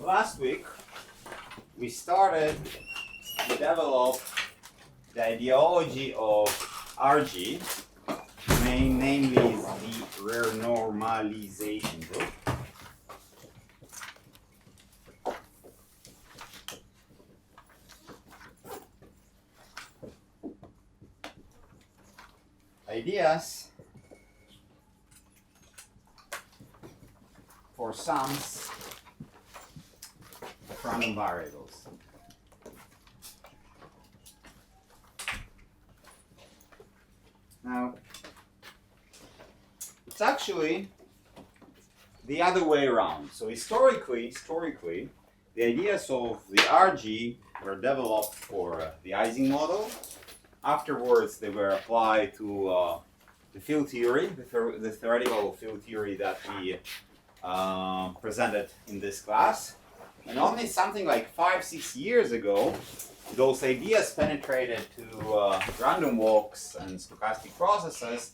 Last week we started to develop the ideology of RG, namely the renormalization group. Ideas for sums of random variables. Now, it's actually the other way around. So historically, the ideas of the RG were developed for the Ising model. Afterwards, they were applied to the field theory, the theoretical field theory that we presented in this class. And only something like 5-6 years ago, those ideas penetrated to random walks and stochastic processes.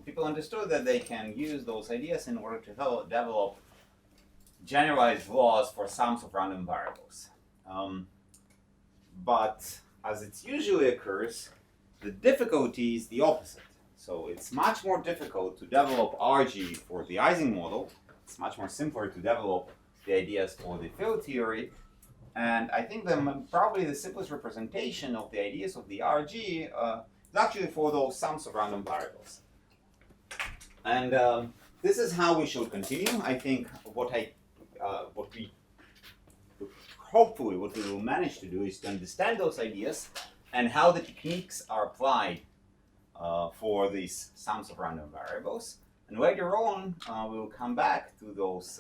People understood that they can use those ideas in order to develop generalized laws for sums of random variables. But as it usually occurs, the difficulty is the opposite. So it's much more difficult to develop RG for the Ising model. It's much more simpler to develop the ideas for the field theory. And I think probably the simplest representation of the ideas of the RG is actually for those sums of random variables. And this is how we should continue. I think what we will manage to do is to understand those ideas and how the techniques are applied for these sums of random variables. And later on, we will come back to those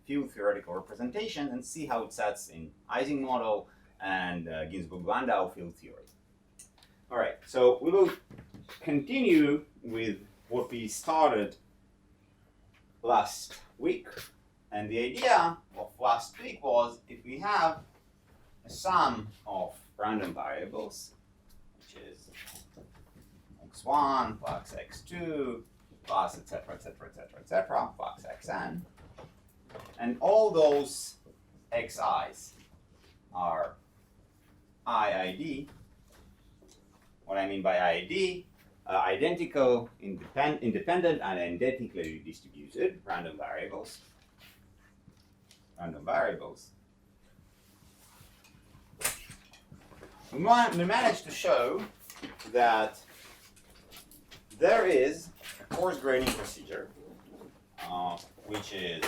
field theoretical representation and see how it sets in Ising model and Ginzburg-Landau field theory. All right, so we will continue with what we started last week. And the idea of last week was if we have a sum of random variables, which is x1 plus x2 plus etc., plus xn, and all those xi's are IID. What I mean by IID, identical, independent, and identically distributed random variables. We managed to show that there is a coarse grading procedure, which is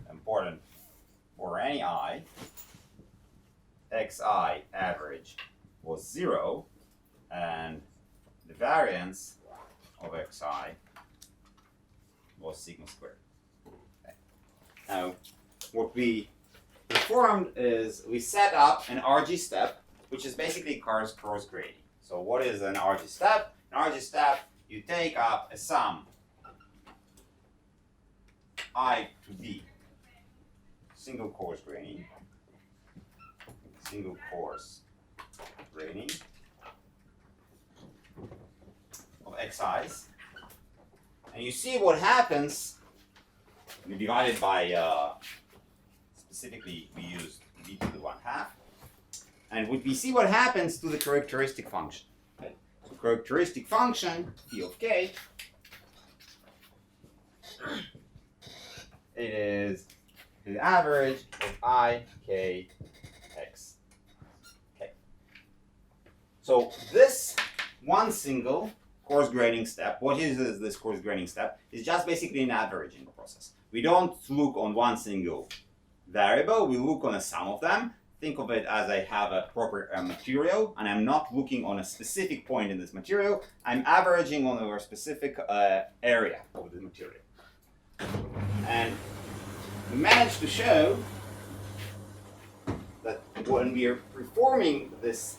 important for any I, xi average was 0, and the variance of xi was sigma squared. Okay. Now, what we performed is we set up an RG step, which is basically coarse grading. So what is an RG step? An RG step, you take up a sum I to B, single coarse grading of xi's, and you see what happens. We divide it by specifically we used b to the 1/2, and we see what happens to the characteristic function. Okay. So characteristic function phi of k, it is the average of I, k, x. Okay. So this one single coarse grading step, what is this coarse grading step? It's just basically an averaging process. We don't look on one single variable, we look on a sum of them. Think of it as I have a proper material, and I'm not looking on a specific point in this material. I'm averaging on a specific area of the material. And we managed to show that when we are performing this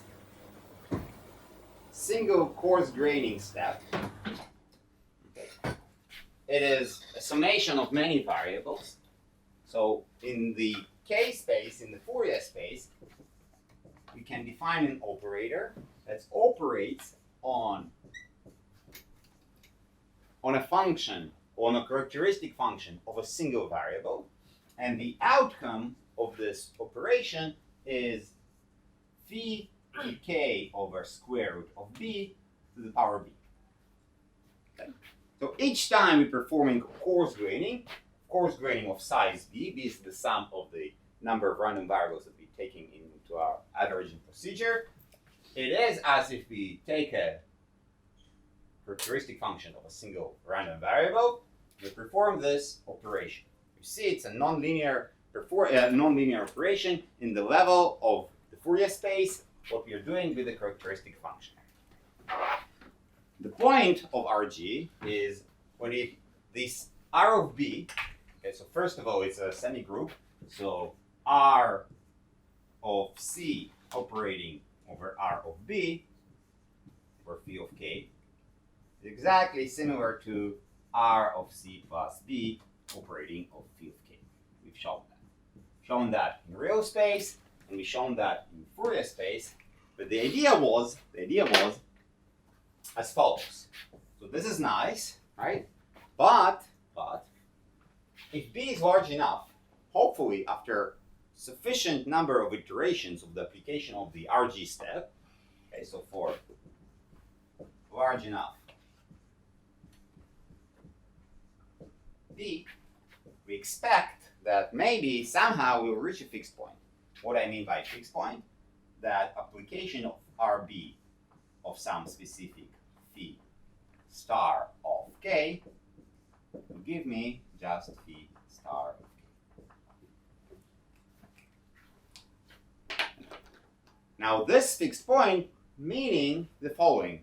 single coarse grading step, it is a summation of many variables. So in the K space, in the Fourier space, we can define an operator that operates on a function on a characteristic function of a single variable, and the outcome of this operation is phi k over square root of b to the power b. Okay. So each time we're performing coarse graining of size b is the sum of the number of random variables that we're taking into our averaging procedure. It is as if we take a characteristic function of a single random variable, we perform this operation. You see it's a nonlinear operation in the level of the Fourier space, what we are doing with the characteristic function. The point of RG is when this R of B, okay, so first of all it's a semi-group, so R of C operating over R of B, or phi of K, is exactly similar to R of C plus B operating of phi of K. We've shown that. Shown that in real space, and we've shown that in Fourier space, but the idea was as follows. So this is nice, right? But if B is large enough, hopefully after sufficient number of iterations of the application of the RG step, okay, so for large enough B, we expect that maybe somehow we'll reach a fixed point. What I mean by fixed point, that application of RB of some specific phi star of K will give me just phi star of K. Now this fixed point meaning the following.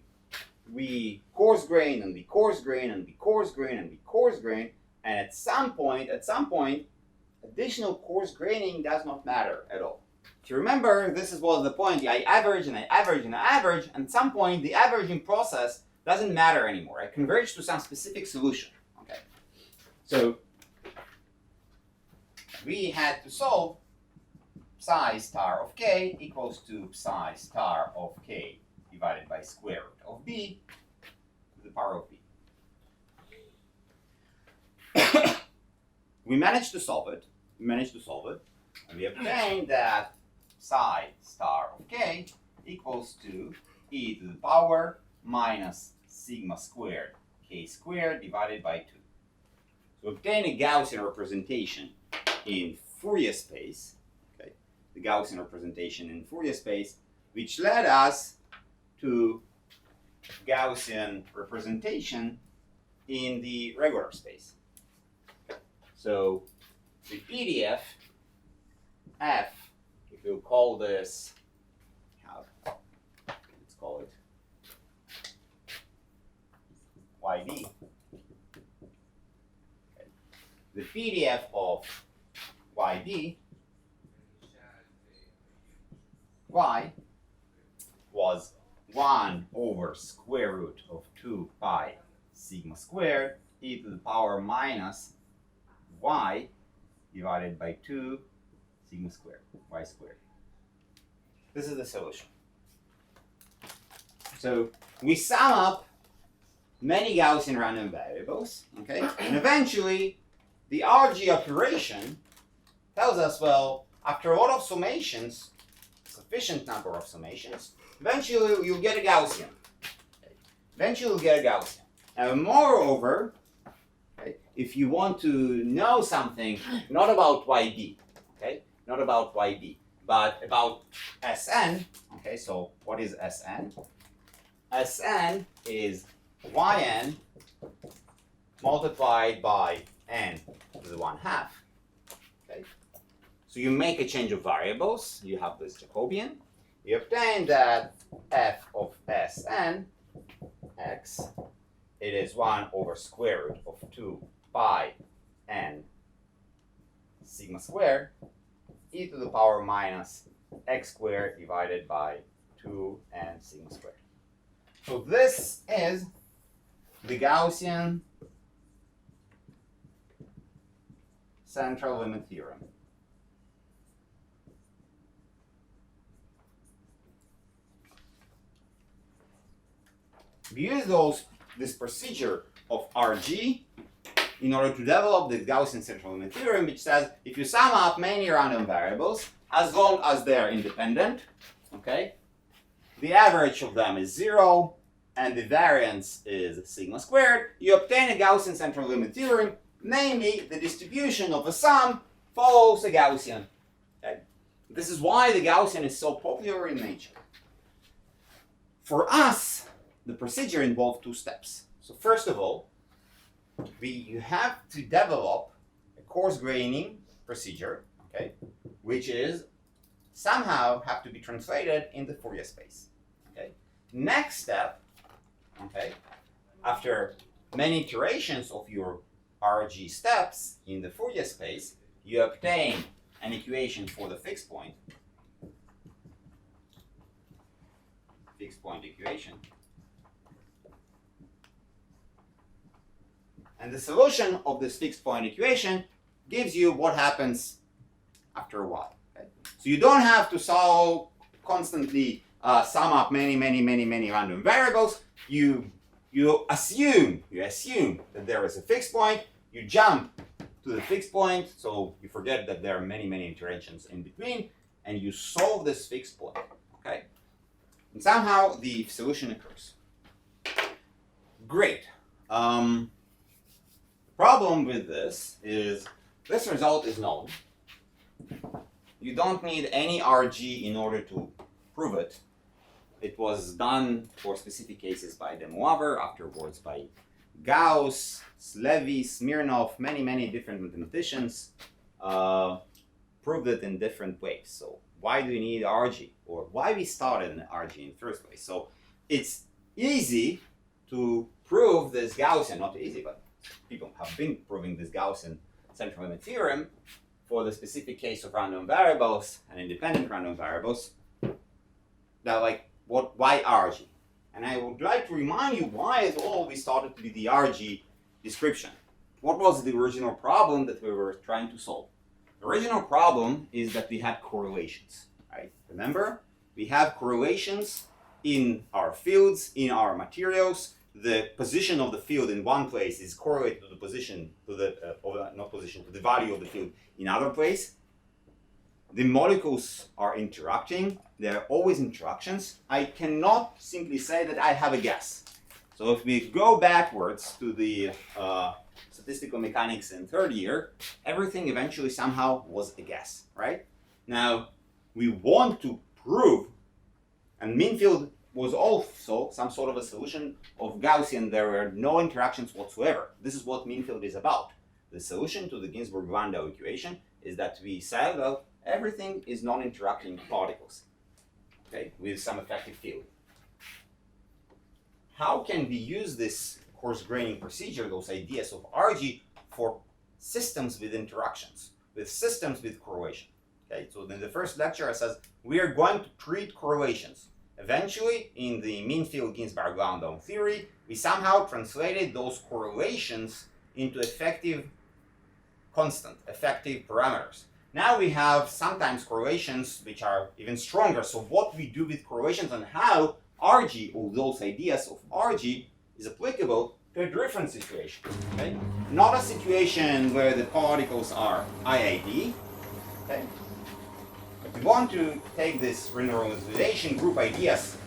We coarse grain and we coarse grain and we coarse grain and we coarse grain, and at some point, additional coarse graining does not matter at all. If you remember, this was the point. I average and I average and I average, and at some point the averaging process doesn't matter anymore. I converge to some specific solution. Okay. So we had to solve psi star of k equals to psi star of k divided by square root of b to the power of b. We managed to solve it, and we obtained that psi star of k equals to e to the power minus sigma squared k squared divided by 2. So obtain a Gaussian representation in Fourier space, okay, the Gaussian representation in Fourier space, which led us to Gaussian representation in the regular space. So the PDF F, if you call this, let's call it YD. Okay. The PDF of YD, Y, was 1 over square root of 2 pi sigma squared e to the power minus y divided by 2 sigma squared, y squared. This is the solution. So we sum up many Gaussian random variables, okay? And eventually the RG operation tells us, well, after a lot of summations, sufficient number of summations, eventually you'll get a Gaussian. Okay? Eventually you'll get a Gaussian. And moreover, okay, if you want to know something, not about YD, okay, not about YD, but about Sn, okay, so what is Sn? Sn is Yn multiplied by n to the 1/2, okay? So you make a change of variables, you have this Jacobian, you obtain that f of Sn, x, it is 1 over square root of 2 pi n sigma squared e to the power minus x squared divided by 2n sigma squared. So this is the Gaussian central limit theorem. We use this procedure of RG in order to develop the Gaussian central limit theorem, which says if you sum up many random variables, as long as they're independent, okay, the average of them is 0, and the variance is sigma squared, you obtain a Gaussian central limit theorem, namely the distribution of a sum follows a Gaussian. Okay? This is why the Gaussian is so popular in nature. For us, the procedure involved 2 steps. So first of all, you have to develop a coarse graining procedure, okay, which is somehow have to be translated in the Fourier space. Okay. Next step, okay, after many iterations of your RG steps in the Fourier space, you obtain an equation for the fixed point equation. And the solution of this fixed point equation gives you what happens after a while. Okay? So you don't have to solve constantly sum up many random variables. You assume that there is a fixed point. You jump to the fixed point, so you forget that there are many iterations in between, and you solve this fixed point. Okay, and somehow the solution occurs. Great. The problem with this is this result is known. You don't need any RG in order to prove it. It was done for specific cases by de Moivre, afterwards by Gauss, Levy, Smirnov, many different mathematicians proved it in different ways. So why do we need RG? Or why we started in RG in the first place? So it's easy to prove this Gaussian, not easy, but people have been proving this Gaussian central limit theorem for the specific case of random variables and independent random variables. Now, why RG? And I would like to remind you why it always started to be the RG description. What was the original problem that we were trying to solve? The original problem is that we had correlations, right? Remember, we have correlations in our fields, in our materials. The position of the field in one place is correlated to the position, to the value of the field in other place. The molecules are interacting. There are always interactions. I cannot simply say that I have a guess. So if we go backwards to the statistical mechanics in third year, everything eventually somehow was a guess, right? Now, we want to prove, and mean field was also some sort of a solution of Gaussian. There were no interactions whatsoever. This is what mean field is about. The solution to the Ginzburg-Landau equation is that we say, well, everything is non-interacting particles, okay, with some effective field. How can we use this coarse graining procedure, those ideas of RG, for systems with interactions, with systems with correlation? Okay, so in the first lecture I said we are going to treat correlations. Eventually, in the mean field Ginzburg-Landau theory, we somehow translated those correlations into effective constant, effective parameters. Now we have sometimes correlations which are even stronger. So what we do with correlations and how RG, or those ideas of RG, is applicable to a different situation. Okay? Not a situation where the particles are IID. Okay? But we want to take this renormalization group ideas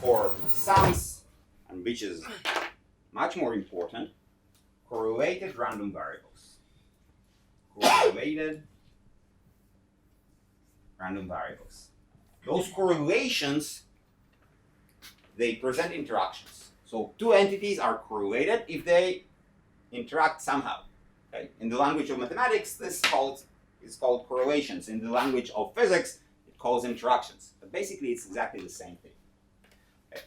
for sums, and which is much more important, correlated random variables. Correlated random variables. Those correlations, they present interactions. So two entities are correlated if they interact somehow. Okay? In the language of mathematics, this is called correlations. In the language of physics, it calls interactions. But basically, it's exactly the same thing. Okay?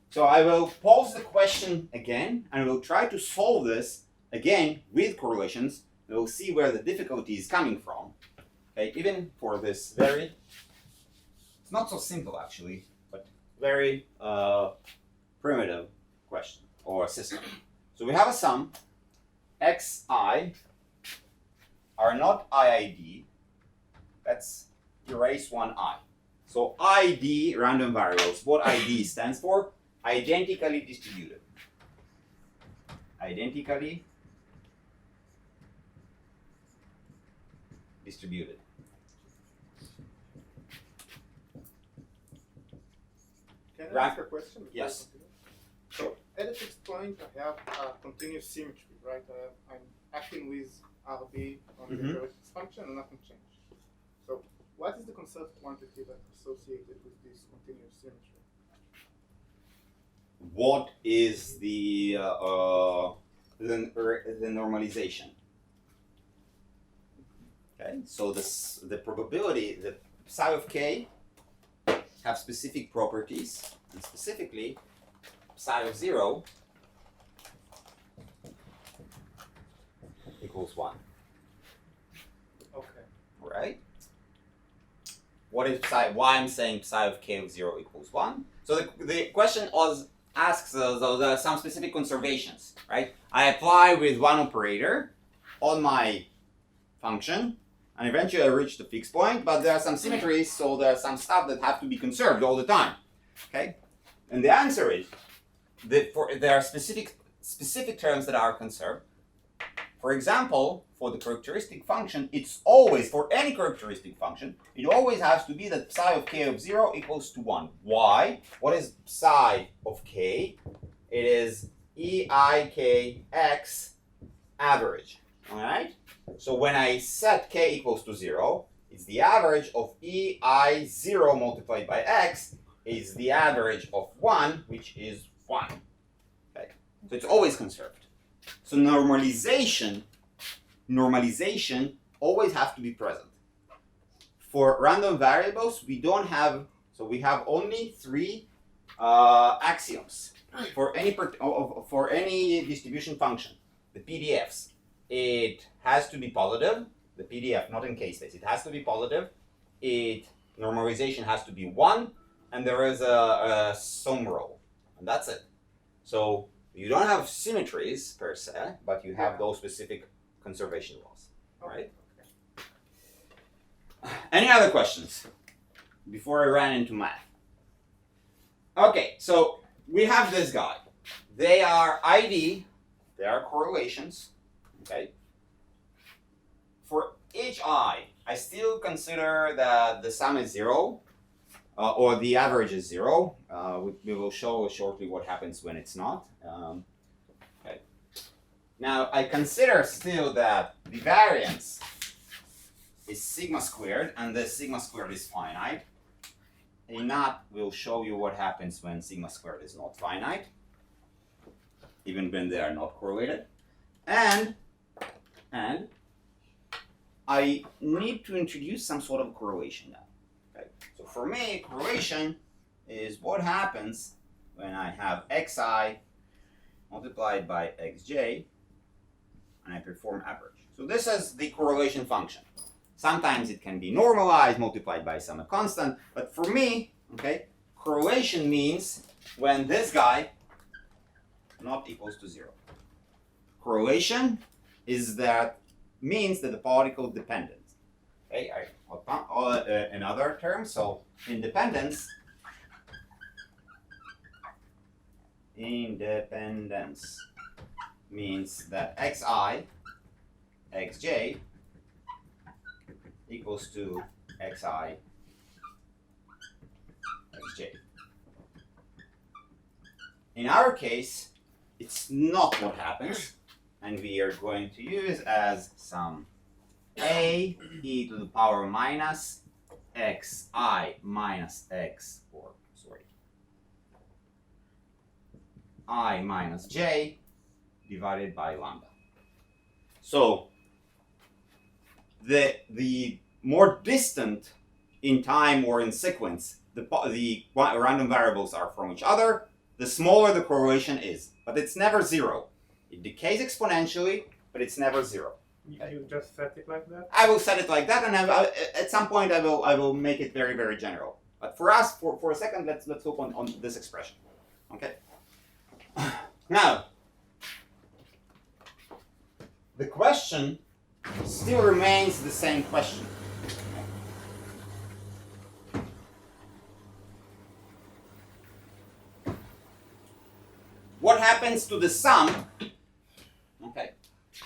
So I will pose the question again, and I will try to solve this again with correlations. We'll see where the difficulty is coming from. Okay, even for this it's not so simple actually, but very primitive question or system. So we have a sum, xi are not IID, let's erase one I. So ID, random variables, what ID stands for? Identically distributed. Identically distributed. Can I Right. ask a question? before Yes. I continue? So at a fixed point, I have a continuous symmetry, right? I'm acting with RB on the Mhm. characteristics function and nothing changed. So what is the conserved quantity that's associated with this continuous symmetry? What is the normalization? Okay, so the probability, the psi of k have specific properties, and specifically psi of 0 equals 1. Okay. Right? What is psi? Why I'm saying psi of k of 0 equals 1? So the question asks some specific conservations, right? I apply with one operator on my function, and eventually I reach the fixed point, but there are some symmetries, so there are some stuff that have to be conserved all the time. Okay? And the answer is that there are specific terms that are conserved. For example, for the characteristic function, it's always, for any characteristic function, it always has to be that psi of k of 0 equals to 1. Why? What is psi of k? It is EIKX average. Alright? So when I set k equals to 0, it's the average of EI0 multiplied by x is the average of 1, which is 1. Okay? So it's always conserved. So normalization always has to be present. For random variables, we don't have, so we have only 3 axioms for any distribution function, the PDFs. It has to be positive, the PDF, not in k-space. It has to be positive. Normalization has to be 1, and there is a sum rule, and that's it. So you don't have symmetries per se, but you have those specific conservation laws, right? Okay. Any other questions before I ran into math? Okay, so we have this guy. They are ID, they are correlations. Okay. For each I still consider that the sum is 0, or the average is 0. We will show shortly what happens when it's not. Okay. Now I consider still that the variance is sigma squared, and the sigma squared is finite. A naught will show you what happens when sigma squared is not finite, even when they are not correlated. And I need to introduce some sort of correlation now. Okay. So for me, correlation is what happens when I have xi multiplied by xj and I perform average. So this is the correlation function. Sometimes it can be normalized, multiplied by some constant, but for me, okay, correlation means when this guy not equals to 0. Correlation means that the particle dependent. Okay, another term. So independence means that xi, xj equals to xi, xj. In our case, it's not what happens, and we are going to use as some a e to the power minus xi minus x, or sorry, I minus j divided by lambda. So the more distant in time or in sequence the random variables are from each other, the smaller the correlation is. But it's never 0. It decays exponentially, but it's never 0. You just set it like that? I will set it like that, and at some point I will make it very, very general. But for us, for a second, let's look on this expression. Okay. Now, the question still remains the same question. What happens to the sum? Okay.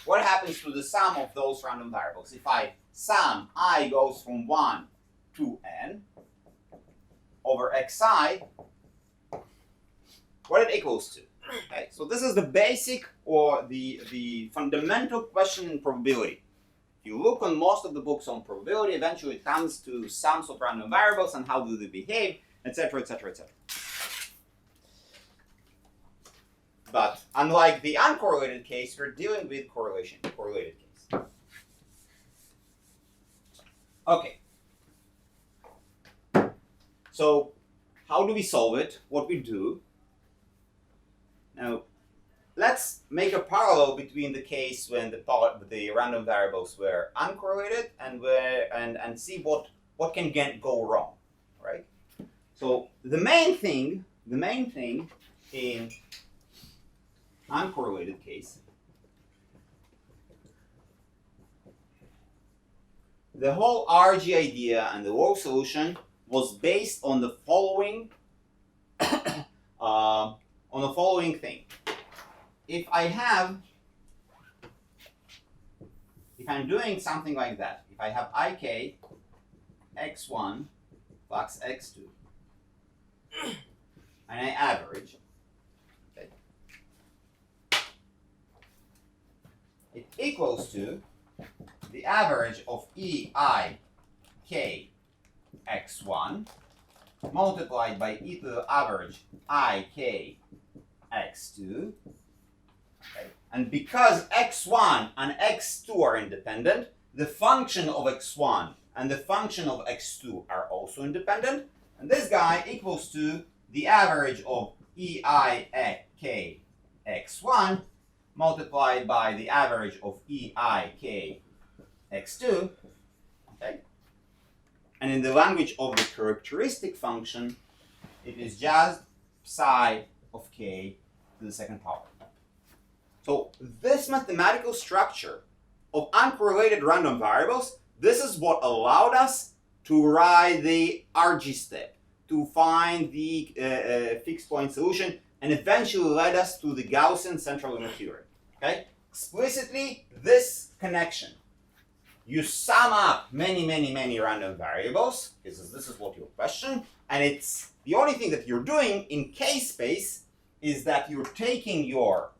What happens to the sum of those random variables? If I sum I goes from 1 to n over xi, what it equals to. Okay, so this is the basic or the fundamental question in probability. If you look on most of the books on probability, eventually it comes to sums of random variables and how do they behave, etc., etc., etc. But unlike the uncorrelated case, we're dealing with correlated case. Okay. So how do we solve it? What we do? Now, let's make a parallel between the case when the random variables were uncorrelated and see what can go wrong, right? So the main thing in uncorrelated case, the whole RG idea and the whole solution was based on the following thing. If I'm doing something like that, if I have ik x1 plus x2 and I average, okay, it equals to the average of eik x1 multiplied by e to the average ik x2. Okay. And because x1 and x2 are independent, the function of x1 and the function of x2 are also independent. And this guy equals to the average of eik x1 multiplied by the average of eik x2. Okay. And in the language of the characteristic function, it is just psi of k to the second power. So this mathematical structure of uncorrelated random variables, this is what allowed us to write the RG step, to find the fixed point solution, and eventually led us to the Gaussian central limit theorem. Okay? Explicitly, this connection. You sum up many random variables, because this is what your question, and it's the only thing that you're doing in k-space is that you're taking your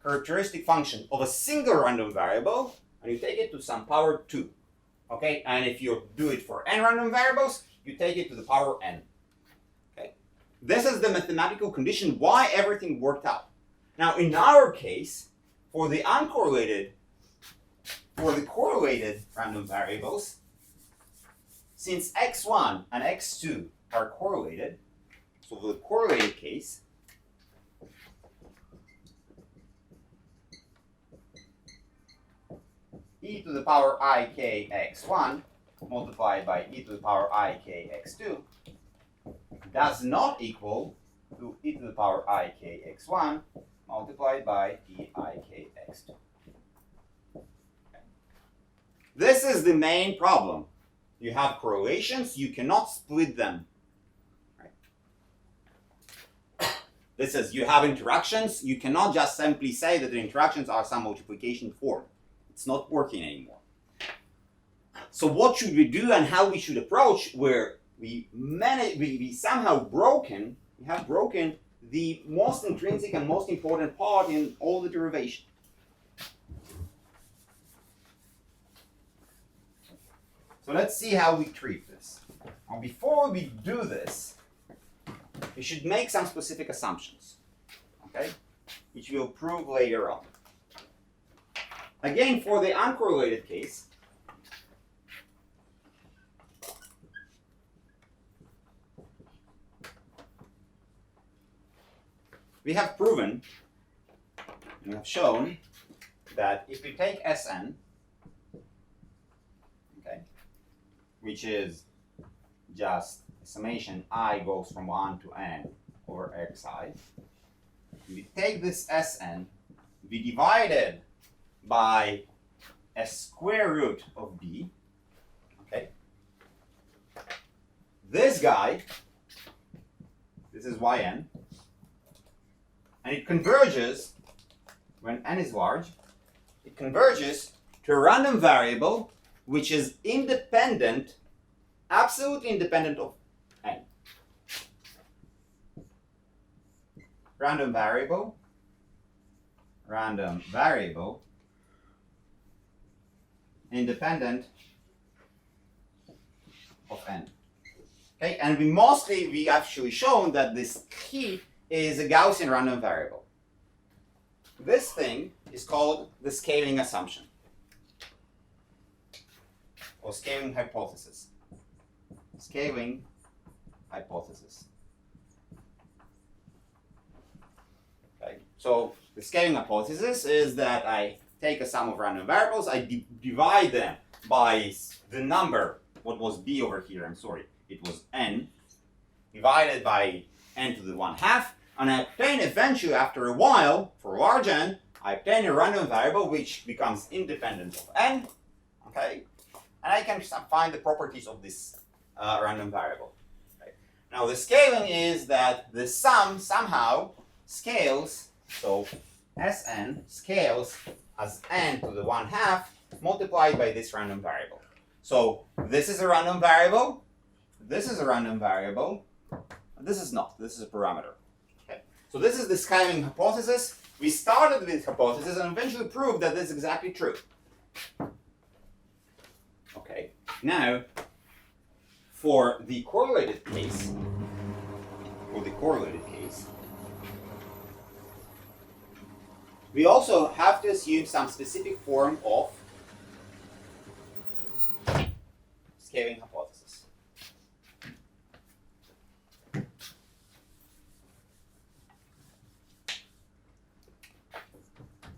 characteristic function of a single random variable and you take it to some power 2. Okay, and if you do it for n random variables, you take it to the power n. Okay, this is the mathematical condition why everything worked out. Now, in our case, for the correlated random variables, since x1 and x2 are correlated, so for the correlated case, e to the power ik x1 multiplied by e to the power ik x2 does not equal to e to the power ik x1 multiplied by e ik x2. Okay. This is the main problem. You have correlations, you cannot split them. Right? This is, you have interactions, you cannot just simply say that the interactions are some multiplication form. It's not working anymore. So what should we do and how we should approach where we have broken the most intrinsic and most important part in all the derivation. So let's see how we treat this. Now before we do this, we should make some specific assumptions, okay, which we'll prove later on. Again, for the uncorrelated case, we have proven, we have shown that if we take Sn, okay, which is just summation I goes from 1 to n over xi, we take this Sn, we divide it by a square root of b, okay? This guy, this is yn, and it converges, when n is large, it converges to a random variable which is independent, absolutely independent of n. Random variable independent of n. Okay, and we actually shown that this key is a Gaussian random variable. This thing is called the scaling assumption or scaling hypothesis. Scaling hypothesis. Okay, so the scaling hypothesis is that I take a sum of random variables, I divide them by the number, what was b over here, I'm sorry, it was n, divided by n to the 1/2, and I obtain eventually, after a while, for large n, I obtain a random variable which becomes independent of n, okay, and I can find the properties of this random variable. Okay. Now the scaling is that the sum somehow scales, so Sn scales as n to the 1/2 multiplied by this random variable. So this is a random variable, this is a random variable, this is not, this is a parameter. Okay. So this is the scaling hypothesis. We started with this hypothesis and eventually proved that this is exactly true. Okay, now for the correlated case, we also have to assume some specific form of scaling hypothesis.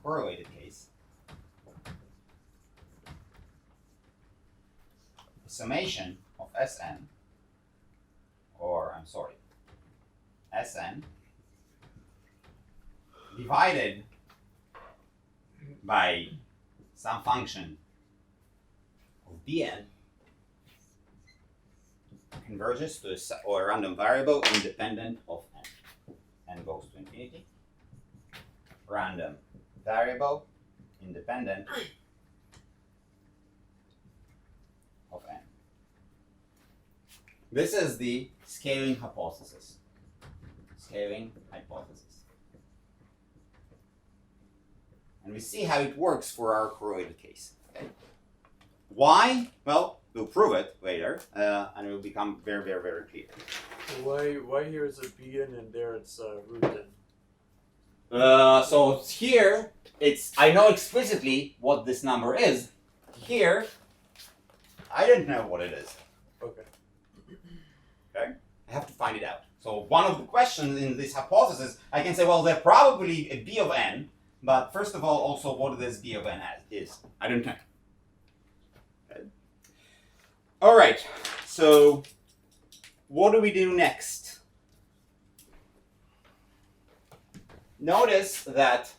Correlated case. The summation of Sn, or I'm sorry, Sn divided by some function of Bn converges to a random variable independent of n. N goes to infinity. Random variable independent of n. This is the scaling hypothesis. Scaling hypothesis. And we see how it works for our correlated case. Okay. Why? Well, we'll prove it later, and it will become very, very, very clear. Why here is a Bn and there it's root n? So here, I know explicitly what this number is. Here, I don't know what it is. Okay. Okay? I have to find it out. So one of the questions in this hypothesis, I can say, well, there's probably a b of n, but first of all, also what this b of n is. I don't know. Okay. All right, so what do we do next? Notice that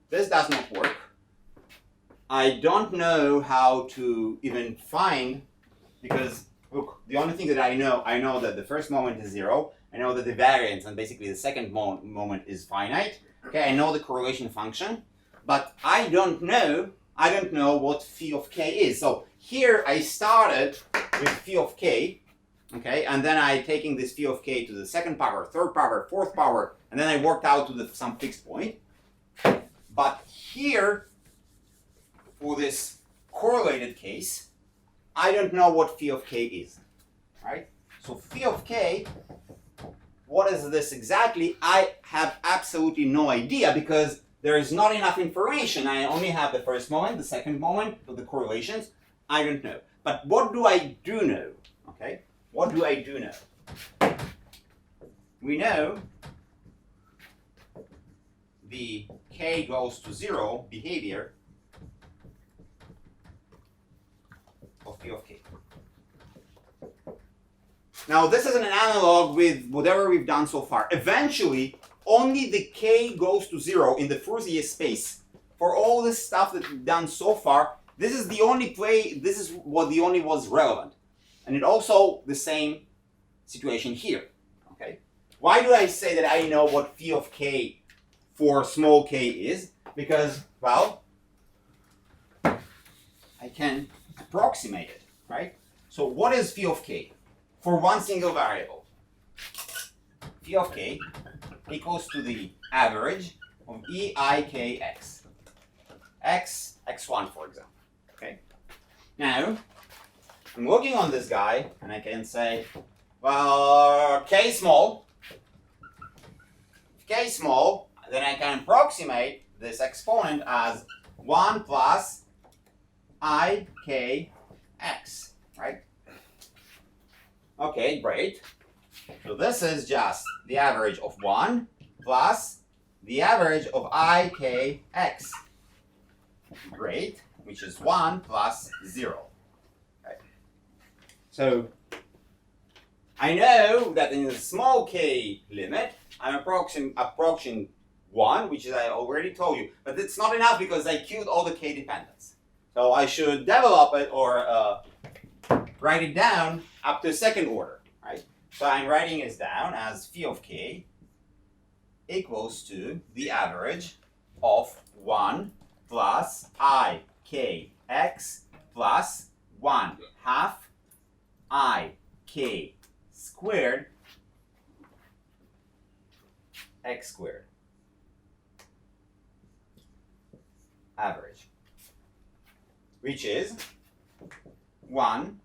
this does not work. I don't know how to even find, because look, the only thing that I know that the first moment is 0. I know that the variance and basically the second moment is finite. Okay, I know the correlation function, but I don't know what phi of k is. So here I started with phi of k, okay, and then I taking this phi of k to the second power, third power, fourth power, and then I worked out to some fixed point. But here, for this correlated case, I don't know what phi of k is, right? So phi of k, what is this exactly? I have absolutely no idea because there is not enough information. I only have the first moment, the second moment of the correlations. I don't know. But what do I do know? Okay, what do I do know? We know the k goes to 0 behavior of phi of k. Now this is an analog with whatever we've done so far. Eventually, only the k goes to 0 in the Fourier space. For all this stuff that we've done so far, this is the only this is what the only was relevant. And it also the same situation here. Okay? Why do I say that I know what phi of k for small k is? Because, well, I can approximate it, right? So what is phi of k for one single variable? Phi of k equals to the average of eikx. x1, for example. Okay. Now, I'm looking on this guy, and I can say, well, k small. If k small, then I can approximate this exponent as 1 plus ikx, right? Okay, great. So this is just the average of 1 plus the average of ikx. Great, which is 1 plus 0. Okay. So I know that in the small k limit, I'm approaching 1, which is I already told you. But it's not enough because I queued all the k dependents. So I should develop it or write it down up to second order, right? So I'm writing this down as phi of k equals to the average of 1 plus ikx plus 1 half ik squared x squared. Average, which is 1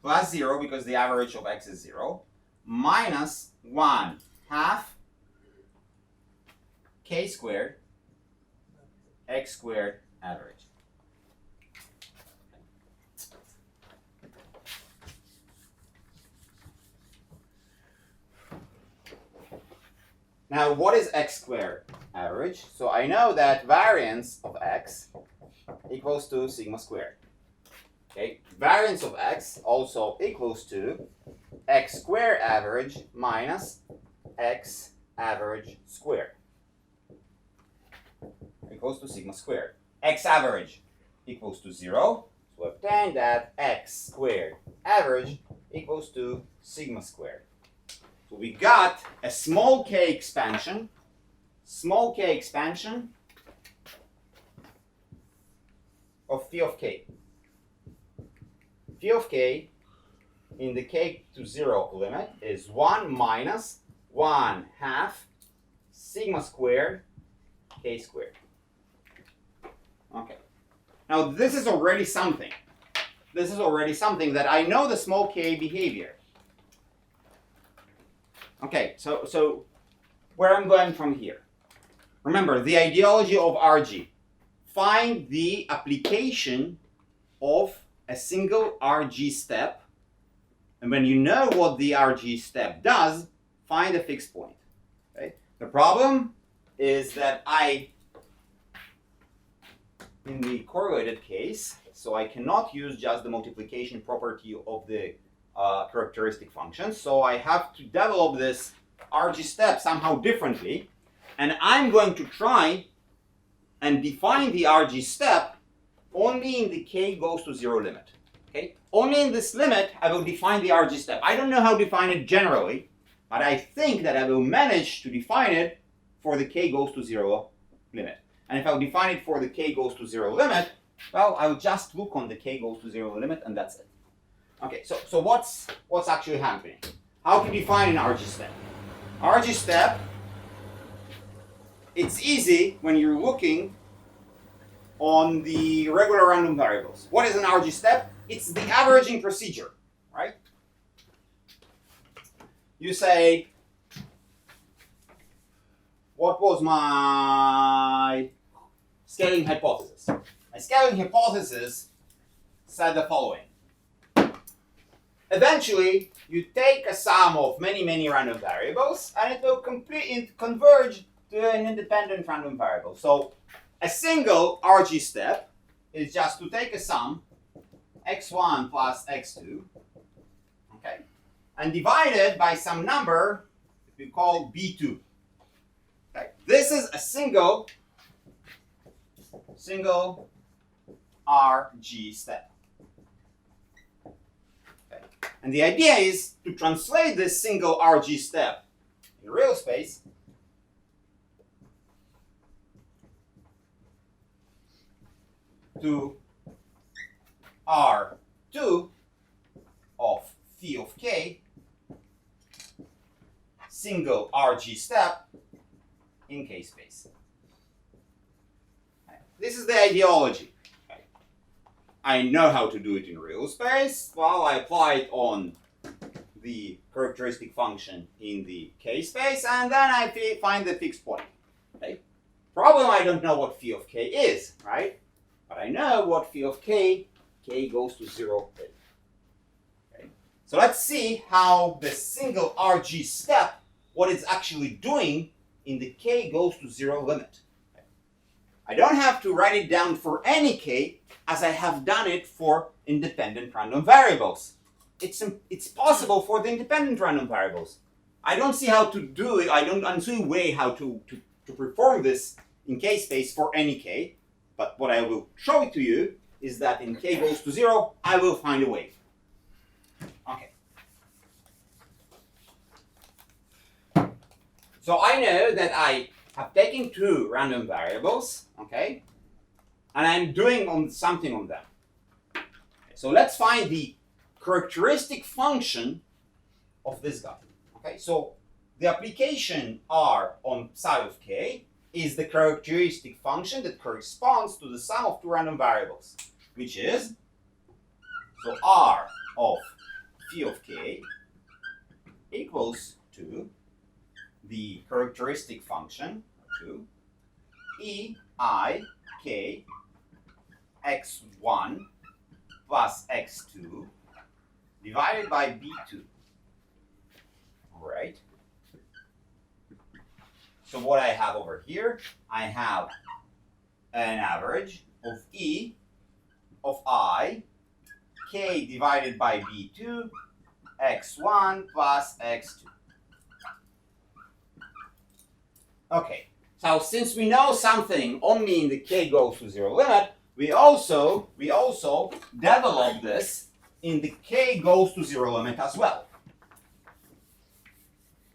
plus 0 because the average of x is 0 minus 1 half k squared x squared average. Now, what is x squared average? So I know that variance of x equals to sigma squared. Okay, variance of x also equals to x squared average minus x average squared equals to sigma squared. X average equals to 0, so obtain that x squared average equals to sigma squared. So we got a small k expansion of phi of k. Phi of k in the k to 0 limit is 1 minus 1 half sigma squared k squared. Okay. Now this is already something. This is already something that I know the small k behavior. Okay, so where I'm going from here. Remember the ideology of RG. Find the application of a single RG step, and when you know what the RG step does, find a fixed point. Okay? The problem is that in the correlated case, so I cannot use just the multiplication property of the characteristic function, so I have to develop this RG step somehow differently, and I'm going to try and define the RG step only in the k goes to 0 limit. Okay? Only in this limit I will define the RG step. I don't know how to define it generally, but I think that I will manage to define it for the k goes to 0 limit. And if I'll define it for the k goes to 0 limit, well, I'll just look on the k goes to 0 limit and that's it. Okay, so what's actually happening? How to define an RG step? RG step, it's easy when you're looking on the regular random variables. What is an RG step? It's the averaging procedure, right? You say, what was my scaling hypothesis? My scaling hypothesis said the following. Eventually, you take a sum of many random variables, and it will converge to an independent random variable. So a single RG step is just to take a sum, x1 plus x2, okay, and divide it by some number we call b2. Okay. This is a single RG step. And the idea is to translate this single RG step in real space to R2 of phi of k single RG step in K space. This is the ideology. I know how to do it in real space. Well, I apply it on the characteristic function in the K space, and then I find the fixed point. Okay? Problem, I don't know what phi of k is, right? But I know what phi of k goes to 0. Okay? So let's see how the single RG step, what it's actually doing in the k goes to 0 limit. Okay? I don't have to write it down for any k, as I have done it for independent random variables. It's possible for the independent random variables. I don't see how to do it. I don't see a way how to perform this in K space for any k. But what I will show it to you is that in k goes to 0, I will find a way. Okay. So I know that I have taken two random variables, okay, and I'm doing something on them. So let's find the characteristic function of this guy. Okay, so the application R on psi of k is the characteristic function that corresponds to the sum of two random variables, which is, so R of phi of k equals to the characteristic function to e I k x1 plus x2 divided by b2. All right. So what I have over here, I have an average of e of I k divided by b2 x1 plus x2. Okay, so since we know something only in the k goes to 0 limit, we also develop this in the k goes to 0 limit as well.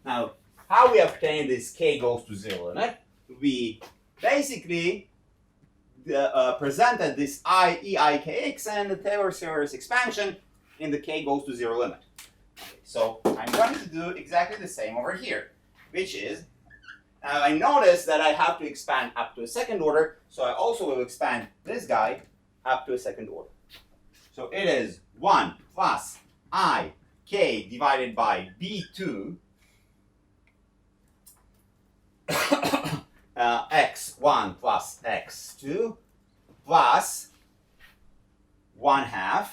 Now, how we obtain this k goes to 0 limit? We basically presented this eikx and the Taylor series expansion in the k goes to 0 limit. Okay, so I'm going to do exactly the same over here, which is, I notice that I have to expand up to a second order, so I also will expand this guy up to a second order. So it is 1 plus I k divided by b2 x1 plus x2 plus 1/2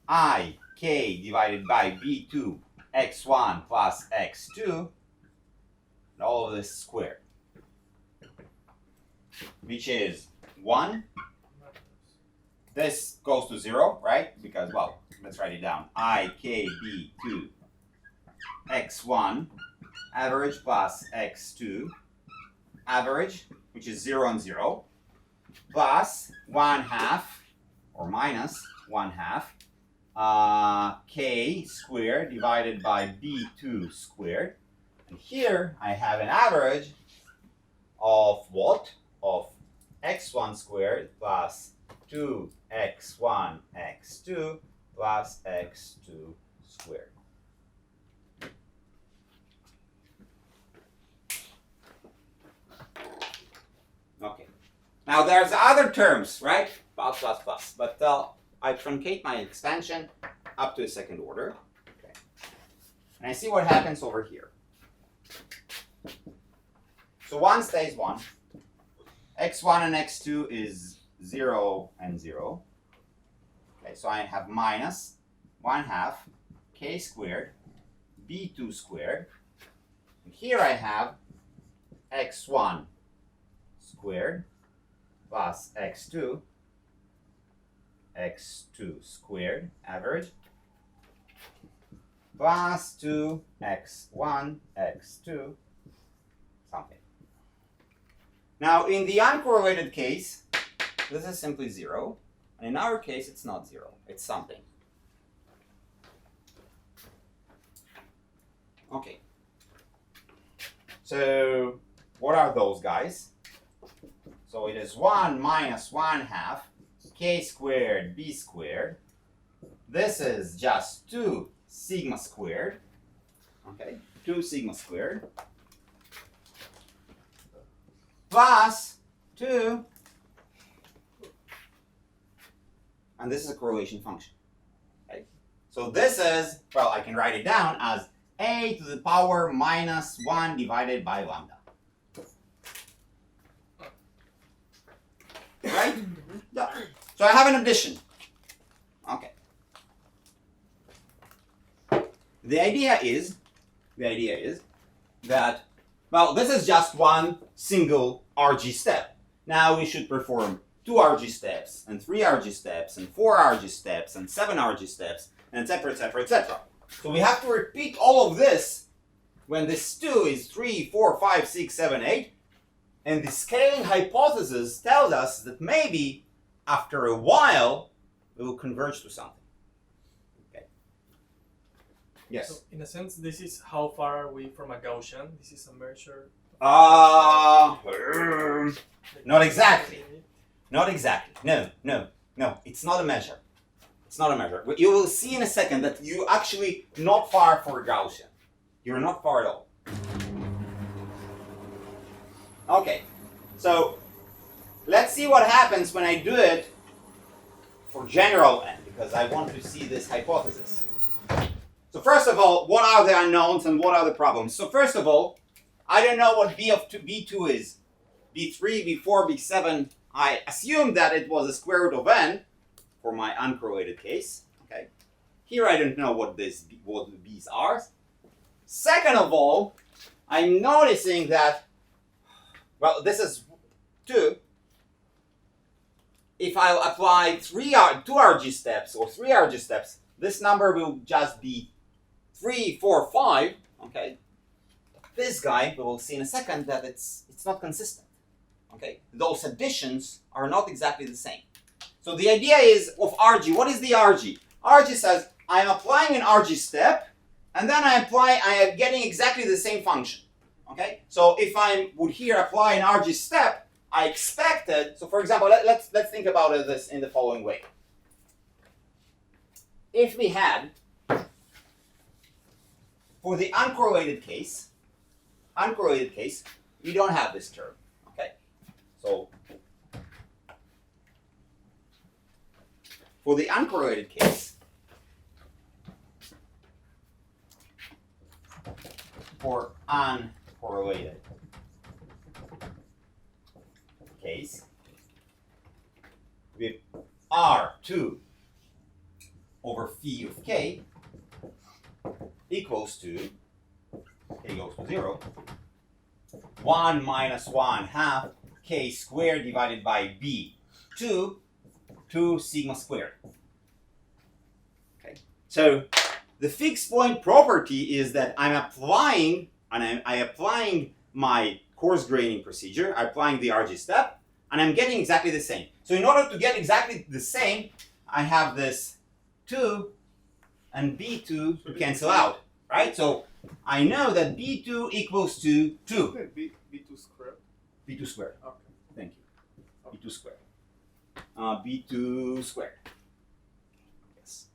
I k divided by b2 x1 plus x2, and all of this squared, which is 1. This goes to 0, right? Because, well, let's write it down. I k b2 x1 average plus x2 average, which is 0 and 0, plus 1/2 or minus 1/2 k squared divided by b2 squared. And here I have an average of what? Of x1 squared plus 2x1 x2 plus x2 squared. Okay. Now there's other terms, right? Plus, plus, plus. But I truncate my expansion up to a second order. Okay. And I see what happens over here. So 1 stays 1. x1 and x2 is 0 and 0. Okay, so I have minus 1/2 k squared b2 squared. And here I have x1 squared plus x2 squared average plus 2x1 x2 something. Now in the uncorrelated case, this is simply 0, and in our case it's not 0, it's something. Okay, so what are those guys? So it is 1 minus 1/2 k squared b squared. This is just 2 sigma squared. Okay, 2 sigma squared. Plus 2. And this is a correlation function. Okay? So this is, well, I can write it down as a to the power minus 1 divided by lambda. Right? Yeah. So I have an addition. Okay. The idea is that, well, this is just one single RG step. Now we should perform 2 RG steps, and 3 RG steps, and 4 RG steps, and 7 RG steps, and etc., etc., etc. So we have to repeat all of this when this 2 is 3, 4, 5, 6, 7, 8. And the scaling hypothesis tells us that maybe after a while it will converge to something. Okay. Yes? So in a sense, this is how far are we from a Gaussian? This is a measure? Not exactly. Not exactly. No. It's not a measure. It's not a measure. You will see in a second that you're actually not far for a Gaussian. You're not far at all. Okay, so let's see what happens when I do it for general n, because I want to see this hypothesis. So first of all, what are the unknowns and what are the problems? So first of all, I don't know what b2 is. b3, b4, b7. I assumed that it was a square root of n for my uncorrelated case. Okay, here I don't know what the b's are. Second of all, I'm noticing that, well, this is 2. If I apply 2 RG steps or 3 RG steps, this number will just be 3, 4, 5. Okay. This guy, we will see in a second that it's not consistent. Okay. Those additions are not exactly the same. So the idea is of RG. What is the RG? RG says I'm applying an RG step, and then I am getting exactly the same function. Okay, so if I would here apply an RG step, I expected. So for example, let's think about this in the following way. If we had, for the uncorrelated case, we don't have this term. Okay, so for the uncorrelated case, for uncorrelated case, with R2 over phi of k equals to, k goes to 0, 1 minus 1/2 k squared divided by b2, 2 sigma squared. Okay, so the fixed point property is that I'm applying my coarse graining procedure, I'm applying the RG step, and I'm getting exactly the same. So in order to get exactly the same, I have this 2 and b2 to cancel out, right? So I know that b2 equals to 2. b2 squared. b2 squared. Okay. Thank you. b2 squared. b2 squared. Yes.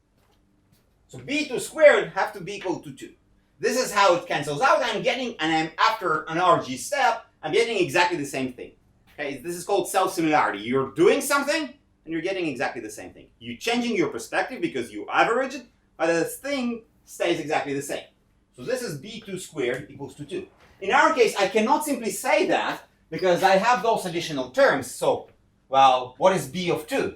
So b2 squared have to be equal to 2. This is how it cancels out. After an RG step, I'm getting exactly the same thing. Okay, this is called self-similarity. You're doing something, and you're getting exactly the same thing. You're changing your perspective because you average it, but the thing stays exactly the same. So this is b2 squared equals to 2. In our case, I cannot simply say that because I have those additional terms. So, well, what is b of 2?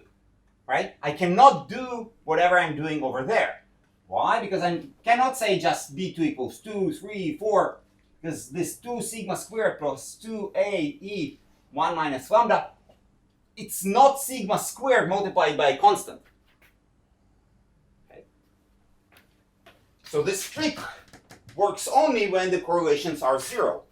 Right? I cannot do whatever I'm doing over there. Why? Because I cannot say just b2 equals 2, 3, 4, because this 2 sigma squared plus 2ae 1 minus lambda, it's not sigma squared multiplied by a constant. Okay. So this trick works only when the correlations are 0.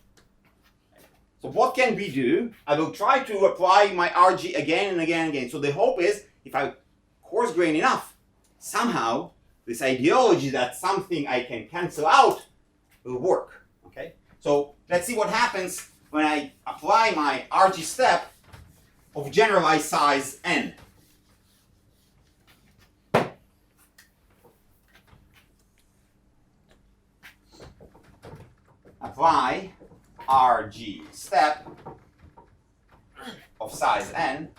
So what can we do? I will try to apply my RG again and again and again. So the hope is, if I coarse grain enough, somehow this ideology that something I can cancel out will work. Okay? So let's see what happens when I apply my RG step of generalized size n. apply RG step of size n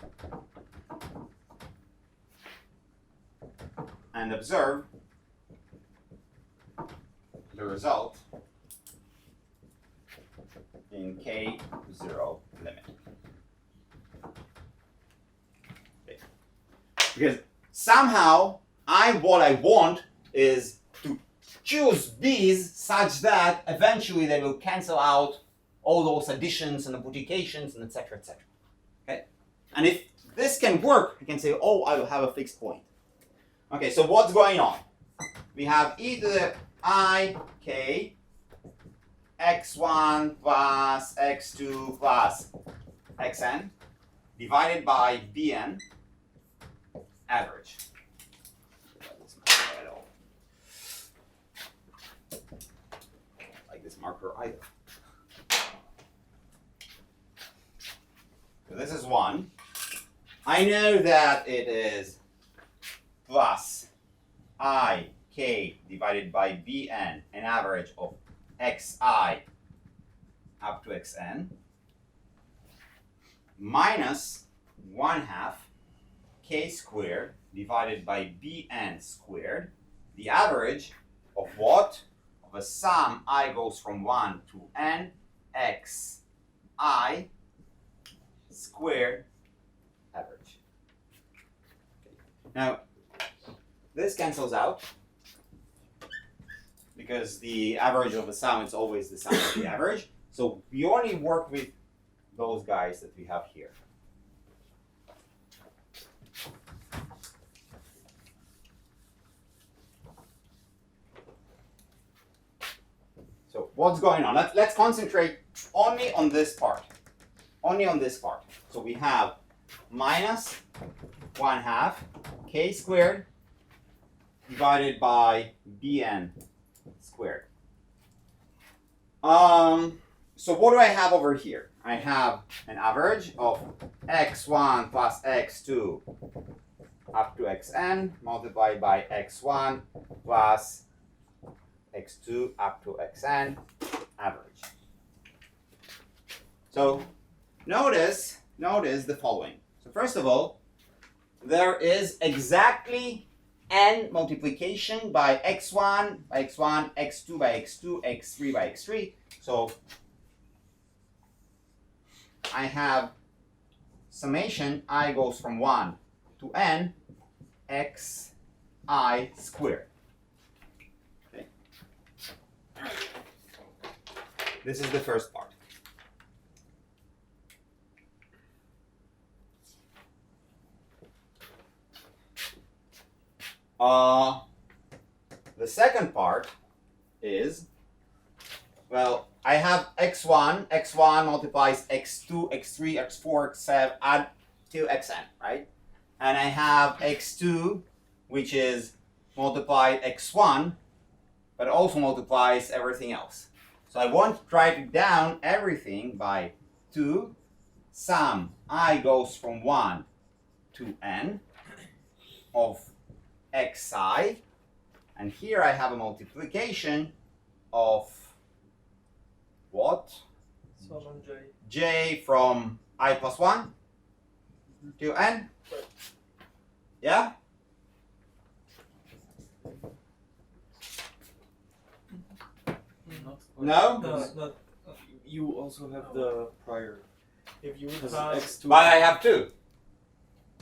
and observe the result in K0 limit. Okay. Because somehow what I want is to choose these such that eventually they will cancel out all those additions and multiplications and etc. etc. Okay? And if this can work, you can say, oh, I will have a fixed point. Okay, so what's going on? We have e to the I k x1 plus x2 plus xn divided by bn average. Like this marker either. So this is 1. I know that it is plus I k divided by bn, an average of xi up to xn, minus 1/2 k squared divided by bn squared, the average of what? Of a sum I goes from 1 to n xi squared average. Now, this cancels out because the average of a sum is always the sum of the average. So we only work with those guys that we have here. So what's going on? Let's concentrate only on this part. Only on this part. So we have minus 1/2 k squared divided by bn squared. So what do I have over here? I have an average of x1 plus x2 up to xn multiplied by x1 plus x2 up to xn average. So notice the following. So first of all, there is exactly n multiplication by x1 by x1, x2 by x2, x3 by x3. So I have summation I goes from 1 to n xi squared. Okay. This is the first part. The second part is, well, I have x1 multiplies x2, x3, x4, x7, add till xn, right? And I have x2, which is multiplied x1, but also multiplies everything else. So I want to write down everything by 2, sum I goes from 1 to n of xi, and here I have a multiplication of what? Summon J. J from I plus 1 to n? Yeah? No? No, not. You also have the prior. If you would Because have. x2. But I have 2.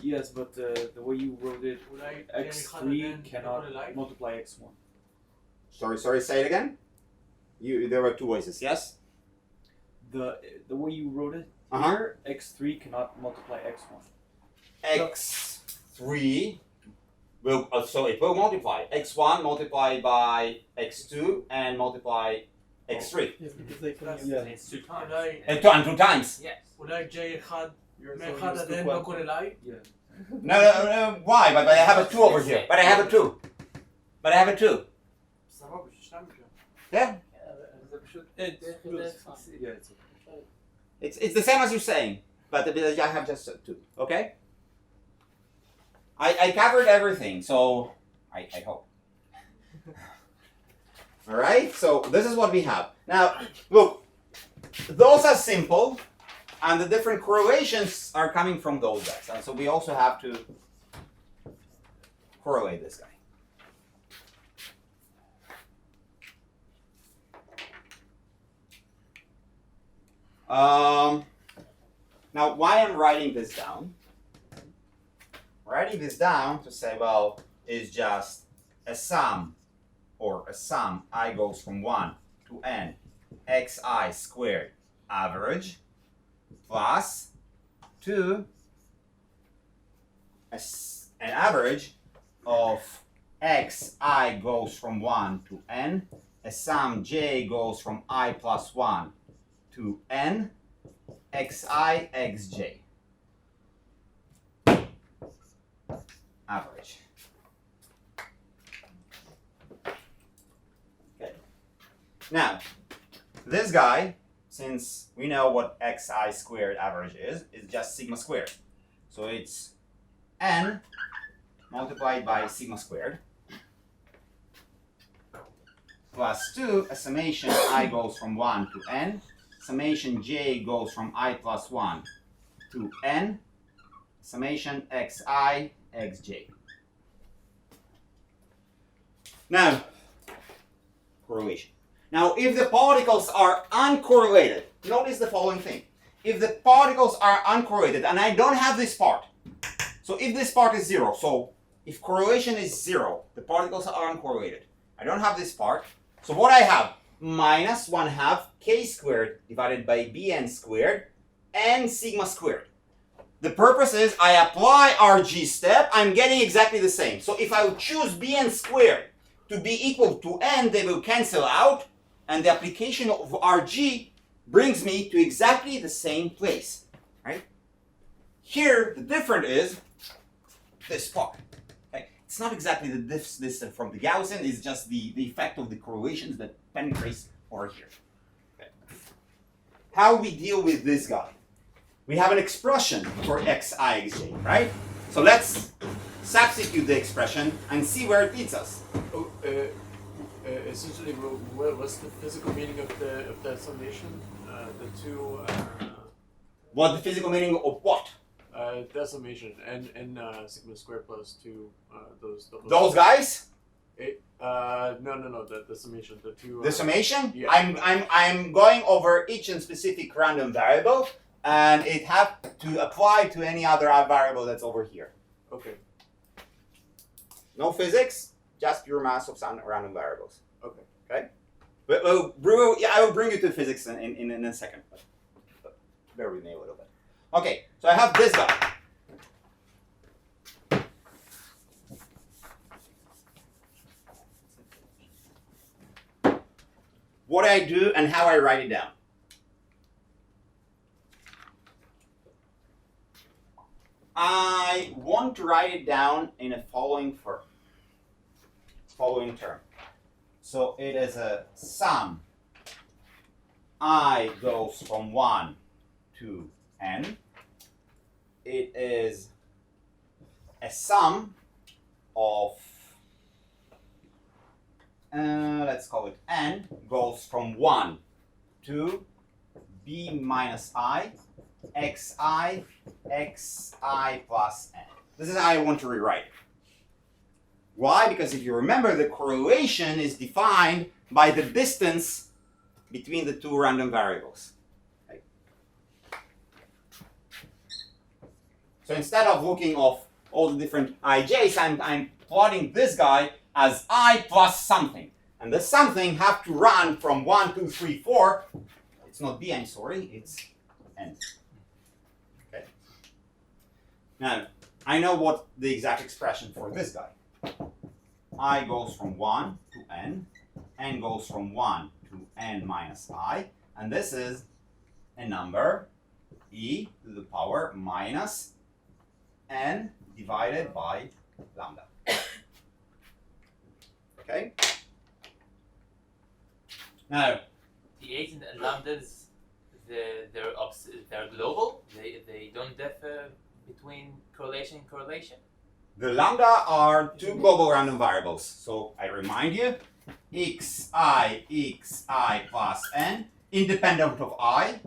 Yes, but the way you wrote it, Would I x3 cannot multiply x1. Sorry, say it again? There were 2 voices, yes? The way you wrote it Uh-huh. here, x3 cannot multiply x1. X3 will, so it will multiply. X1 multiplied by x2 and multiply x3. Yes, because they can use. Yeah. It's 2 times. And 2 times. Yes. אולי J אחד You're מאחד עד N לא כולל I? Yeah. No, why? But I have a 2 over here. But I have a 2. סבבה, ששתיים אפשר. Yeah. זה פשוט... Yeah, it's okay. It's the same as you're saying, but I have just 2. Okay? I covered everything, so I hope. All right, so this is what we have. Now, look, those are simple, and the different correlations are coming from those guys. And so we also have to correlate this guy. Now, why I'm writing this down? Writing this down to say, well, is just a sum, I goes from 1 to n, xi squared average, plus 2, an average of xi goes from 1 to n, a sum j goes from I plus 1 to n, xi xj. Average. Okay. Now, this guy, since we know what xi squared average is just sigma squared. So it's n multiplied by sigma squared plus 2, a summation I goes from 1 to n, summation j goes from I plus 1 to n, summation xi xj. Now, correlation. Now, if the particles are uncorrelated, notice the following thing. If the particles are uncorrelated, and I don't have this part, so if this part is 0, so if correlation is 0, the particles are uncorrelated. I don't have this part, so what I have? Minus 1/2 k squared divided by bn squared and sigma squared. The purpose is I apply RG step, I'm getting exactly the same. So if I would choose bn squared to be equal to n, they will cancel out, and the application of RG brings me to exactly the same place, right? Here, the difference is this part. Okay? It's not exactly the distance from the Gaussian, it's just the effect of the correlations that penetrates over here. Okay. How we deal with this guy? We have an expression for xi xj, right? So let's substitute the expression and see where it leads us. Oh, essentially, what's the physical meaning of that summation? The two. What the physical meaning of what? That summation and sigma squared plus 2. Those guys? No. The summation. The two. The summation? Yeah. I'm going over each and specific random variable, and it has to apply to any other variable that's over here. Okay. No physics, just pure mass of some random variables. Okay. Okay? But I will bring you to physics in a second. But bear with me a little bit. Okay, so I have this guy. What I do and how I write it down. I want to write it down in a following term. So it is a sum. I goes from 1 to n. It is a sum of, let's call it n, goes from 1 to b minus I, xi plus n. This is how I want to rewrite it. Why? Because if you remember, the correlation is defined by the distance between the two random variables. Right? So instead of looking of all the different ij's, I'm plotting this guy as I plus something. And the something have to run from 1, 2, 3, 4. It's not bn, sorry, it's n. Okay. Now, I know what the exact expression for this guy. I goes from 1 to n goes from 1 to n minus I, and this is a number, e to the power minus n divided by lambda. Okay? Now, the A's and lambdas, they're global. They don't differ between correlation and correlation. the lambda are two global random variables. So I remind you, xi plus n, independent of I,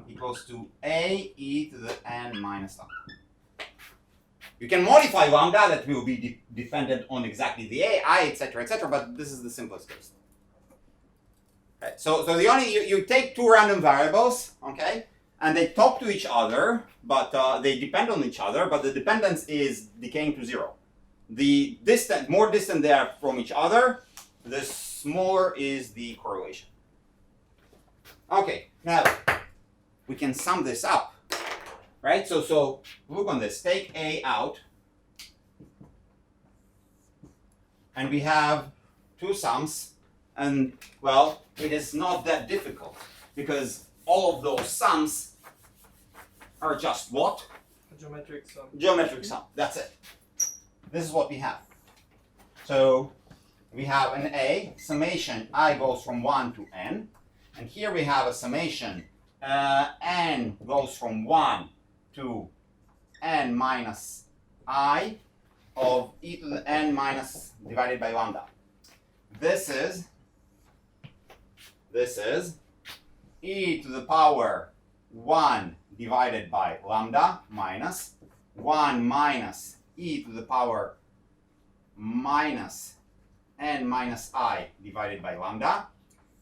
equals to a e to the n minus I. You can modify lambda, that will be dependent on exactly the a, I, etc., but this is the simplest case. Okay, so the only, you take two random variables, okay, and they talk to each other, but they depend on each other, but the dependence is decaying to zero. The more distant they are from each other, the smaller is the correlation. Okay, now we can sum this up, right? So look on this, take A out, and we have two sums, and well, it is not that difficult, because all of those sums are just what? Geometric sum. Geometric sum, that's it. This is what we have. So we have an A, summation I goes from 1 to n, and here we have a summation n goes from 1 to n minus I of e to the n minus divided by lambda. This is e to the power 1 divided by lambda minus 1 minus e to the power minus n minus I divided by lambda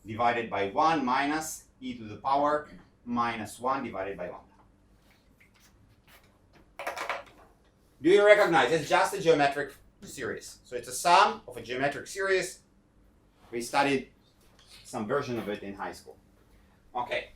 divided by 1 minus e to the power minus 1 divided by lambda. Do you recognize it's just a geometric series? So it's a sum of a geometric series. We studied some version of it in high school. Okay.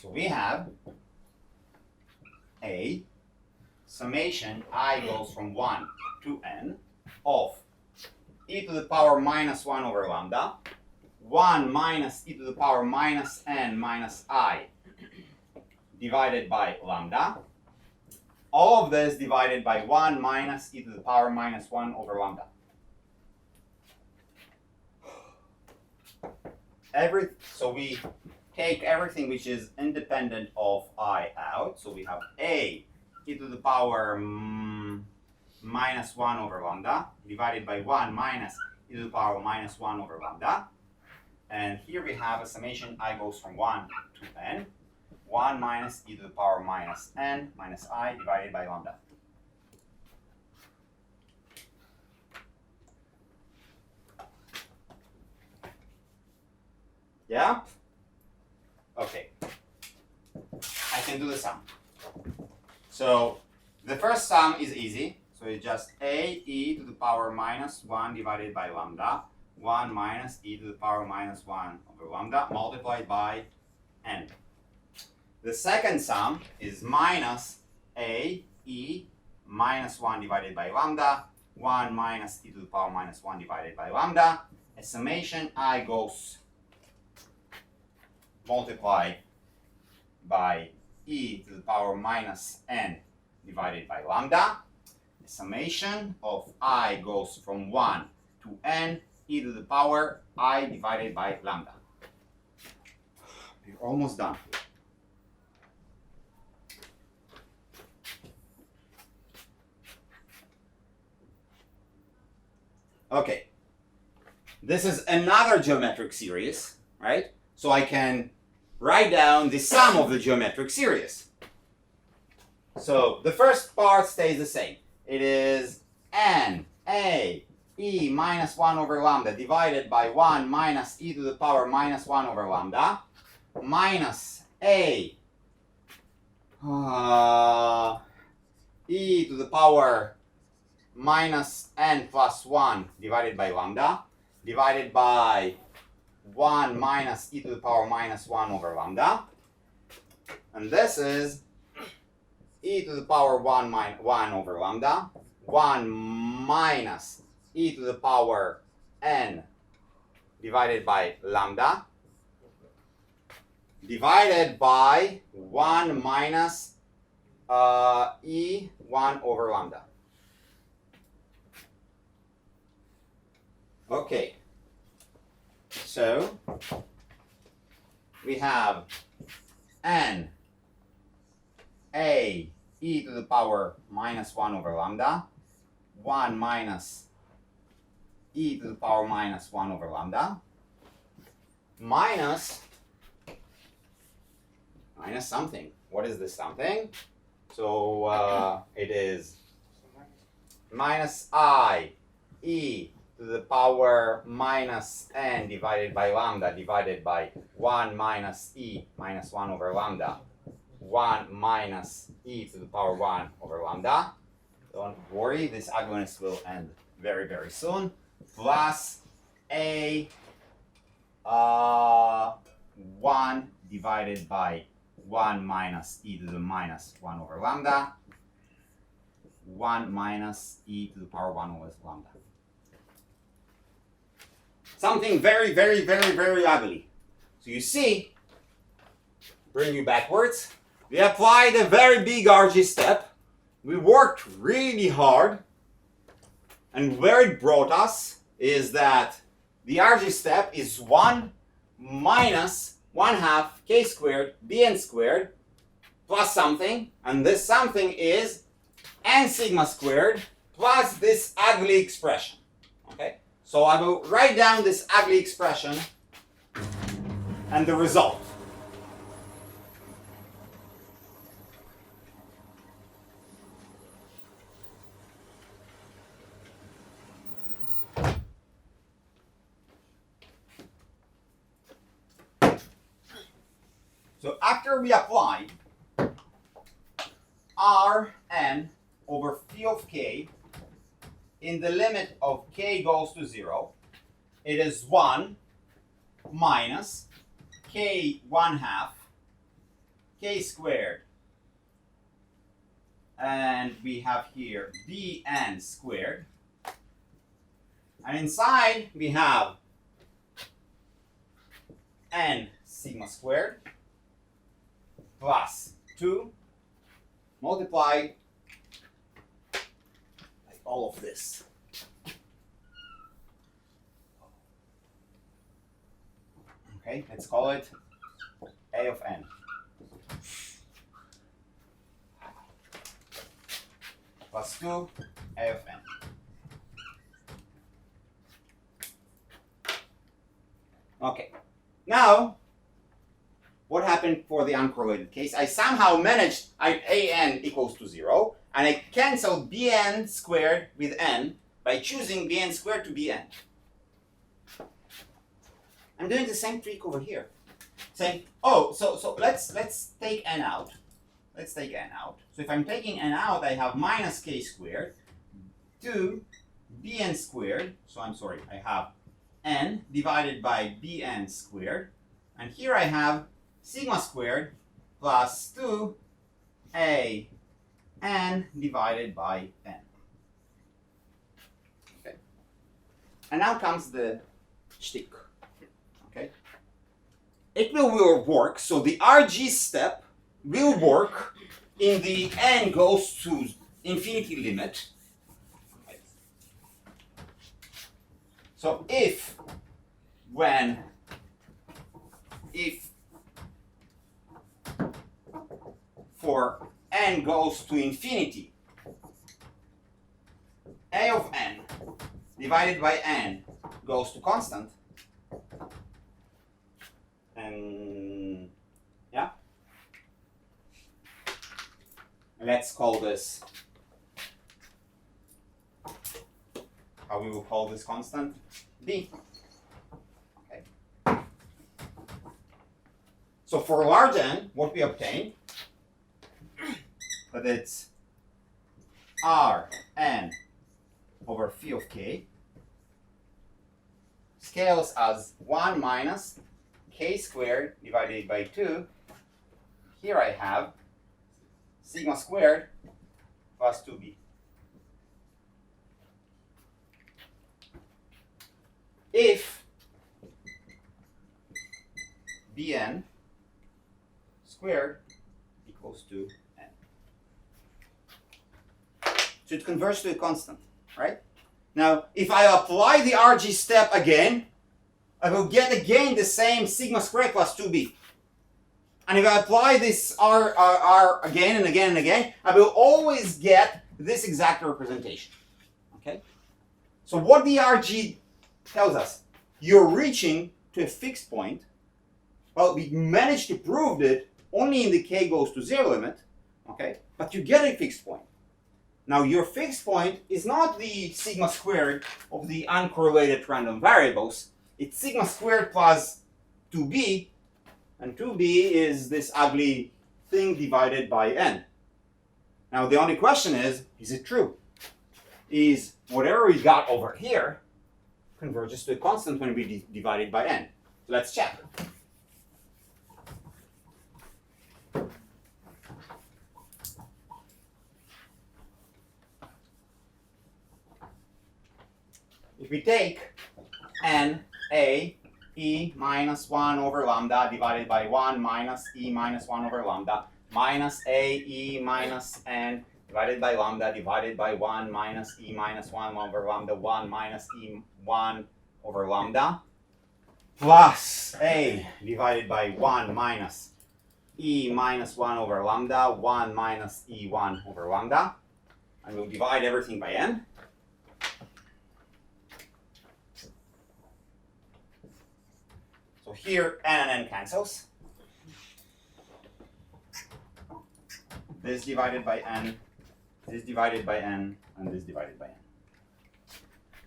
So we have a summation I goes from 1 to n of e to the power minus 1 over lambda, 1 minus e to the power minus n minus I divided by lambda. All of this divided by 1 minus e to the power minus 1 over lambda. So we take everything which is independent of I out. So we have a e to the power minus 1 over lambda divided by 1 minus e to the power minus 1 over lambda. And here we have a summation I goes from 1 to n, 1 minus e to the power minus n minus I divided by lambda. Yeah? Okay. I can do the sum. So the first sum is easy. So it's just a e to the power minus 1 divided by lambda, 1 minus e to the power minus 1 over lambda multiplied by n. The second sum is minus a e minus 1 divided by lambda, 1 minus e to the power minus 1 divided by lambda. A summation I goes multiplied by e to the power minus n divided by lambda. The summation of I goes from 1 to n e to the power I divided by lambda. We're almost done. Okay. This is another geometric series, right? So I can write down the sum of the geometric series. So the first part stays the same. It is n a e minus 1 over lambda divided by 1 minus e to the power minus 1 over lambda minus a e to the power minus n plus 1 divided by lambda divided by 1 minus e to the power minus 1 over lambda. And this is e to the power 1 over lambda, 1 minus e to the power n divided by lambda, divided by 1 minus e 1 over lambda. Okay. So we have n a e to the power minus 1 over lambda, 1 minus e to the power minus 1 over lambda, minus something. What is this something? So it is minus I e to the power minus n divided by lambda divided by 1 minus e minus 1 over lambda, 1 minus e to the power 1 over lambda. Don't worry, this ugliness will end very, very soon. Plus a 1 divided by 1 minus e to the minus 1 over lambda, 1 minus e to the power 1 over lambda. Something very, very, very, very ugly. So you see, bring you backwards. We applied a very big RG step. We worked really hard. And where it brought us is that the RG step is 1 minus 1/2 k squared bn squared plus something. And this something is n sigma squared plus this ugly expression. Okay? So I will write down this ugly expression and the result. So after we applied Rn over phi of k in the limit of k goes to 0, it is 1 minus k 1/2 k squared, and we have here bn squared, and inside we have n sigma squared plus 2 multiplied by all of this. Okay, let's call it a of n. Plus 2 a of n. Okay, now what happened for the uncorrelated case? I somehow managed an equals to 0, and I canceled bn squared with n by choosing bn squared to be n. I'm doing the same trick over here, saying, oh, so let's take n out. Let's take n out. So if I'm taking n out, I have minus k squared to bn squared. So I'm sorry, I have n divided by bn squared, and here I have sigma squared plus 2a n divided by n. Okay. And now comes the shtick. Okay. It will work, so the RG step will work in the n goes to infinity limit. Okay. So if for n goes to infinity, a of n divided by n goes to constant, and yeah, let's call this, how we will call this constant? B. Okay. So for large n, what we obtain, that it's Rn over phi of k scales as 1 minus k squared divided by 2. Here I have sigma squared plus 2b. If bn squared equals to n. So it converts to a constant, right? Now, if I apply the RG step again, I will get again the same sigma squared plus 2b. And if I apply this R again and again and again, I will always get this exact representation. Okay? So what the RG tells us, you're reaching to a fixed point. Well, we managed to prove that only in the k goes to 0 limit, okay? But you get a fixed point. Now your fixed point is not the sigma squared of the uncorrelated random variables. It's sigma squared plus 2b, and 2b is this ugly thing divided by n. Now the only question is it true? Is whatever we got over here converges to a constant when we divide it by n? So let's check. If we take n, a, e minus 1 over lambda divided by 1 minus e minus 1 over lambda minus a, e minus n divided by lambda divided by 1 minus e minus 1 over lambda 1 minus e 1 over lambda plus a divided by 1 minus e minus 1 over lambda 1 minus e 1 over lambda, and we'll divide everything by n. So here n and n cancels. This divided by n, this divided by n, and this divided by n.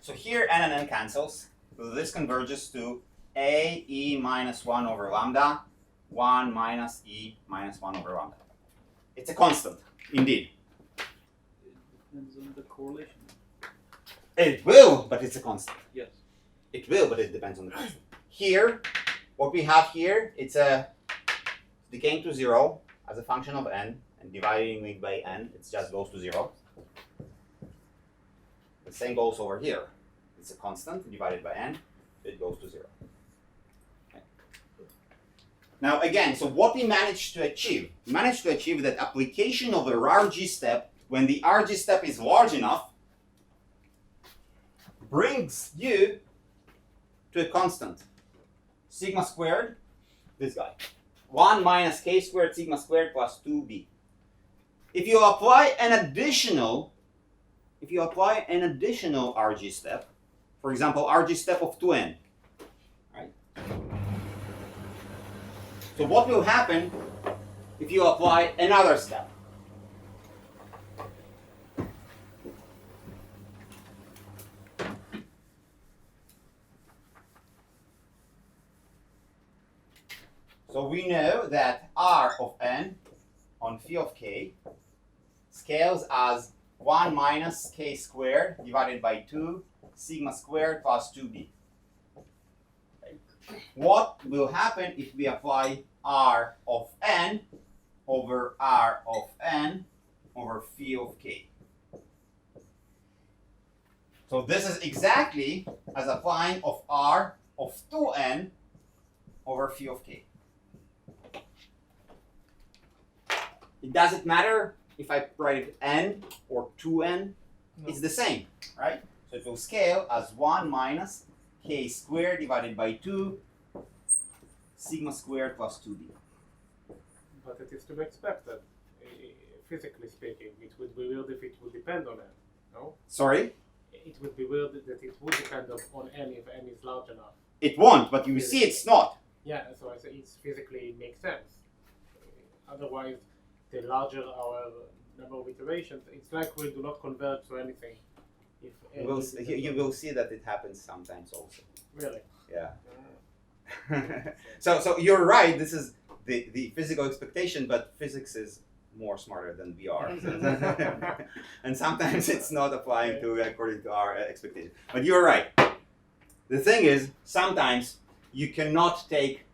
So here n and n cancels. So this converges to a e minus 1 over lambda, 1 minus e minus 1 over lambda. It's a constant, indeed. It depends on the correlation. It will, but it's a constant. Yes. It will, but it depends on the constant. Here, what we have here, it's a decaying to 0 as a function of n, and dividing it by n, it just goes to 0. The same goes over here. It's a constant divided by n, it goes to 0. Okay. Now again, so what we managed to achieve? We managed to achieve that application of a RG step, when the RG step is large enough, brings you to a constant. Sigma squared, this guy. 1 minus k squared sigma squared plus 2b. If you apply an additional RG step, for example, RG step of 2n, right? So what will happen if you apply another step? So we know that R of n on phi of k scales as 1 minus k squared divided by 2 sigma squared plus 2b. Okay. What will happen if we apply R of n over R of n over phi of k? So this is exactly as applying of R of 2n over phi of k. It doesn't matter if I write it n or 2n, it's the same, right? So it will scale as 1 minus k squared divided by 2 sigma squared plus 2b. But it is to be expected, physically speaking. It would be weird if it would depend on n, no? Sorry? It would be weird that it would depend on n if n is large enough. It won't, but you see it's not. Yeah, so I say it's physically makes sense. Otherwise, the larger our number of iterations, it's like we do not converge to anything. If You will see that it happens sometimes also. Really? Yeah. So you're right, this is the physical expectation, but physics is more smarter than we are. And sometimes it's not applying to according to our expectation. But you're right. The thing is, sometimes you cannot take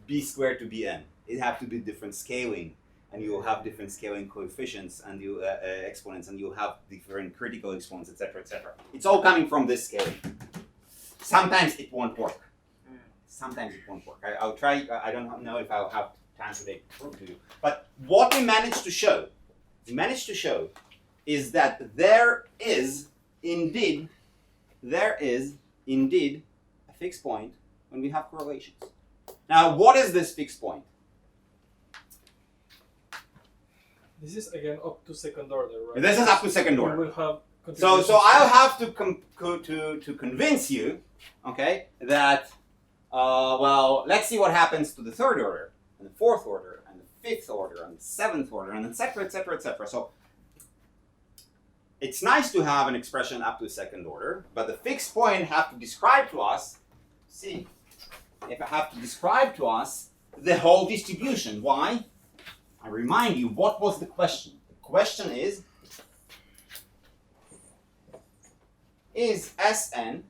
b squared to bn. It have to be different scaling, and you will have different scaling coefficients and you exponents, and you'll have different critical exponents, etc., etc. It's all coming from this scaling. Sometimes it won't work. Sometimes it won't work. I'll try. I don't know if I'll have time today to prove to you. But what we managed to show, is that there is indeed a fixed point when we have correlations. Now, what is this fixed point? This is again up to second order, right? This is up to second order. We will have So I'll have to convince you, okay, that well, let's see what happens to the third order, and the fourth order, and the fifth order, and the seventh order, and etc., etc., etc. So it's nice to have an expression up to second order, but the fixed point have to describe to us. See, if I have to describe to us the whole distribution. Why? I remind you, what was the question? The question is Sn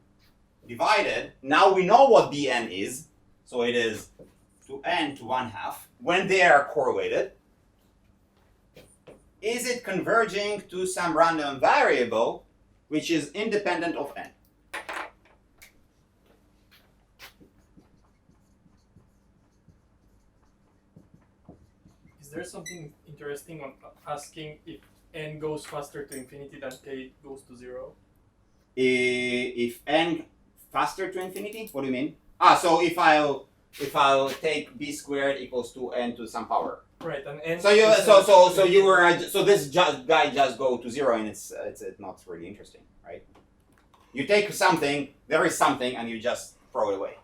divided, now we know what Bn is, so it is to n to 1/2, when they are correlated, is it converging to some random variable which is independent of n? Is there something interesting on asking if n goes faster to infinity than k goes to 0? If n faster to infinity, what do you mean? So if I'll take b squared equals to n to some power. Right, and n. So this guy just go to 0, and it's not really interesting, right? You take something, there is something, and you just throw it away.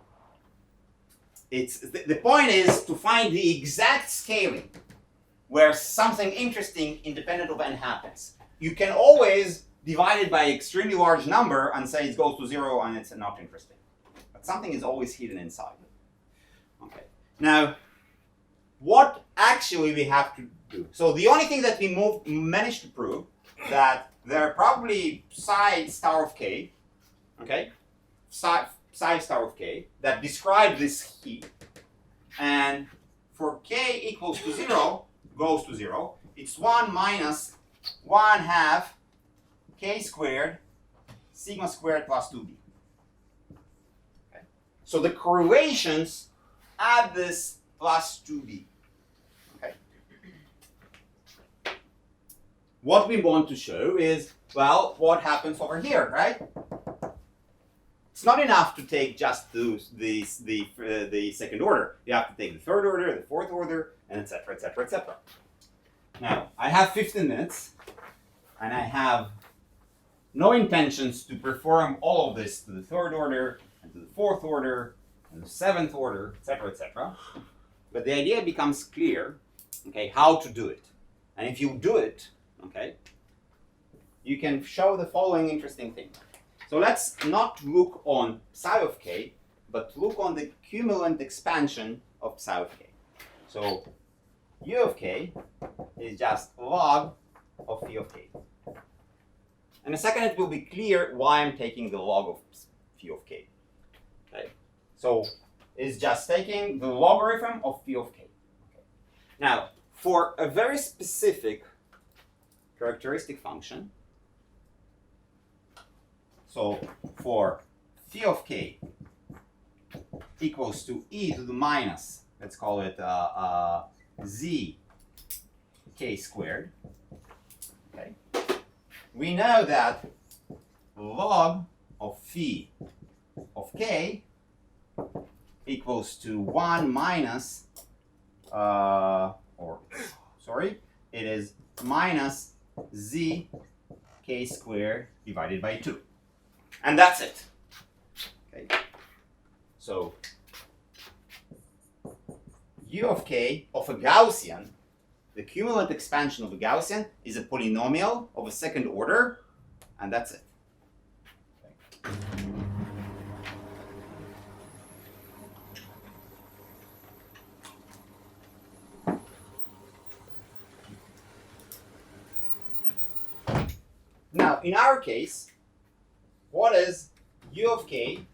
It's the point is to find the exact scaling where something interesting independent of n happens. You can always divide it by an extremely large number and say it goes to 0 and it's not interesting. But something is always hidden inside. Okay. Now, what actually we have to do? So the only thing that we managed to prove that there are probably psi star of k, okay, psi star of k that describe this heap, and for k equals to 0 goes to 0, it's 1 minus 1/2 k squared sigma squared plus 2b. Okay. So the correlations add this plus 2b. Okay. What we want to show is, well, what happens over here, right? It's not enough to take just the second order. You have to take the third order, the fourth order, and etc., etc., etc. Now, I have 15 minutes, and I have no intentions to perform all of this to the third order, and to the fourth order, and the seventh order, etc., etc. But the idea becomes clear, okay, how to do it. And if you do it, okay, you can show the following interesting thing. So let's not look on psi of k, but look on the cumulant expansion of psi of k. So u of k is just log of phi of k. In a second it will be clear why I'm taking the log of phi of k. Okay. So it's just taking the logarithm of phi of k. Okay. Now, for a very specific characteristic function, so for phi of k equals to e to the minus, let's call it z k squared, okay, we know that log of phi of k equals to 1 minus, it is minus z k squared divided by 2. And that's it. Okay. So u of k of a Gaussian, the cumulant expansion of a Gaussian, is a polynomial of a second order, and that's it. Okay. Now, in our case, what is u of k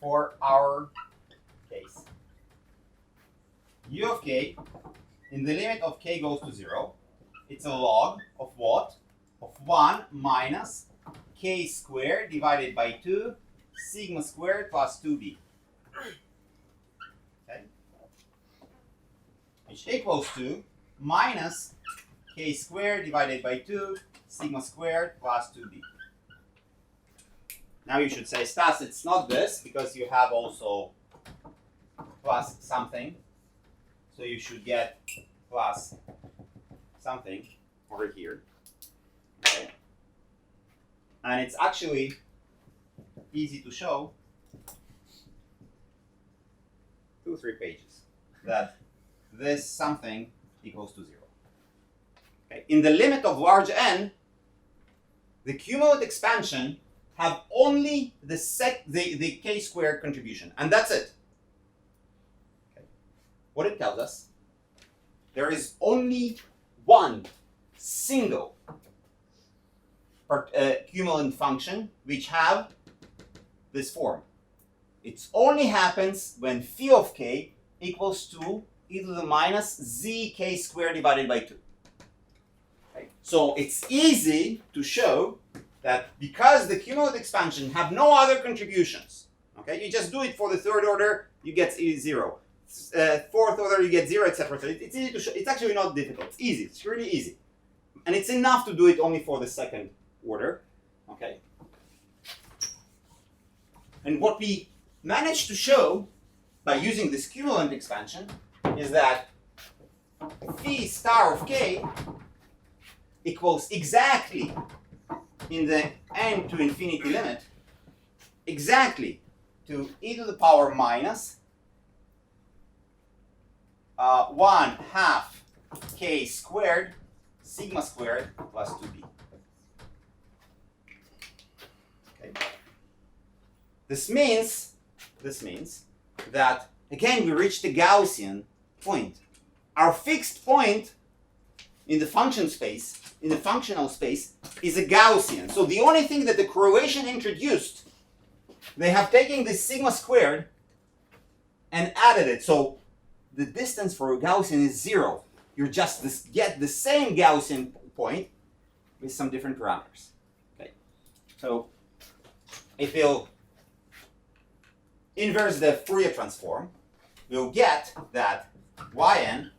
for our case? U of k, in the limit of k goes to 0, it's a log of what? Of 1 minus k squared divided by 2 sigma squared plus 2b. Okay? Which equals to minus k squared divided by 2 sigma squared plus 2b. Now you should say, Stas, it's not this, because you have also plus something. So you should get plus something over here. Okay. And it's actually easy to show, 2-3 pages, that this something equals to 0. Okay. In the limit of large n, the cumulative expansion have only the k-squared contribution, and that's it. Okay. What it tells us, there is only one single cumulative function which have this form. It only happens when phi of k equals to e to the minus zk squared divided by 2. Okay. So it's easy to show that because the cumulative expansion have no other contributions, okay, you just do it for the third order, you get 0. Fourth order, you get 0, etc. So it's easy to show. It's actually not difficult. It's easy. It's really easy, and it's enough to do it only for the second order. Okay. And what we managed to show by using this cumulative expansion is that phi star of k equals exactly, in the n to infinity limit, exactly to e to the power minus 1/2 k squared sigma squared plus 2b. Okay. This means that again we reach the Gaussian point. Our fixed point in the function space, in the functional space, is a Gaussian. So the only thing that the correlation introduced, they have taken this sigma squared and added it. So the distance for a Gaussian is 0. You just get the same Gaussian point with some different parameters. Okay. So if we'll inverse the Fourier transform, we'll get that yn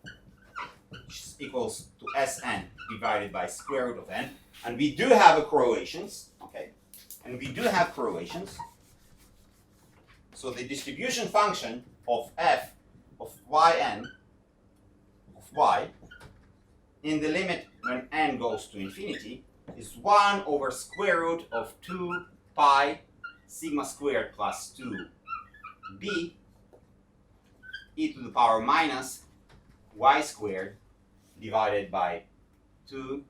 equals to Sn divided by square root of n, and we do have a correlations, okay, and we do have correlations. So the distribution function of f of yn of y in the limit when n goes to infinity is 1 over square root of 2 pi sigma squared plus 2b e to the power minus y squared divided by 2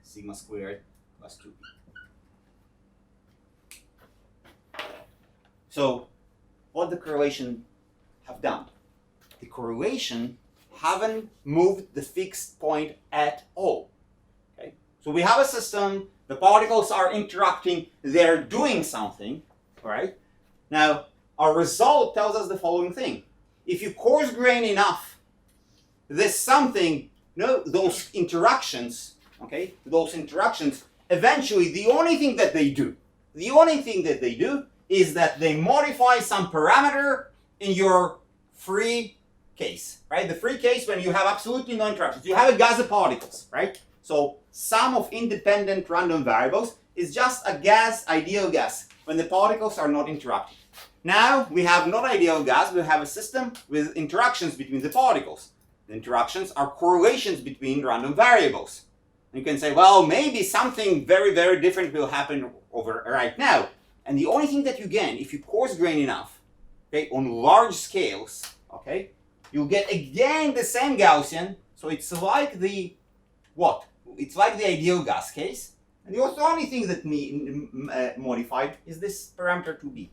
sigma squared plus 2b. So what the correlation have done? The correlation haven't moved the fixed point at all. Okay? So we have a system, the particles are interacting, they're doing something, right? Now, our result tells us the following thing. If you coarse grain enough, this something, those interactions, okay, those interactions, eventually the only thing that they do is that they modify some parameter in your free case, right? The free case when you have absolutely no interactions. You have a gas of particles, right? So sum of independent random variables is just a gas, ideal gas, when the particles are not interacting. Now we have not ideal gas, we have a system with interactions between the particles. The interactions are correlations between random variables. And you can say, well, maybe something very, very different will happen over right now. And the only thing that you gain, if you coarse grain enough, okay, on large scales, okay, you'll get again the same Gaussian. So it's like the what? It's like the ideal gas case. And the only thing that modified is this parameter 2b.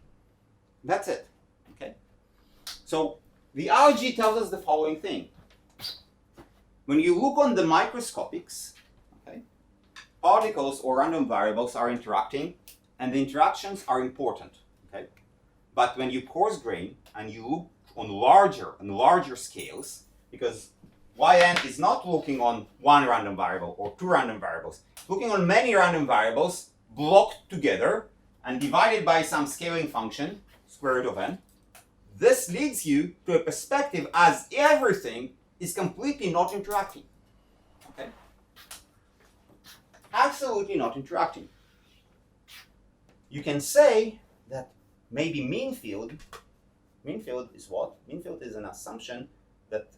That's it. Okay. So the RG tells us the following thing. When you look on the microscopics, okay, particles or random variables are interacting, and the interactions are important. Okay. But when you coarse grain and you look on larger scales, because yn is not looking on one random variable or two random variables, looking on many random variables blocked together and divided by some scaling function, square root of n. This leads you to a perspective as everything is completely not interacting. Absolutely not interacting. you can say that maybe mean field is what? Mean field is an assumption that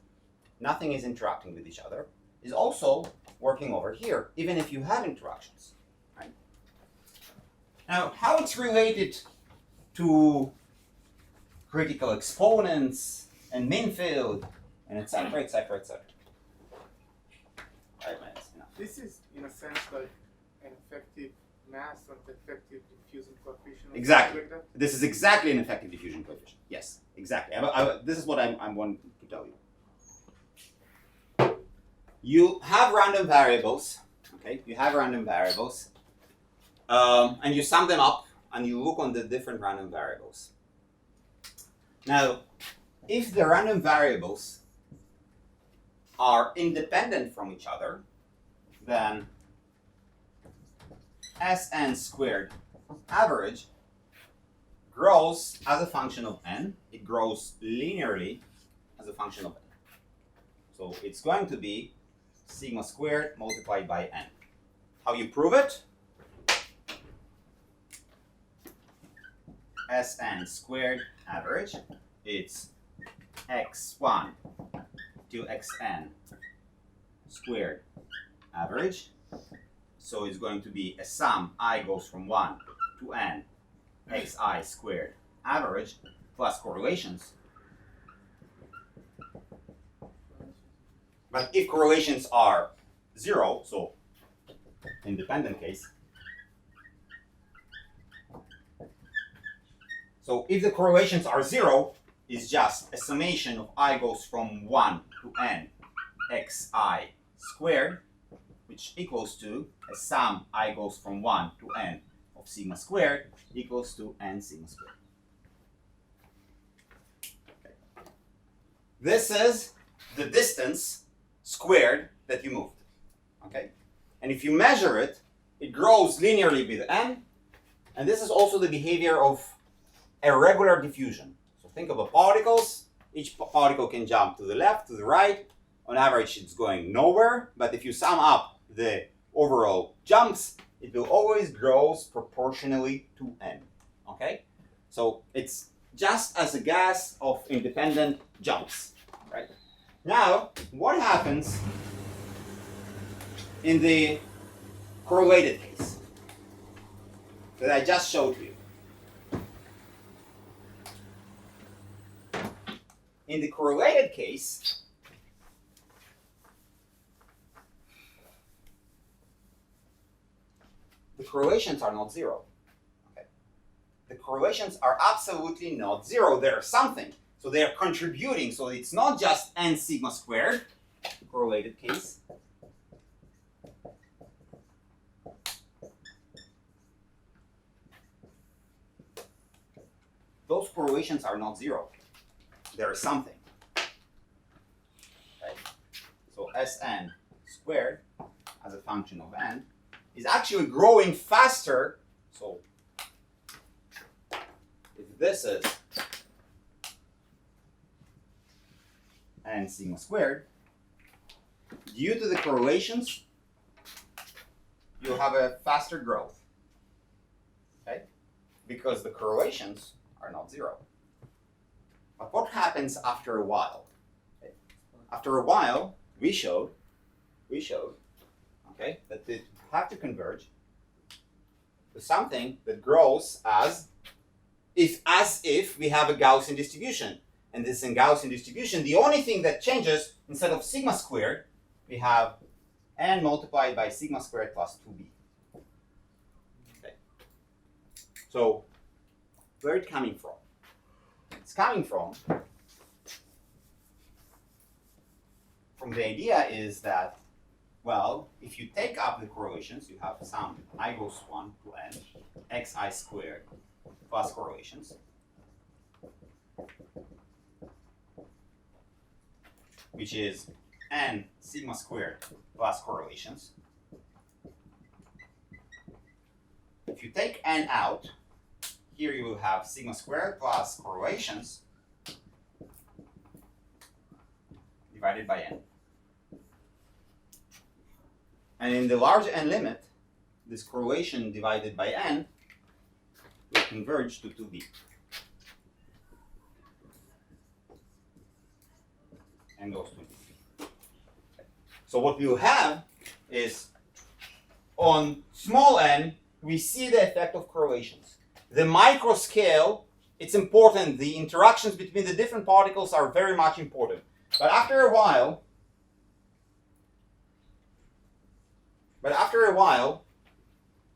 nothing is interacting with each other, is also working over here, even if you have interactions. Right? Now, how it's related to critical exponents and mean field and etc., etc., etc. 5 minutes, enough. This is, in a sense, like an effective mass or an effective diffusion coefficient. Or Exactly. something like that. This is exactly an effective diffusion coefficient. Yes, exactly. This is what I'm wanting to tell you. You have random variables, okay? You have random variables, and you sum them up, and you look on the different random variables. Now, if the random variables are independent from each other, then Sn squared average grows as a function of n. It grows linearly as a function of n. So it's going to be sigma squared multiplied by n. How you prove it? Sn squared average, it's x1 to xn squared average. So it's going to be a sum I goes from 1 to n xi squared average plus correlations. But if correlations are 0, so independent case, so if the correlations are 0, it's just a summation of I goes from 1 to n xi squared, which equals to a sum I goes from 1 to n of sigma squared equals to n sigma squared. Okay. This is the distance squared that you moved. Okay? And if you measure it, it grows linearly with n, and this is also the behavior of a regular diffusion. So think of the particles. Each particle can jump to the left, to the right. On average, it's going nowhere, but if you sum up the overall jumps, it will always grow proportionally to n. Okay? So it's just as a gas of independent jumps. Right? Now, what happens in the correlated case that I just showed you? In the correlated case, the correlations are not 0. Okay? The correlations are absolutely not 0. They're something. So they are contributing. So it's not just n sigma squared, correlated case. Those correlations are not 0. There is something. Okay? So Sn squared as a function of n is actually growing faster. So if this is n sigma squared, due to the correlations, you'll have a faster growth. Okay? Because the correlations are not 0. But what happens after a while? Okay. After a while, we showed, okay, that they have to converge to something that grows as if we have a Gaussian distribution. And this in Gaussian distribution, the only thing that changes, instead of sigma squared, we have n multiplied by sigma squared plus 2b. Okay. So, where is it coming from? It's coming from the idea is that, well, if you take up the correlations, you have sum I goes 1 to n xi squared plus correlations, which is n sigma squared plus correlations. If you take n out, here you will have sigma squared plus correlations divided by n. And in the large n limit, this correlation divided by n converge to 2D. And goes to 2D. So what we will have is, on small n, we see the effect of correlations. The micro scale, it's important. The interactions between the different particles are very much important. But after a while,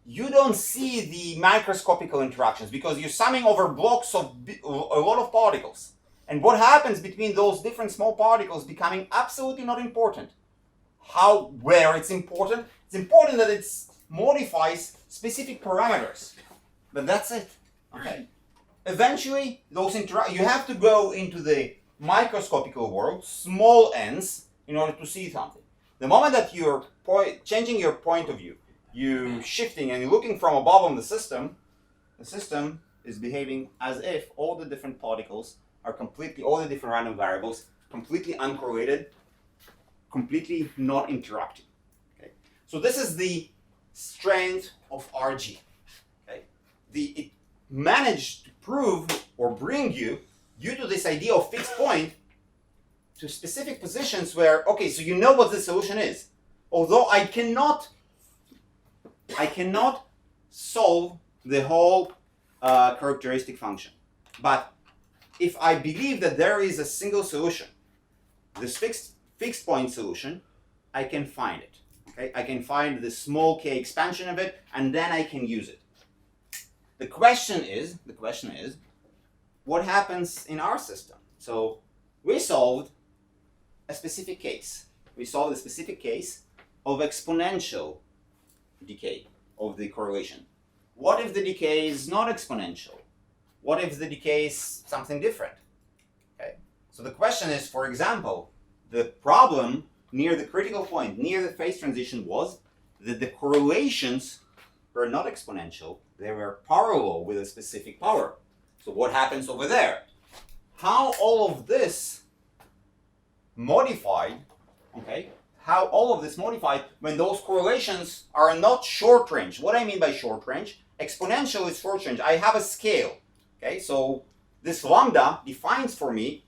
you don't see the microscopical interactions because you're summing over blocks of a lot of particles. And what happens between those different small particles becoming absolutely not important. Where it's important that it modifies specific parameters. But that's it. Okay. Eventually, you have to go into the microscopical world, small n's, in order to see something. The moment that you're changing your point of view, you're shifting and you're looking from above on the system is behaving as if all the different particles are all the different random variables, completely uncorrelated, completely not interacting. Okay? So this is the strength of RG. Okay? It managed to prove or bring you, due to this idea of fixed point, to specific positions where, okay, so you know what the solution is. Although I cannot solve the whole characteristic function. But if I believe that there is a single solution, this fixed point solution, I can find it. Okay? I can find the small k expansion of it, and then I can use it. The question is, what happens in our system? So we solved a specific case. We solved a specific case of exponential decay of the correlation. What if the decay is not exponential? What if the decay is something different? Okay. So the question is, for example, the problem near the critical point, near the phase transition, was that the correlations were not exponential, they were parallel with a specific power. So what happens over there? How all of this modified, okay, when those correlations are not short range. What I mean by short range, exponential is short range. I have a scale, okay, so this lambda defines for me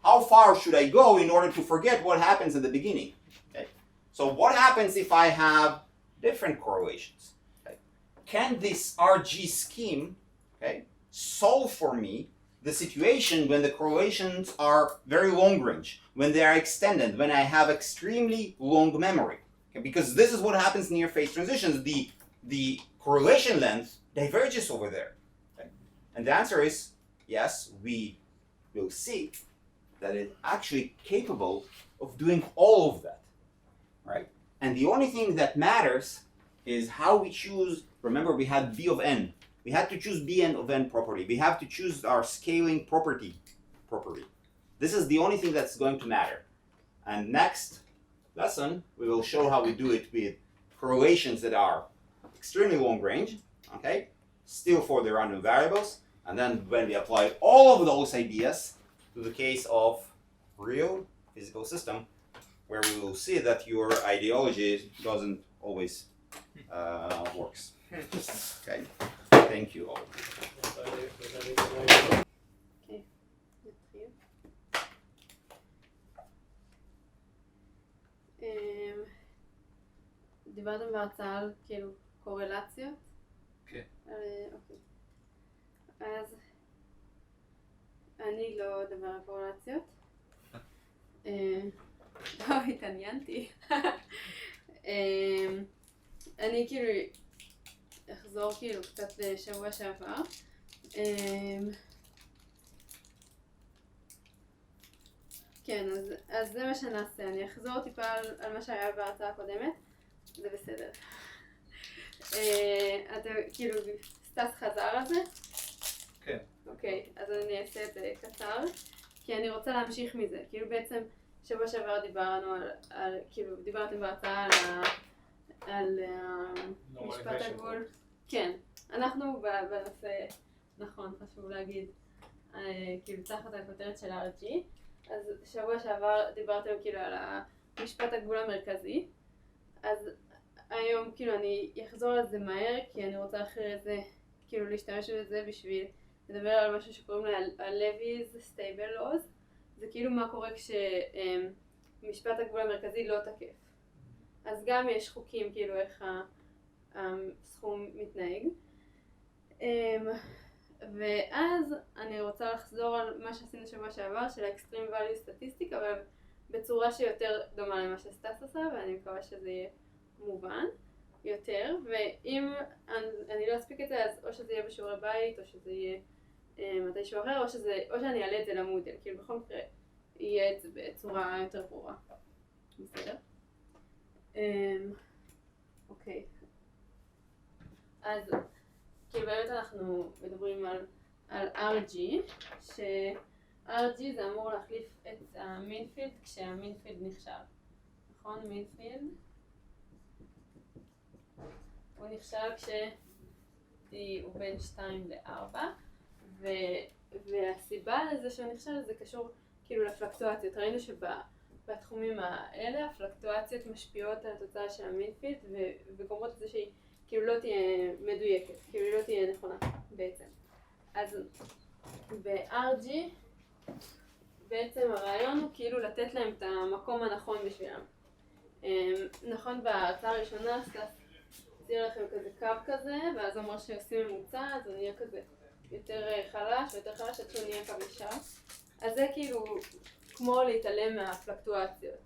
how far should I go in order to forget what happens at the beginning. Okay? So what happens if I have different correlations? Okay? Can this RG scheme, okay, solve for me the situation when the correlations are very long range, when they are extended, when I have extremely long memory? Okay? Because this is what happens near phase transitions. The correlation length diverges over there. Okay? And the answer is yes, we will see that it's actually capable of doing all of that, right? And the only thing that matters is how we choose. Remember, we had B of n. We had to choose Bn of n property. We have to choose our scaling property. This is the only thing that's going to matter. And next lesson, we will show how we do it with correlations that are extremely long range, okay? Still for the random variables. And then when we apply all of those ideas to the case of real physical system, where we will see that your ideology doesn't always works. Okay, thank you all. אוקיי, נתחיל. דיברתם בהרצאה על כאילו קורלציות? כן. אוקיי. אז אני לא אדבר על קורלציות. לא, התעניינתי. אני כאילו אחזור כאילו קצת לשבוע שעבר. כן, אז זה מה שנעשה. אני אחזור טיפה על מה שהיה בהרצאה הקודמת. זה בסדר. אתה כאילו סטאס חזר על זה? כן. אוקיי, אז אני אעשה את זה קצר, כי אני רוצה להמשיך מזה. כאילו בעצם שבוע שעבר דיברנו על כאילו דיברתם בהרצאה על משפט הגבול. כן, אנחנו בנושא, נכון, חשוב להגיד, כאילו תחת הכותרת של RG. אז שבוע שעבר דיברתם כאילו על המשפט הגבול המרכזי. אז היום כאילו אני אחזור על זה מהר, כי אני רוצה אחרי זה כאילו להשתמש בזה בשביל לדבר על משהו שקוראים לה ה-Levy's Stable Laws. זה כאילו מה קורה כשמשפט הגבול המרכזי לא תקף. אז גם יש חוקים כאילו איך הסכום מתנהג. ואז אני רוצה לחזור על מה שעשינו שבוע שעבר של ה-Extreme Value סטטיסטית, אבל בצורה שיותר דומה למה שסטאס עשה, ואני מקווה שזה יהיה מובן יותר. ואם אני לא אספיק את זה, אז או שזה יהיה בשיעורי בית, או שזה יהיה מתישהו אחר, או שאני אעלה את זה למודל, כאילו בכל מקרה יהיה את זה בצורה יותר ברורה. בסדר? אוקיי. אז כאילו באמת אנחנו מדברים על RG, ש-RG זה אמור להחליף את המינפילד כשהמינפילד נכשל. נכון? מינפילד הוא נכשל כשהוא בין 2 ל-4, והסיבה לזה שהוא נכשל זה קשור כאילו לפלקטואציות. ראינו שבתחומים האלה הפלקטואציות משפיעות על התוצאה של המינפילד וגורמות לזה שהיא כאילו לא תהיה מדויקת, כאילו לא תהיה נכונה בעצם. אז ב-RG בעצם הרעיון הוא כאילו לתת להם את המקום הנכון בשבילם. נכון, בהרצאה הראשונה סטאס צייר לכם כזה קו כזה, ואז אמר שעושים ממוצע, אז הוא נהיה כזה יותר חלש ויותר חלש עד שהוא נהיה קו ישר. אז זה כאילו כמו להתעלם מהפלקטואציות.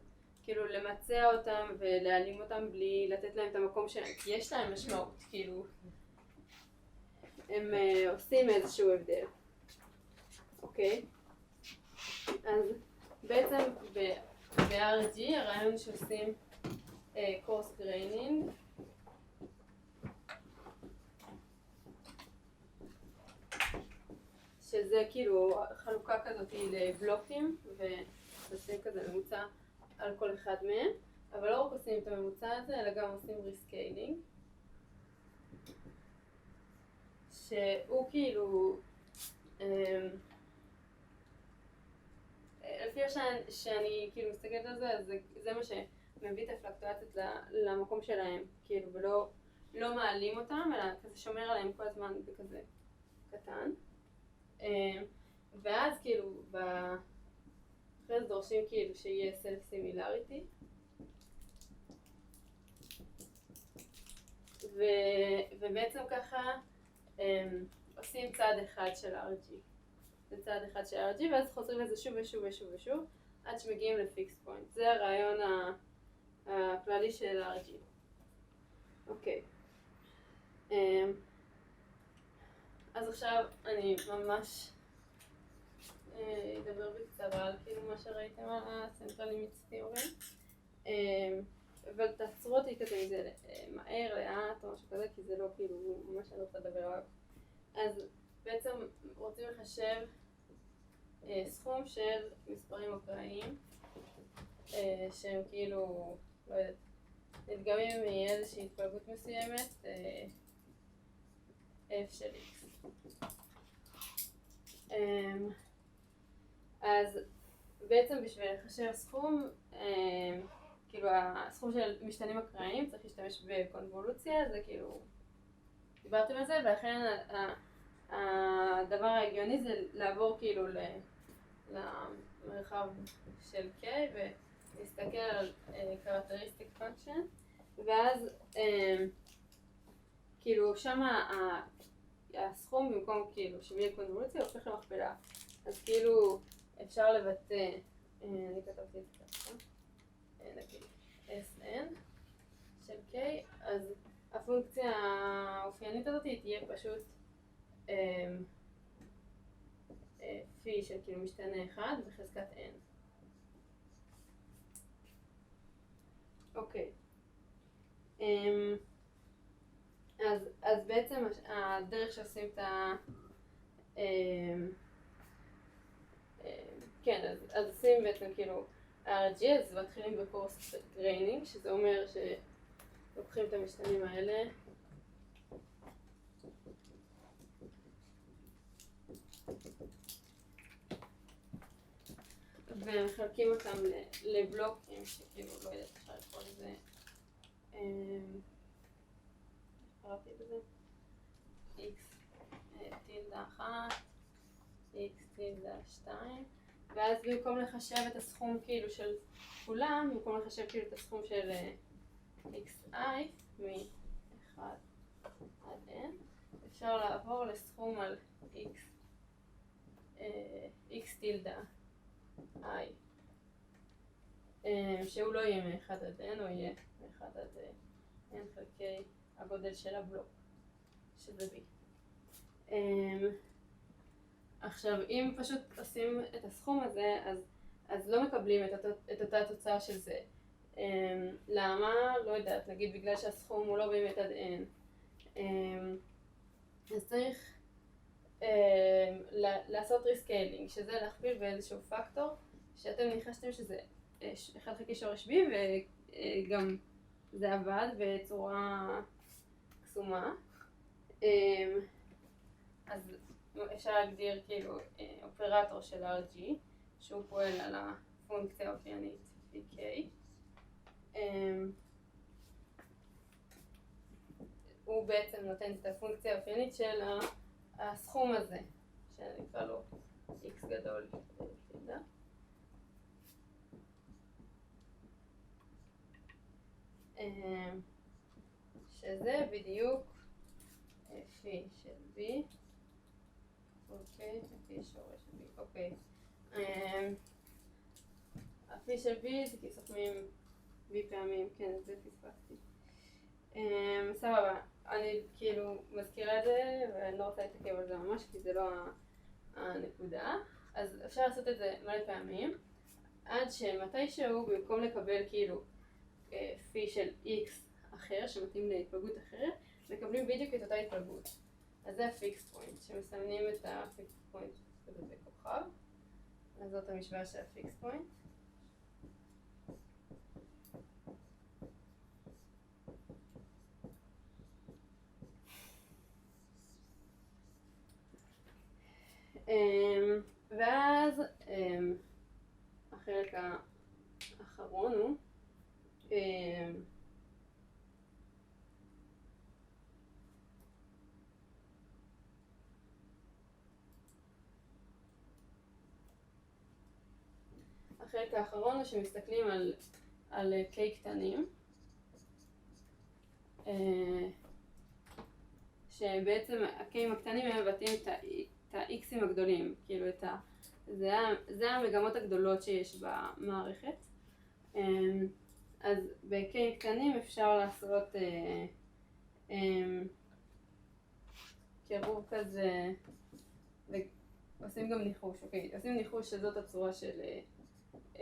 כאילו למצע אותם ולהעלים אותם בלי לתת להם את המקום שלהם, כי יש להם משמעות, כאילו הם עושים איזשהו הבדל. אוקיי? אז בעצם ב-RG הרעיון שעושים קורס גריינינג, שזה כאילו חלוקה כזאת לבלוקים ועושים כזה ממוצע על כל אחד מהם, אבל לא רק עושים את הממוצע הזה, אלא גם עושים ריסקיילינג, שהוא כאילו, לפי שאני כאילו מסתכלת על זה, אז זה מה שמביא את הפלקטואציות למקום שלהם, כאילו, ולא מעלים אותם, אלא כזה שומר עליהם כל הזמן בכזה קטן. ואז כאילו, אחרי זה דורשים כאילו שיהיה self similarity, ובעצם ככה עושים צעד אחד של RG. זה צעד אחד של RG, ואז חוזרים לזה שוב ושוב ושוב ושוב עד שמגיעים לפיקס פוינט. זה הרעיון הכללי של RG. אוקיי. אז עכשיו אני ממש אדבר בקצרה על כאילו מה שראיתם על ה-Central Limits Theorem, אבל תעצרו אותי כזה אם זה מהר, לאט או משהו כזה, כי זה לא כאילו ממש אני רוצה לדבר עליו. אז בעצם רוצים לחשב סכום של מספרים אקראיים שהם כאילו, לא יודעת, נדגמים מאיזושהי התפלגות מסוימת f של x. אז בעצם בשביל לחשב סכום, כאילו הסכום של משתנים אקראיים צריך להשתמש בקונבולוציה, זה כאילו, דיברתם על זה, ולכן הדבר ההגיוני זה לעבור כאילו למרחב של k ולהסתכל על characteristic function, ואז כאילו שמה הסכום במקום כאילו שביל קונבולוציה הופך למכפלה. אז כאילו אפשר לבטא, אני כתבתי את זה ככה, נגיד Sn של k, אז הפונקציה האופיינית הזאת תהיה פשוט פי של כאילו משתנה אחד בחזקת n. אוקיי. אז בעצם הדרך שעושים את כן, אז עושים בעצם כאילו RG, אז מתחילים בקורס גריינינג, שזה אומר שלוקחים את המשתנים האלה ומחלקים אותם לבלוקים שכאילו לא יודעת אפשר לקרוא לזה, קראתי בזה x טילדה 1, x טילדה 2, ואז במקום לחשב את הסכום כאילו של כולם, במקום לחשב כאילו את הסכום של xi מ-1 עד n, אפשר לעבור לסכום על x טילדה i, שהוא לא יהיה מ-1 עד n, הוא יהיה מ-1 עד n חלקי הגודל של הבלוק, שזה b. עכשיו, אם פשוט עושים את הסכום הזה, אז לא מקבלים את אותה תוצאה של זה. למה? לא יודעת, נגיד בגלל שהסכום הוא לא באמת עד n. אז צריך לעשות ריסקיילינג, שזה להכפיל באיזשהו פקטור, שאתם ניחשתם שזה 1 חלקי שורש b, וגם זה עבד בצורה קסומה. אז אפשר להגדיר כאילו אופרטור של RG, שהוא פועל על הפונקציה האופיינית pk. הוא בעצם נותן את הפונקציה האופיינית של הסכום הזה, שנקרא לו x גדול תילדה. שזה בדיוק פי של b, אוקיי, פי שורש b, אוקיי. הפי של b זה כי סוכמים b פעמים, כן, את זה פספסתי. סבבה, אני כאילו מזכירה את זה ואני לא רוצה להתעכב על זה ממש כי זה לא הנקודה. אז אפשר לעשות את זה מלא פעמים, עד שמתישהו במקום לקבל כאילו פי של x אחר שמתאים להתפלגות אחרת, מקבלים בדיוק את אותה התפלגות. אז זה הפיקס פוינט, שמסמנים את הפיקס פוינט בזה כוכב. אז זאת המשוואה של הפיקס פוינט. ואז החלק האחרון הוא החלק האחרון הוא שמסתכלים על k קטנים, שבעצם ה-k'ים הקטנים הם מבטאים את ה-x'ים הגדולים, כאילו זה המגמות הגדולות שיש במערכת. אז ב-k קטנים אפשר לעשות קירוב כזה, ועושים גם ניחוש, אוקיי, עושים ניחוש שזאת הצורה של a,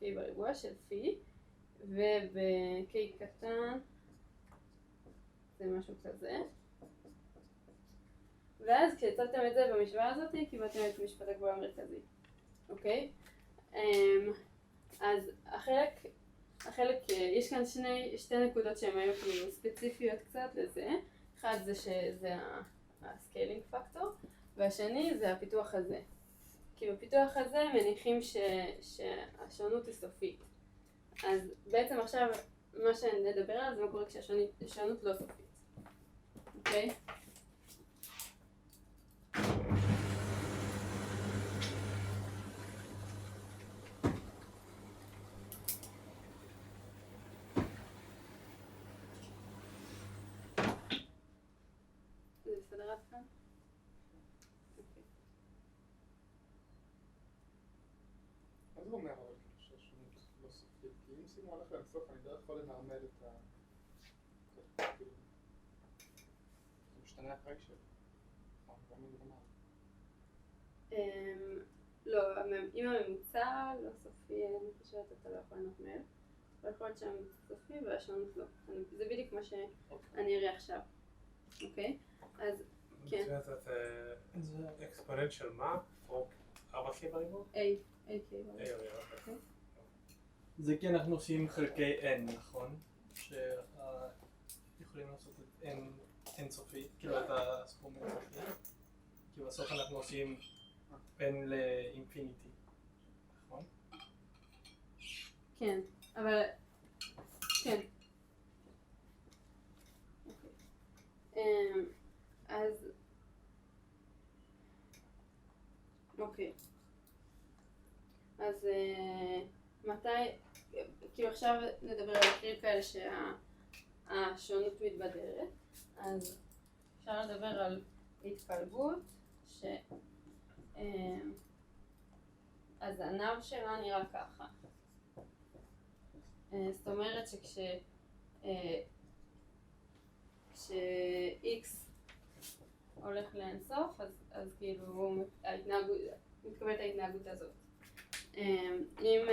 k בריבוע של פי, וב-k קטן זה משהו כזה. ואז כשהצבתם את זה במשוואה הזאת, קיבלתם את משפט הגבוה המרכזי, אוקיי? אז החלק, יש כאן שתי נקודות שהן היו כאילו ספציפיות קצת לזה. אחד זה שזה הסקיילינג פקטור, והשני זה הפיתוח הזה. כי בפיתוח הזה מניחים שהשונות היא סופית. אז בעצם עכשיו מה שנדבר עליו זה מה קורה כשהשונות לא סופית, אוקיי? זה בסדר עד כאן? אוקיי. אז הוא אומר אבל שהשונות לא סופית, כי אם שימו הולך לאינסוף אני לא יכול לנרמל את ה... זה משתנה אחרי של... לא, אם הממוצע לא סופי, אני חושבת אתה לא יכול לנרמל. אבל יכול להיות שהממוצע סופי והשונות לא. זה בדיוק מה שאני אראה עכשיו. אוקיי? אז כן. זה אקספוננט של מה? או 4k בריבוע? a k בריבוע. זה כי אנחנו עושים חלקי n, נכון? שיכולים לעשות את n אינסופי, כאילו את הסכום אינסופי. כי בסוף אנחנו עושים n לאינפיניטי, נכון? כן, אבל... כן. אז אוקיי. אז מתי, כאילו עכשיו נדבר על מקרים כאלה שהשונות מתבדרת, אז אפשר לדבר על התפלגות, הזנב שלה נראה ככה. זאת אומרת כש-X הולך לאינסוף, אז כאילו מתקבלת ההתנהגות הזאת. אם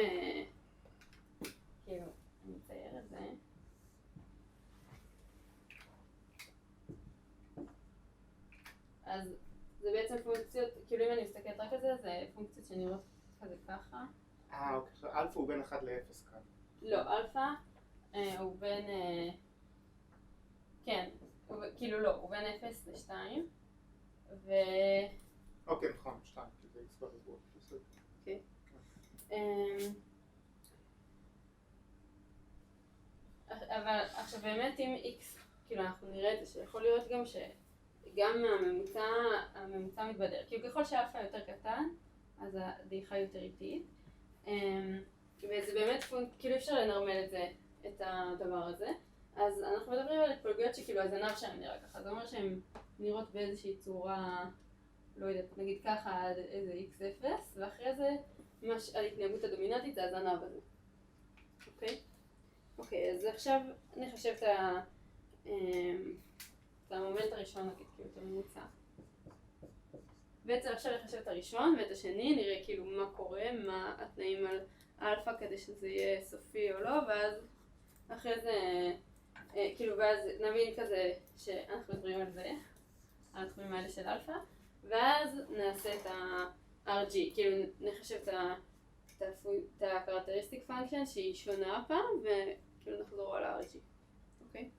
כאילו, אני אצייר את זה. אז זה בעצם פונקציות, כאילו אם אני מסתכלת רק על זה, זה פונקציות שנראות כזה ככה. אוקיי, עכשיו אלפא הוא בין 1 ל-0 כאן. לא, אלפא הוא בין, כן, כאילו לא, הוא בין 0 ל-2 אוקיי, נכון, 2, כי זה x בריבוע. אוקיי. אבל עכשיו באמת אם x, כאילו אנחנו נראה את זה, שיכול להיות גם שגם הממוצע מתבדר, כאילו ככל שאלפא יותר קטן, אז הדעיכה יותר איטית, וזה באמת, כאילו אפשר לנרמל את הדבר הזה, אז אנחנו מדברים על התפלגויות שכאילו הזנב שלהם נראה ככה, זה אומר שהן נראות באיזושהי צורה, לא יודעת, נגיד ככה עד איזה x0, ואחרי זה ההתנהגות הדומיננטית זה הזנב הזה. אוקיי? אוקיי, אז עכשיו נחשב את המומנט הראשון, נגיד, כאילו את הממוצע. בעצם עכשיו נחשב את הראשון ואת השני, נראה כאילו מה קורה, מה התנאים על אלפא כדי שזה יהיה סופי או לא, ואז אחרי זה, כאילו, ואז נבין כזה שאנחנו מדברים על זה, על התחומים האלה של אלפא, ואז נעשה את ה-RG, כאילו נחשב את ה-characteristic function שהיא שונה הפעם, וכאילו נחזור על ה-RG, אוקיי?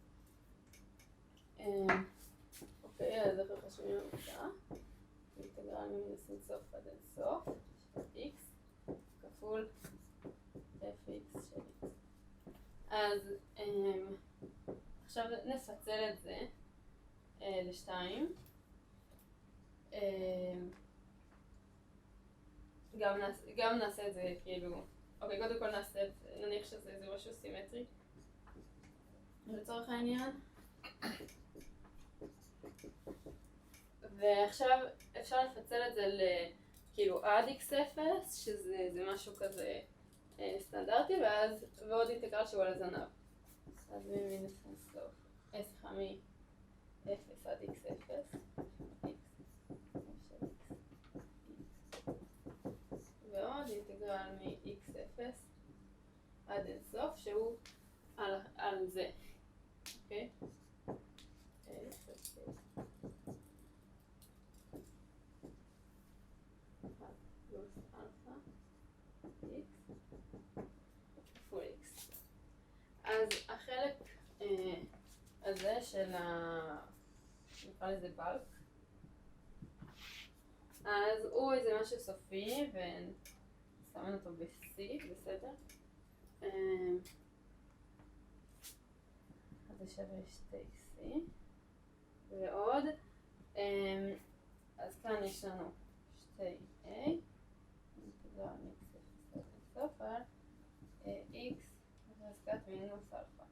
אוקיי, אז איך חושבים למוצא? אינטגרל ממינוס אינסוף עד אינסוף של x כפול fx של x. אז עכשיו נפצל את זה לשתיים. גם נעשה את זה כאילו, אוקיי, קודם כל נעשה את זה, נניח שזה משהו סימטרי לצורך העניין. ועכשיו אפשר לפצל את זה כאילו עד x0, שזה משהו כזה סטנדרטי, ועוד אינטגרל שהוא על הזנב. אז ממינוס אינסוף, מ-0 עד x0, ועוד אינטגרל מ-x0 עד אינסוף שהוא על זה, אוקיי? אז החלק הזה של נקרא לזה בלק, אז הוא איזה משהו סופי ושמן אותו ב-C, בסדר? אז זה שווה 2C ועוד, אז כאן יש לנו 2A נקודה מ-0 עד אינסוף על x בחזקת מינוס אלפא.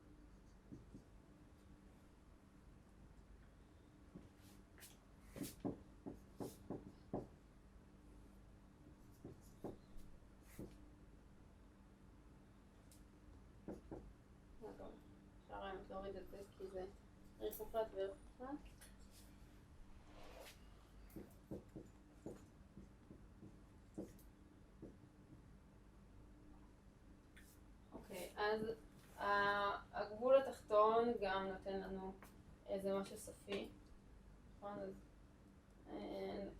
אפשר היום להוריד את זה כי זה ערך מוחלט וערך מוחלט. אוקיי, אז הגבול התחתון גם נותן לנו איזה משהו סופי, נכון? אז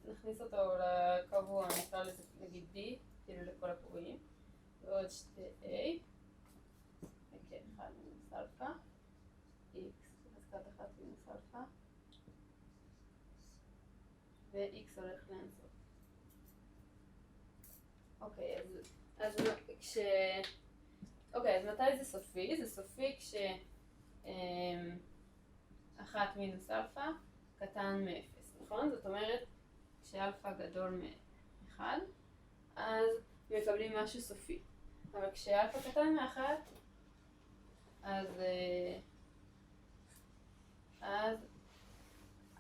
נכניס אותו לקבוע, נקרא לזה נגיד D, כאילו לכל הקבועים, ועוד 2A, וכן, 1 מינוס אלפא, X בחזקת 1 מינוס אלפא, ו-X הולך לאינסוף. אוקיי, אז אוקיי, אז מתי זה סופי? זה סופי כש 1 מינוס אלפא קטן מ-0, נכון? זאת אומרת כשאלפא גדול מ-1, 1, אז מקבלים משהו סופי. אבל כשאלפא קטן מ1, אז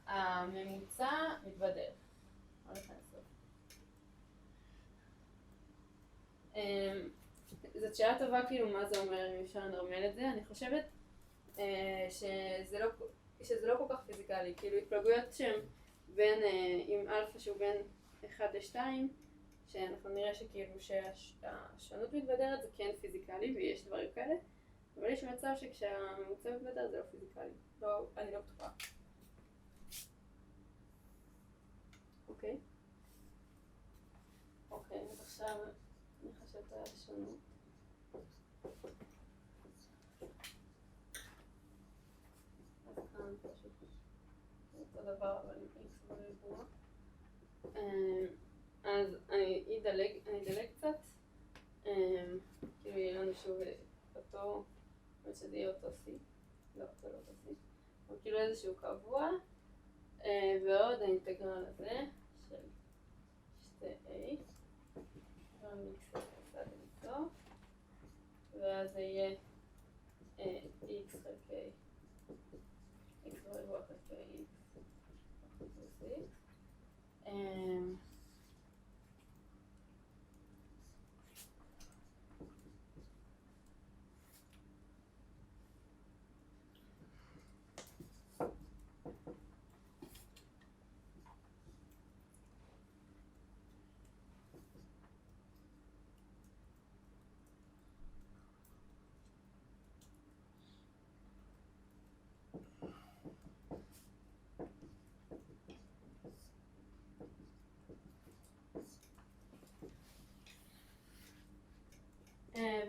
הממוצע מתבדל. הולך לסוף. זאת שאלה טובה, כאילו, מה זה אומר, אם אפשר לנרמל את זה. אני חושבת שזה לא כל כך פיזיקלי. כאילו, התפלגויות שהן בין, עם אלפא שהוא בין 1 ל-2, שאנחנו נראה שכאילו שהשונות מתבדרת זה כן פיזיקלי, ויש דברים כאלה. אבל יש מצב שכשהממוצע מתבדר זה לא פיזיקלי. לא, אני לא בטוחה. אוקיי. אוקיי, אז עכשיו נחשב את השונות. אז כאן פשוט אותו דבר, אבל עם x בריבוע. אז אני אדלג קצת. כאילו יהיה לנו שוב אותו, שזה יהיה אותו C. לא, זה לא אותו C. אבל כאילו איזשהו קבוע. ועוד האינטגרל הזה של 2a. ומיקס עד אינסוף. ואז זה יהיה x חלקי x בריבוע חלקי x פלוס x.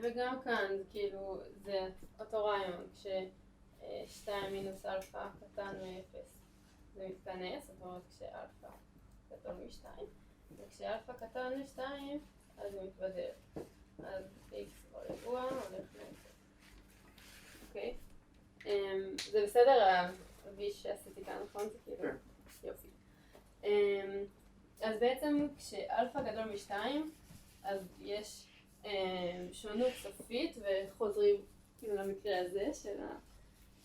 וגם כאן, כאילו, זה אותו רעיון, כש-2 מינוס אלפא קטן מ-0 זה מתכנס, זאת אומרת כשאלפא קטן מ-2, וכשאלפא קטן מ-2 אז זה מתבדל. אז x בריבוע הולך ל-0. אוקיי? זה בסדר, הוויש שעשיתי כאן, נכון? זה כאילו, יופי. אז בעצם כשאלפא גדול מ-2, אז יש שונות סופית וחוזרים כאילו למקרה הזה של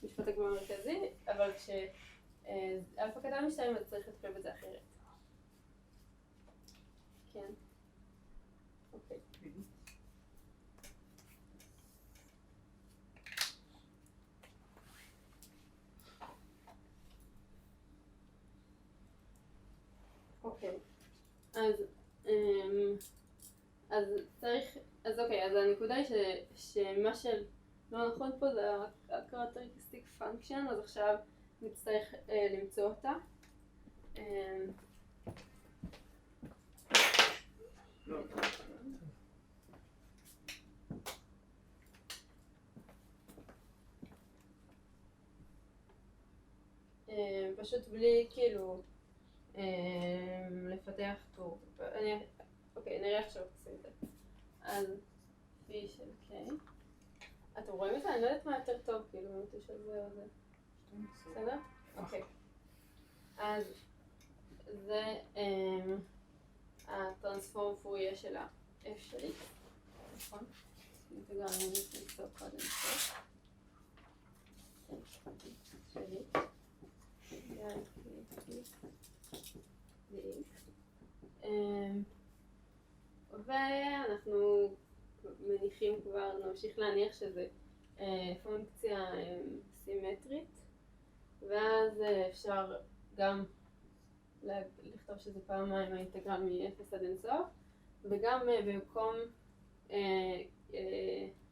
המשפט הגבוה המרכזי, אבל כשאלפא קטן מ-2 אז צריך לטפל בזה אחרת. כן. אוקיי. אוקיי. אז אוקיי, אז הנקודה היא שמה שלא נכון פה זה ה-characteristic function, אז עכשיו נצטרך למצוא אותה. פשוט בלי כאילו לפתח טור. אוקיי, נראה איך שעושים את זה. אז פי של K. אתם רואים את זה? אני לא יודעת מה יותר טוב, כאילו, אם תשאל זה או זה. בסדר? אוקיי. אז זה הטרנספורם פוריה של ה-F שלי. נכון? נתגר אני נמצא קודם פה. שלי. ואנחנו מניחים כבר, נמשיך להניח שזה פונקציה סימטרית, ואז אפשר גם לכתוב שזה פעמיים האינטגרל מ-0 עד אינסוף, וגם במקום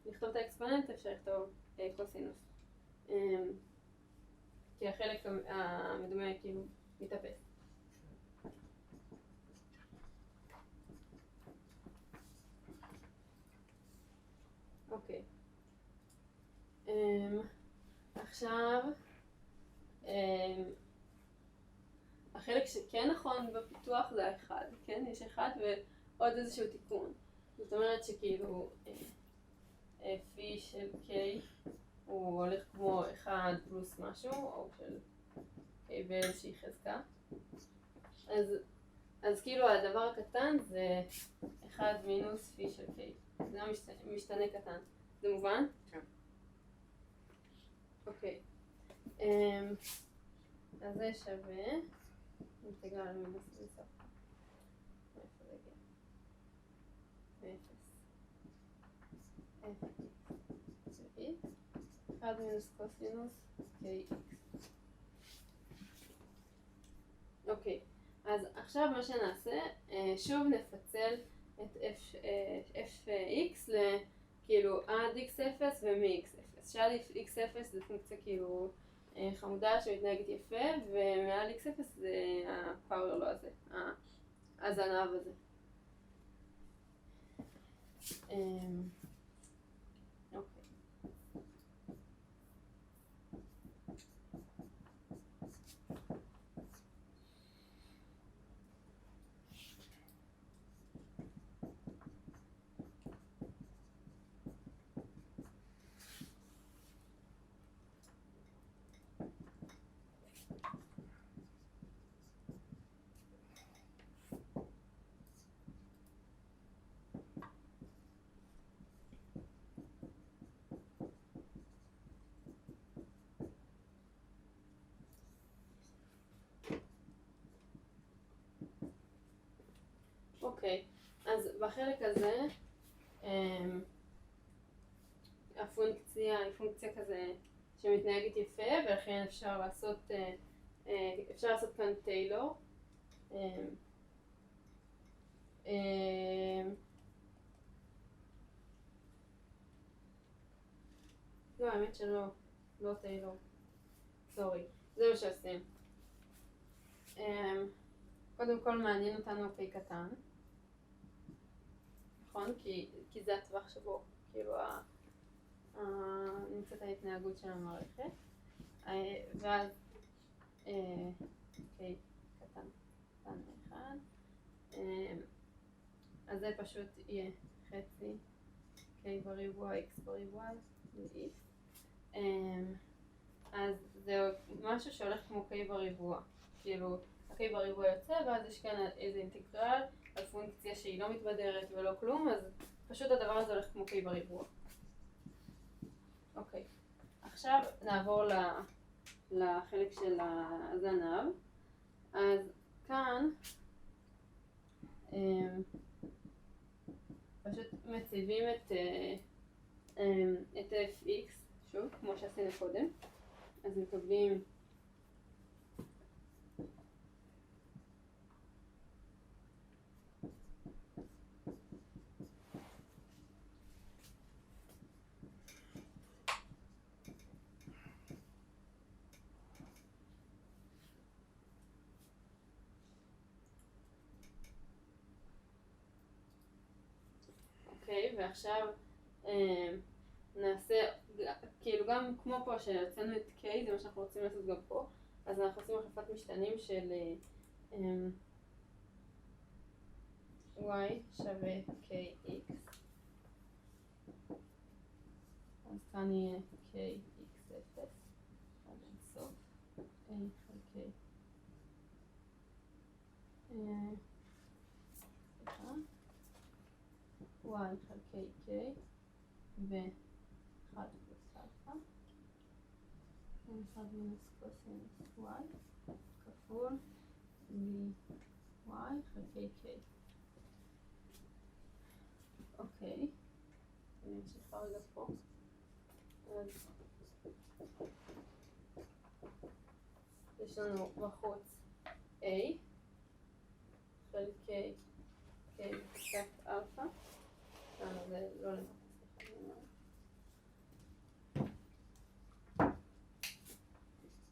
לכתוב את האקספוננט אפשר לכתוב קוסינוס, כי החלק המדומה כאילו מתאפס. אוקיי. עכשיו, החלק שכן נכון בפיתוח זה האחד, כן? יש אחד ועוד איזשהו תיקון. זאת אומרת שכאילו פי של K הוא הולך כמו 1 פלוס משהו, או של K באיזושהי חזקה. אז אז כאילו הדבר הקטן זה 1 מינוס פי של k. זה משתנה קטן. זה מובן? כן. אוקיי. אז זה שווה אינטגרל מינוס אינסוף. מאיפה זה הגיע? מאפס. x. 1 מינוס קוסינוס kx. אוקיי. אז עכשיו מה שנעשה, שוב נפצל את fx כאילו עד x0 ומ-x0. שעד x0 זה פונקציה כאילו חמודה שמתנהגת יפה, ומעל x0 זה הפאוור לא הזה, הזנב הזה. אוקיי. אוקיי, אז בחלק הזה הפונקציה היא פונקציה כזה שמתנהגת יפה, ולכן אפשר לעשות כאן טיילור. לא, האמת שלא, לא טיילור, סורי, זה מה שעושים. קודם כל מעניין אותנו פי קטן, נכון? כי זה הטווח שבו כאילו נמצאת ההתנהגות של המערכת, ואז פי קטן אחד, אז זה פשוט יהיה חצי k בריבוע x בריבוע ל-x, אז זה משהו שהולך כמו k בריבוע, כאילו k בריבוע יוצא, ואז יש כאן איזה אינטגרל על פונקציה שהיא לא מתבדרת ולא כלום, אז פשוט הדבר הזה הולך כמו k בריבוע. אוקיי, עכשיו נעבור לחלק של הזנב. אז כאן פשוט מציבים את fx, שוב, כמו שעשינו קודם, אז מקבלים אוקיי, ועכשיו נעשה, כאילו גם כמו פה שהוצאנו את k, זה מה שאנחנו רוצים לעשות גם פה, אז אנחנו עושים החלפת משתנים של y שווה kx, אז כאן יהיה kx0 עד אינסוף, a חלקי y חלקי k ו1 פלוס אלפא, 1 מינוס קוסינוס y כפול y חלקי k. אוקיי, אני ממשיכה רגע פה. אז יש לנו בחוץ a חלקי k חלקת אלפא, זה לא למטה, סליחה,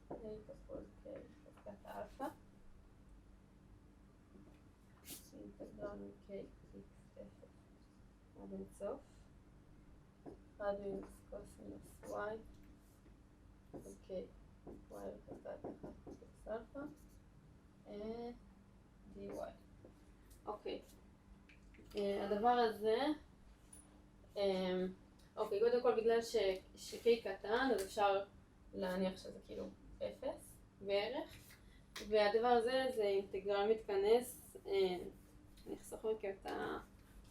a כפול k חלקת אלפא, אינטגרל מ-k x0 עד אינסוף, 1 מינוס קוסינוס y חלקי y לחלקת 1 פלוס אלפא dy. אוקיי, הדבר הזה, אוקיי, קודם כל בגלל ש-k קטן, אז אפשר להניח שזה כאילו 0 בערך, והדבר הזה זה אינטגרל מתכנס אז אני אחסוך מכם את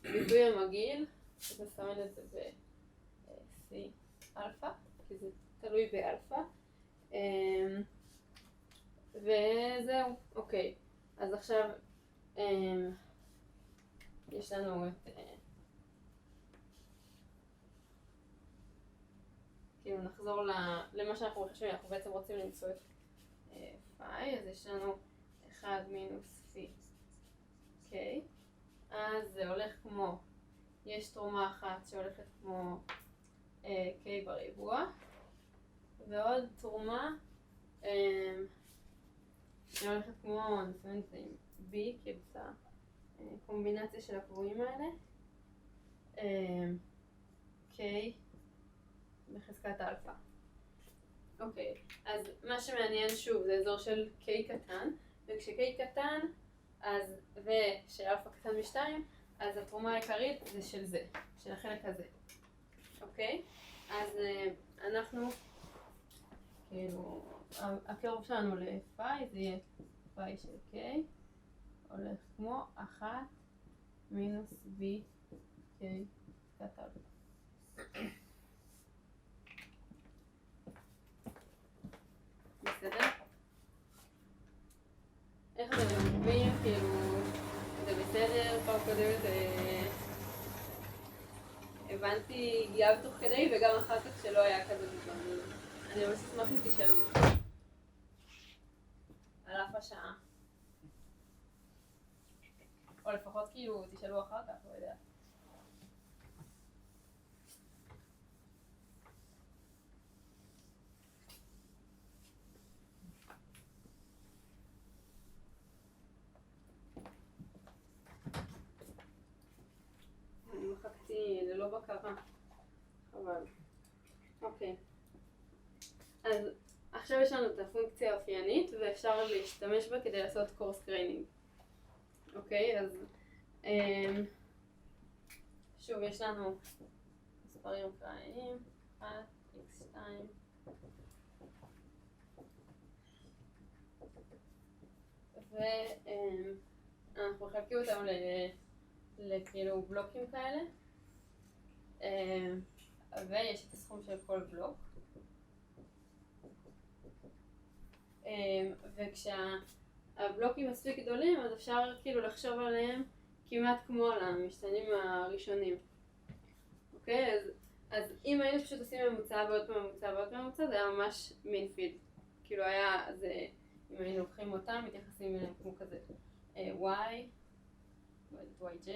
הביטוי המגעיל, אז נסמן את זה ב-C אלפא, כי זה תלוי באלפא. וזהו, אוקיי. אז עכשיו יש לנו את... כאילו נחזור למה שאנחנו חושבים, אנחנו בעצם רוצים למצוא את פאי, אז יש לנו 1 מינוס פי k, אז זה הולך כמו, יש תרומה אחת שהולכת כמו k בריבוע, ועוד תרומה שהולכת כמו, נסמן את זה עם b, כאילו את הקומבינציה של הקבועים האלה, k בחזקת אלפא. אוקיי, אז מה שמעניין שוב זה אזור של k קטן, וכש-k קטן אז, ושאלפא קטן מ2, אז התרומה העיקרית זה של זה, של החלק הזה. אוקיי? אז אנחנו, כאילו, הקירוב שלנו לפאי זה יהיה פאי של k, הולך כמו 1 מינוס b k חזקת אלפא. בסדר? איך אתם מבינים? כאילו, זה בסדר? פעם קודמת הבנתי גם תוך כדי וגם אחר כך שלא היה כזה דבר. אני ממש אשמח אם תשאלו. על אף השעה. או לפחות כאילו תשאלו אחר כך, לא יודע. מחקתי ללא בקרה, אבל אוקיי. אז עכשיו יש לנו את הפונקציה האופיינית ואפשר להשתמש בה כדי לעשות קורס גריינינג. אוקיי, אז שוב יש לנו מספרים אקראיים, 1, x2 ואנחנו מחלקים אותם לכאילו בלוקים כאלה, ויש את הסכום של כל בלוק, וכשהבלוקים מספיק גדולים אז אפשר כאילו לחשוב עליהם כמעט כמו על המשתנים הראשונים. אוקיי? אז אם היינו פשוט עושים ממוצע ועוד פעם ממוצע ועוד פעם ממוצע, זה היה ממש מינפילד. כאילו היה, זה, אם היינו לוקחים אותם, מתייחסים אליהם כמו כזה y, yj,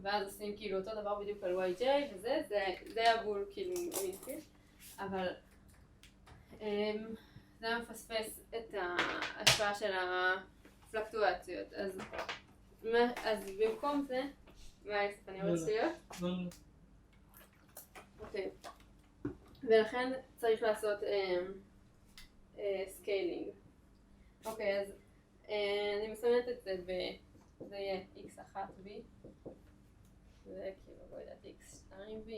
ואז עושים כאילו אותו דבר בדיוק על yj, וזה, זה היה בול כאילו מינפילד, אבל זה היה מפספס את ההשפעה של הפלקטואציות. אז במקום זה, מה יש? אני רוצה להיות? אוקיי. ולכן צריך לעשות סקיילינג. אוקיי, אז אני מסמנת את זה זה יהיה x1b, זה כאילו, לא יודעת, x2b,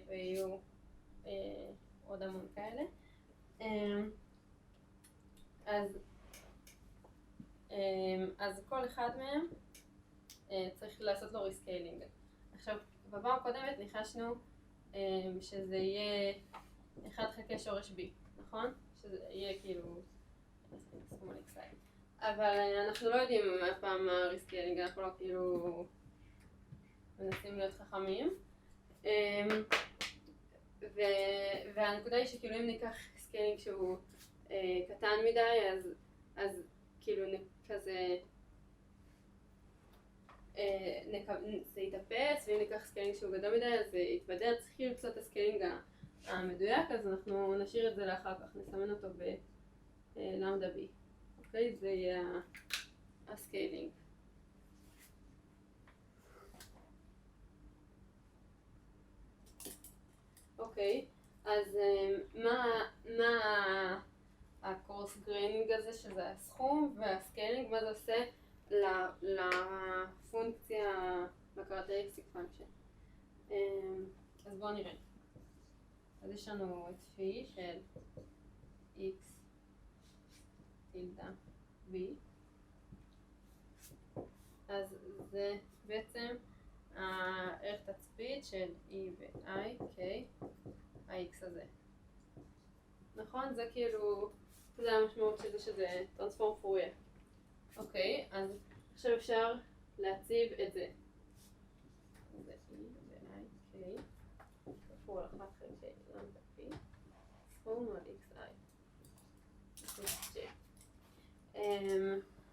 ויהיו עוד המון כאלה. אז כל אחד מהם צריך לעשות לו ריסקיילינג. עכשיו, בפעם הקודמת ניחשנו שזה יהיה 1 חלקי שורש b, נכון? שזה יהיה כאילו סכום על xi. אבל אנחנו לא יודעים הפעם מה ריסקיילינג, אנחנו לא כאילו מנסים להיות חכמים. והנקודה היא שכאילו אם ניקח סקיילינג שהוא קטן מדי, אז כאילו כזה זה יתאפס, ואם ניקח סקיילינג שהוא גדול מדי אז זה יתבדר. צריך כאילו למצוא את הסקיילינג המדויק, אז אנחנו נשאיר את זה לאחר כך, נסמן אותו בלמדה b. אוקיי, זה יהיה הסקיילינג. אוקיי, אז מה הקורס גריינינג הזה, שזה הסכום, והסקיילינג, מה זה עושה לפונקציה, לקרקטריסטיק פונקשן. אז בואו נראה. אז יש לנו את פי של x טילדה b, אז זה בעצם הערך תצפית של E ו-I, K, ה-X הזה. נכון? זה כאילו, זה המשמעות של זה שזה טרנספורם פוריה. אוקיי, אז עכשיו אפשר להציב את זה. זה E ו-I, K, כפול 1 חלקי למדה P, סכום על XI.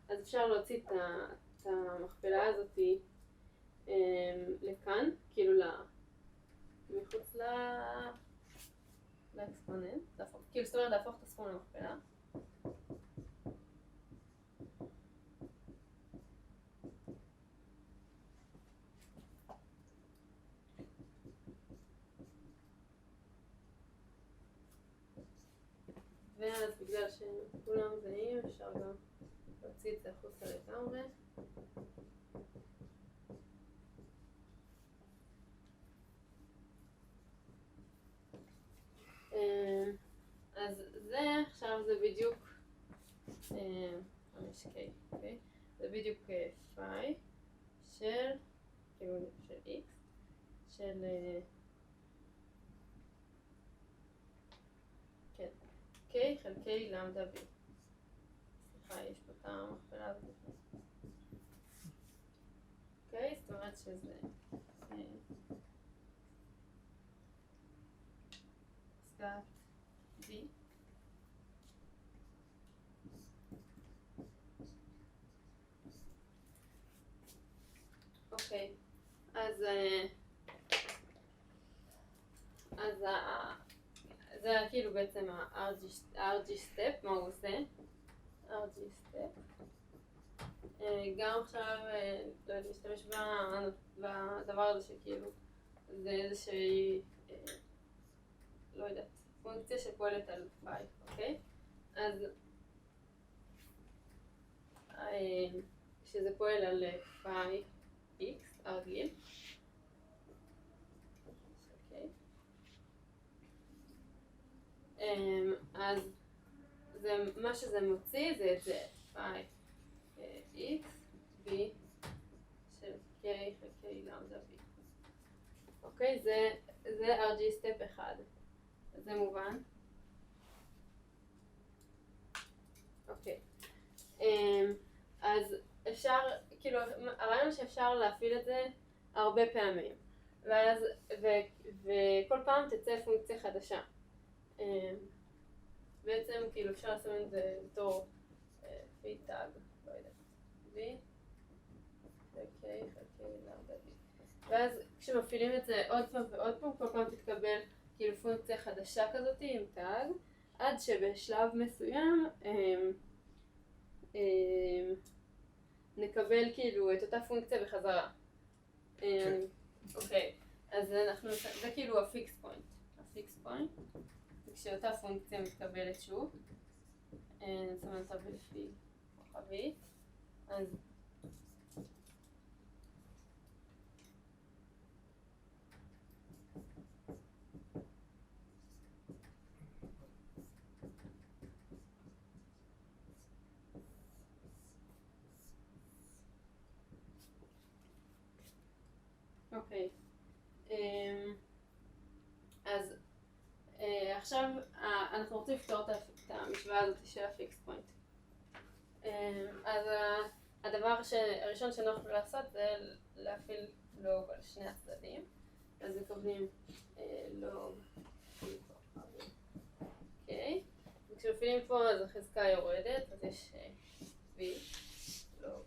אז אפשר להוציא את המכפלה הזאת לכאן, כאילו מחוץ לאקספוננט, כאילו זאת אומרת להפוך את הסכום למכפלה. ואז בגלל שכולם זהים אפשר גם להוציא את זה החוצה לגמרי. אז זה עכשיו זה בדיוק 5K, אוקיי? זה בדיוק פאי של כאילו של X של כן, K חלקי למדה B. סליחה, יש פה את המכפלה הזאת. אוקיי, זאת אומרת שזה סטאט B. אוקיי, אז זה כאילו בעצם ה-RG סטפ, מה הוא עושה? RG סטפ. גם עכשיו להשתמש בדבר הזה שכאילו זה איזושהי, לא יודעת, פונקציה שפועלת על פאי, אוקיי? אז שזה פועל על פאי X, הרגיל. אוקיי. אז מה שזה מוציא זה את זה, פאי X, B של K חלקי למדה B. אוקיי, זה RG סטפ 1. זה מובן? אוקיי. אז אפשר, כאילו, הרעיון שאפשר להפעיל את זה הרבה פעמים. ואז, וכל פעם תצא פונקציה חדשה. בעצם, כאילו, אפשר לשים את זה בתור פי טאג, לא יודעת, B, חלקי למדה B. ואז כשמפעילים את זה עוד פעם ועוד פעם, כל פעם תתקבל כאילו פונקציה חדשה כזאת עם טאג, עד שבשלב מסוים נקבל כאילו את אותה פונקציה בחזרה. אוקיי, אז זה כאילו הפיקס פוינט. הפיקס פוינט, כשאותה פונקציה מתקבלת שוב, זאת אומרת לפי כוכבית, אז אוקיי, אז עכשיו אנחנו רוצים לפתור את המשוואה הזאת של הפיקס פוינט. אז הדבר הראשון שנוח לעשות זה להפעיל לוג על שני הצדדים. אז מקבלים לוג, אוקיי, וכשמפעילים פה אז החזקה יורדת, אז יש V לוג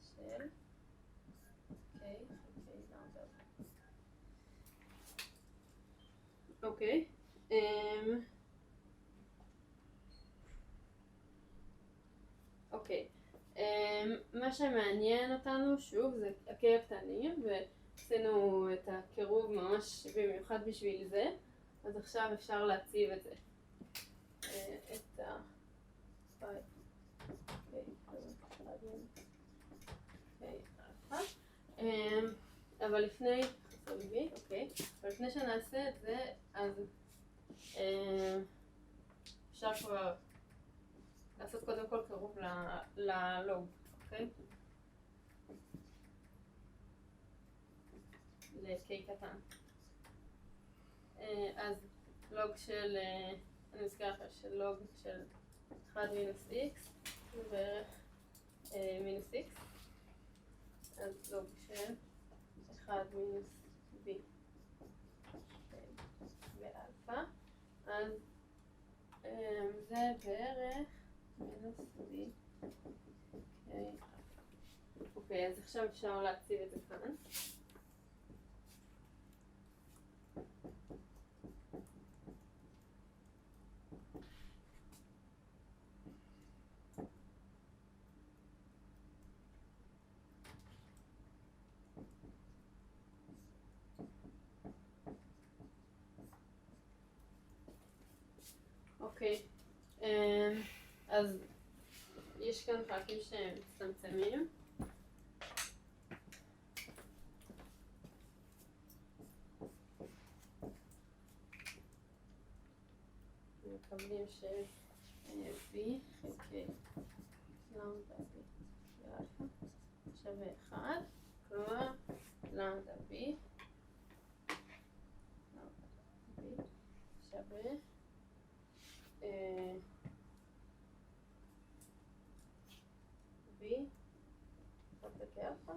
של אוקיי, אוקיי, מה שמעניין אותנו שוב זה הקיי הקטנים, ועשינו את הקירוב ממש במיוחד בשביל זה, אז עכשיו אפשר להציב את זה, את ה... אבל לפני, אוקיי, אבל לפני שנעשה את זה, אז אפשר כבר לעשות קודם כל קירוב ללוג, אוקיי? ל-K קטן. אז לוג של, אני מזכיר לך שלוג של 1 מינוס x זה בערך מינוס x. אז לוג של 1 מינוס b באלפא. אז זה בערך מינוס b. אוקיי, אז עכשיו אפשר להציב את זה כאן. אוקיי, אז יש כאן חלקים שהם מצטמצמים. מקבלים ש b חלקי למדה b באלפא שווה 1, כלומר למדה b שווה b חלקי אלפא.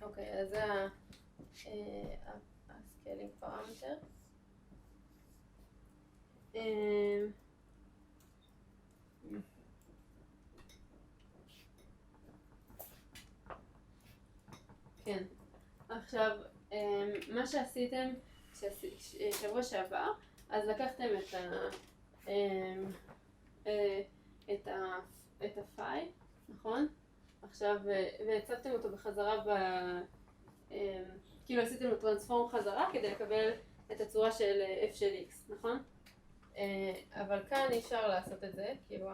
אוקיי, אז זה הסקיילינג פרמטר. כן, עכשיו מה שעשיתם שבוע שעבר, אז לקחתם את הפייל, נכון? עכשיו, והצבתם אותו בחזרה כאילו עשיתם לו טרנספורם חזרה כדי לקבל את הצורה של f של x, נכון? אבל כאן אי אפשר לעשות את זה, כאילו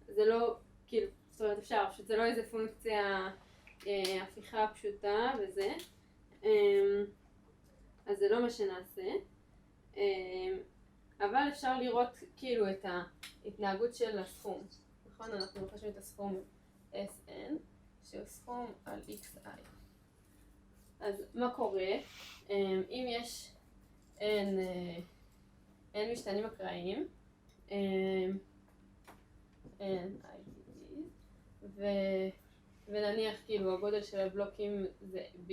זה לא, כאילו, זאת אומרת אפשר, פשוט זה לא איזה פונקציה הפיכה פשוטה וזה, אז זה לא מה שנעשה, אבל אפשר לראות כאילו את ההתנהגות של הסכום, נכון? אנחנו מחשבים את הסכום Sn שהוא סכום על xi. אז מה קורה? אם יש n משתנים אקראיים, n IDD, ונניח כאילו הגודל של הבלוקים זה b,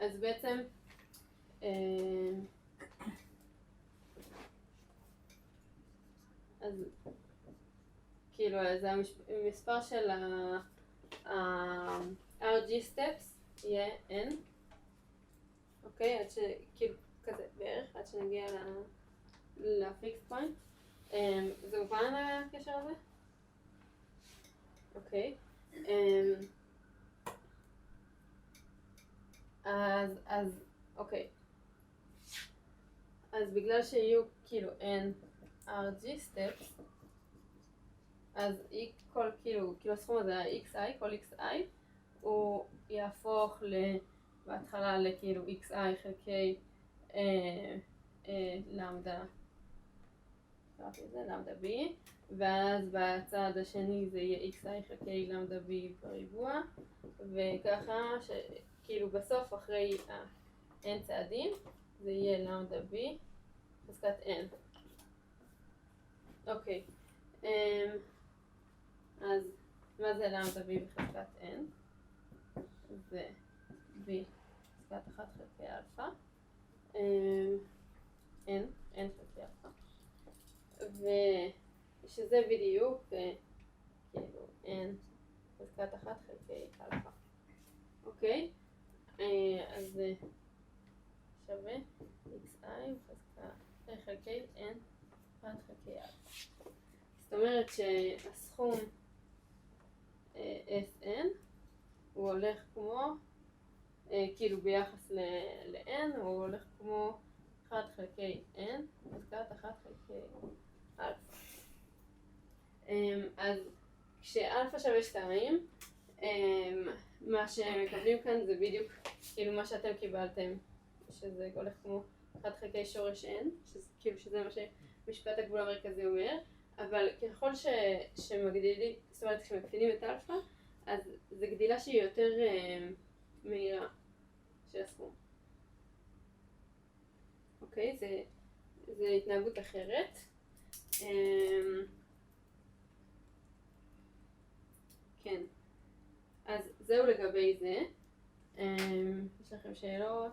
אז בעצם אז כאילו אז המספר של ה-RG steps יהיה n, אוקיי? עד שכאילו כזה בערך, עד שנגיע לפיקס פוינט. זה מובן הקשר הזה? אוקיי. אז אוקיי. אז בגלל שיהיו כאילו n RG steps, אז כל כאילו הסכום הזה, xi, כל xi, הוא יהפוך בהתחלה לכאילו xi חלקי למדה, למדה b, ואז בצד השני זה יהיה xi חלקי למדה b בריבוע, וככה שכאילו בסוף אחרי n צעדים זה יהיה למדה b חזקת n. אוקיי, אז מה זה למדה b בחזקת n? זה b חזקת 1 חלקי אלפא, n חלקי אלפא, ושזה בדיוק כאילו n חזקת 1 חלקי אלפא. אוקיי, אז זה שווה xi חזקת חלקי n 1 חלקי אלפא. זאת אומרת שהסכום Sn הוא הולך כמו, כאילו ביחס ל-n הוא הולך כמו 1 חלקי n חזקת 1 חלקי אלפא. אז כשאלפא שווה 2, מה שמקבלים כאן זה בדיוק כאילו מה שאתם קיבלתם, שזה הולך כמו 1 חלקי שורש n, שזה מה שמשפט הגבול המרכזי אומר, אבל ככל שמגדילים, זאת אומרת כשמקטינים את אלפא, אז זו גדילה שהיא יותר מהירה של הסכום. אוקיי, זה התנהגות אחרת. כן, אז זהו לגבי זה. יש לכם שאלות?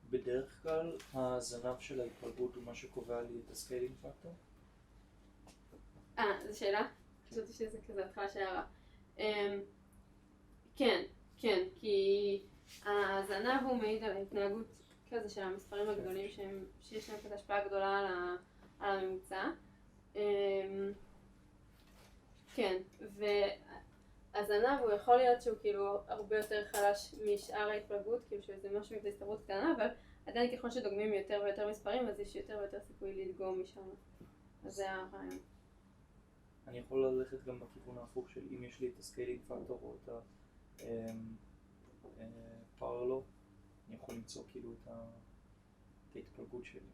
בדרך כלל הזנב של ההתפלגות הוא מה שקובע לי את הסקיילינג פקטור? זו שאלה? חשבתי שזה כזה התחלה של הערה. כן, כי הזנב הוא מעיד על ההתנהגות כזה של המספרים הגדולים שיש להם כזה השפעה גדולה על הממוצע. כן, והזנב הוא יכול להיות שהוא כאילו הרבה יותר חלש משאר ההתפלגות, כאילו שזה משהו עם הסתברות קטנה, אבל עדיין ככל שדוגמים יותר ויותר מספרים, אז יש יותר ויותר סיכוי לדגום משם. אז זה הרעיון. אני יכול ללכת גם בכיוון ההפוך של אם יש לי את הסקיילינג פקטור או את הפרלו, אני יכול למצוא כאילו את ההתפלגות שלי.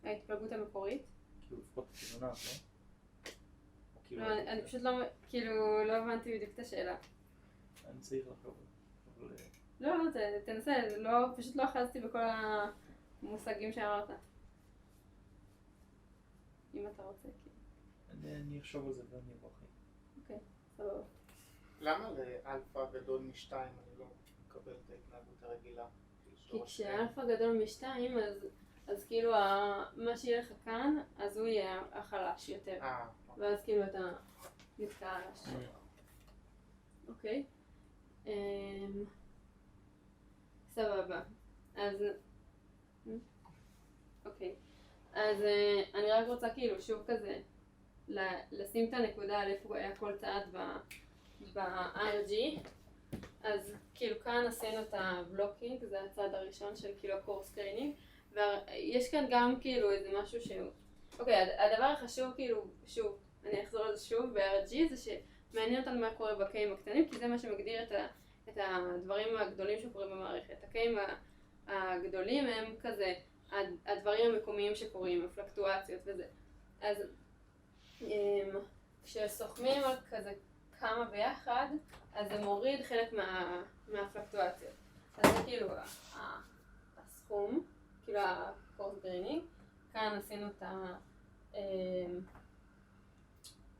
ההתפלגות המקורית? כאילו לפחות את הזנב, לא? אני פשוט לא הבנתי בדיוק את השאלה. אני צריך לחשוב. לא, תנסה, פשוט לא אחזתי בכל המושגים שאמרת. אם אתה רוצה, כן. אני אחשוב על זה ואני אבוא אחרי. אוקיי, סבבה. למה לאלפא גדול מ-2 אני לא מקבל את ההתנהגות הרגילה? כי כשאלפא גדול מ-2, אז כאילו מה שיהיה לך כאן, אז הוא יהיה החלש יותר. ואז כאילו אתה נתקע על השאלה. אוקיי. סבבה. אז... אוקיי. אז אני רק רוצה כאילו שוב כזה לשים את הנקודה על איפה היה כל צעד ב-RG. אז כאילו כאן עשינו את הבלוקינג, זה הצעד הראשון של כאילו הקורס קריינינג, ויש כאן גם כאילו איזה משהו שהוא... אוקיי, הדבר החשוב כאילו, שוב, אני אחזור על זה שוב, ב-RG זה שמעניין אותנו מה קורה בקיים הקטנים, כי זה מה שמגדיר את הדברים הגדולים שקורים במערכת. הקיים הגדולים הם כזה הדברים המקומיים שקורים, הפלקטואציות וזה. אז כשסוכמים על כזה כמה ביחד, אז זה מוריד חלק מהפלקטואציות. אז זה כאילו הסכום, כאילו הקורס גריינינג. כאן עשינו את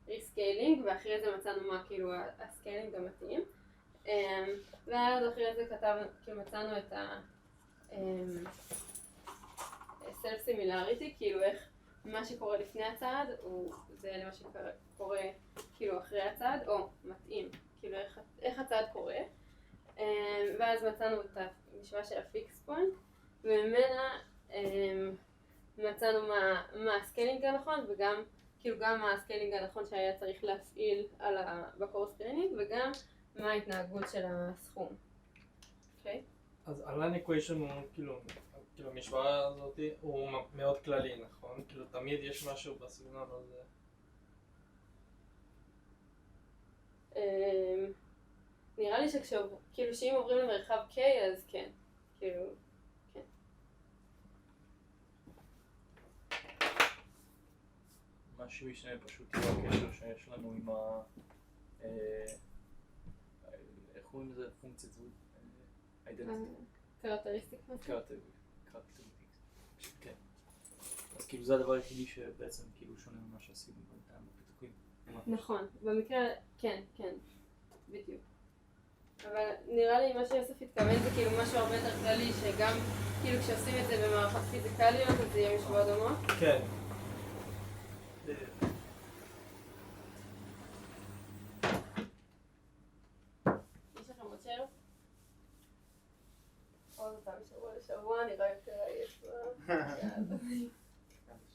ריסקיילינג, ואחרי זה מצאנו מה כאילו הסקיילינג המתאים. ואז אחרי זה כאילו מצאנו את self similarity, כאילו איך מה שקורה לפני הצעד זה למה שקורה כאילו אחרי הצעד, או מתאים, כאילו איך הצעד קורה. ואז מצאנו את המשוואה של הפיקס פוינט, וממנה מצאנו מה הסקיילינג הנכון, וגם כאילו גם מה הסקיילינג הנכון שהיה צריך להפעיל בקורס קריינינג, וגם מה ההתנהגות של הסכום. אוקיי? אז הליין איקוויישן הוא כאילו המשוואה הזאת הוא מאוד כללי, נכון? כאילו תמיד יש משהו בסגנון הזה. נראה לי כאילו שאם עוברים למרחב K אז כן, כאילו, כן. מה שמשנה פשוט הוא הקשר שיש לנו עם איך קוראים לזה? פונקציית זהות? קרקטריסטיק. כן. אז כאילו זה הדבר היחידי שבעצם כאילו שונה ממה שעשינו בינתיים בפיתוחים. נכון, במקרה, כן, בדיוק. אבל נראה לי מה שיוסף התכוון זה כאילו משהו הרבה יותר כללי, שגם כאילו כשעושים את זה במערכות פיזיקליות אז זה יהיה משוואה דומה. כן. יש לכם עוד שאלות? עוד אותה משבוע לשבוע, נראה יותר עייף.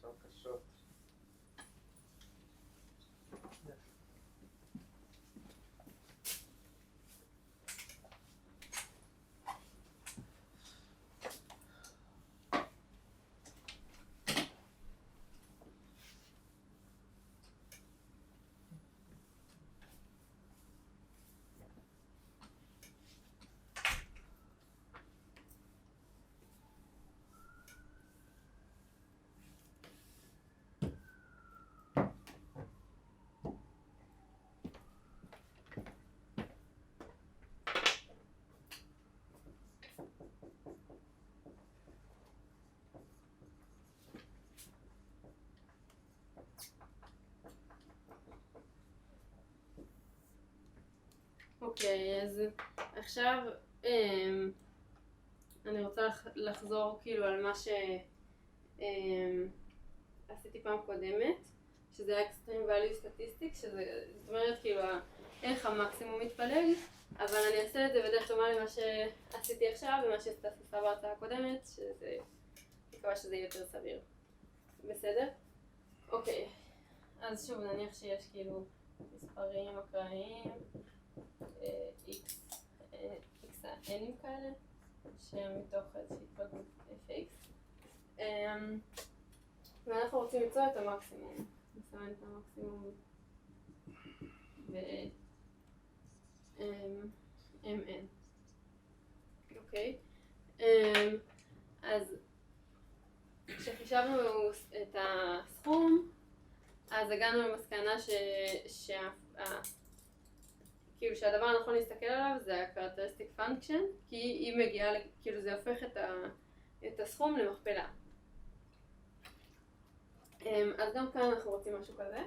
שעות קשות. אוקיי, אז עכשיו אני רוצה לחזור כאילו על מה שעשיתי פעם קודמת, שזה extreme value סטטיסטיק, שזה זאת אומרת כאילו איך המקסימום מתפלג, אבל אני אעשה את זה בדרך דומה למה שעשיתי עכשיו ומה שסטאס עשה בהרצאה הקודמת, שזה מקווה שזה יהיה יותר סביר. בסדר? אוקיי, אז שוב נניח שיש כאילו מספרים אקראיים, x n'ים כאלה, שהם מתוך איזושהי התפלגות fx, ואנחנו רוצים למצוא את המקסימום. נסמן את המקסימום mn. אוקיי, אז כשחישבנו את הסכום, אז הגענו למסקנה כאילו שהדבר הנכון להסתכל עליו זה ה-characteristic function, כי היא מגיעה, כאילו זה הופך את הסכום למכפלה. אז גם כאן אנחנו רוצים משהו כזה.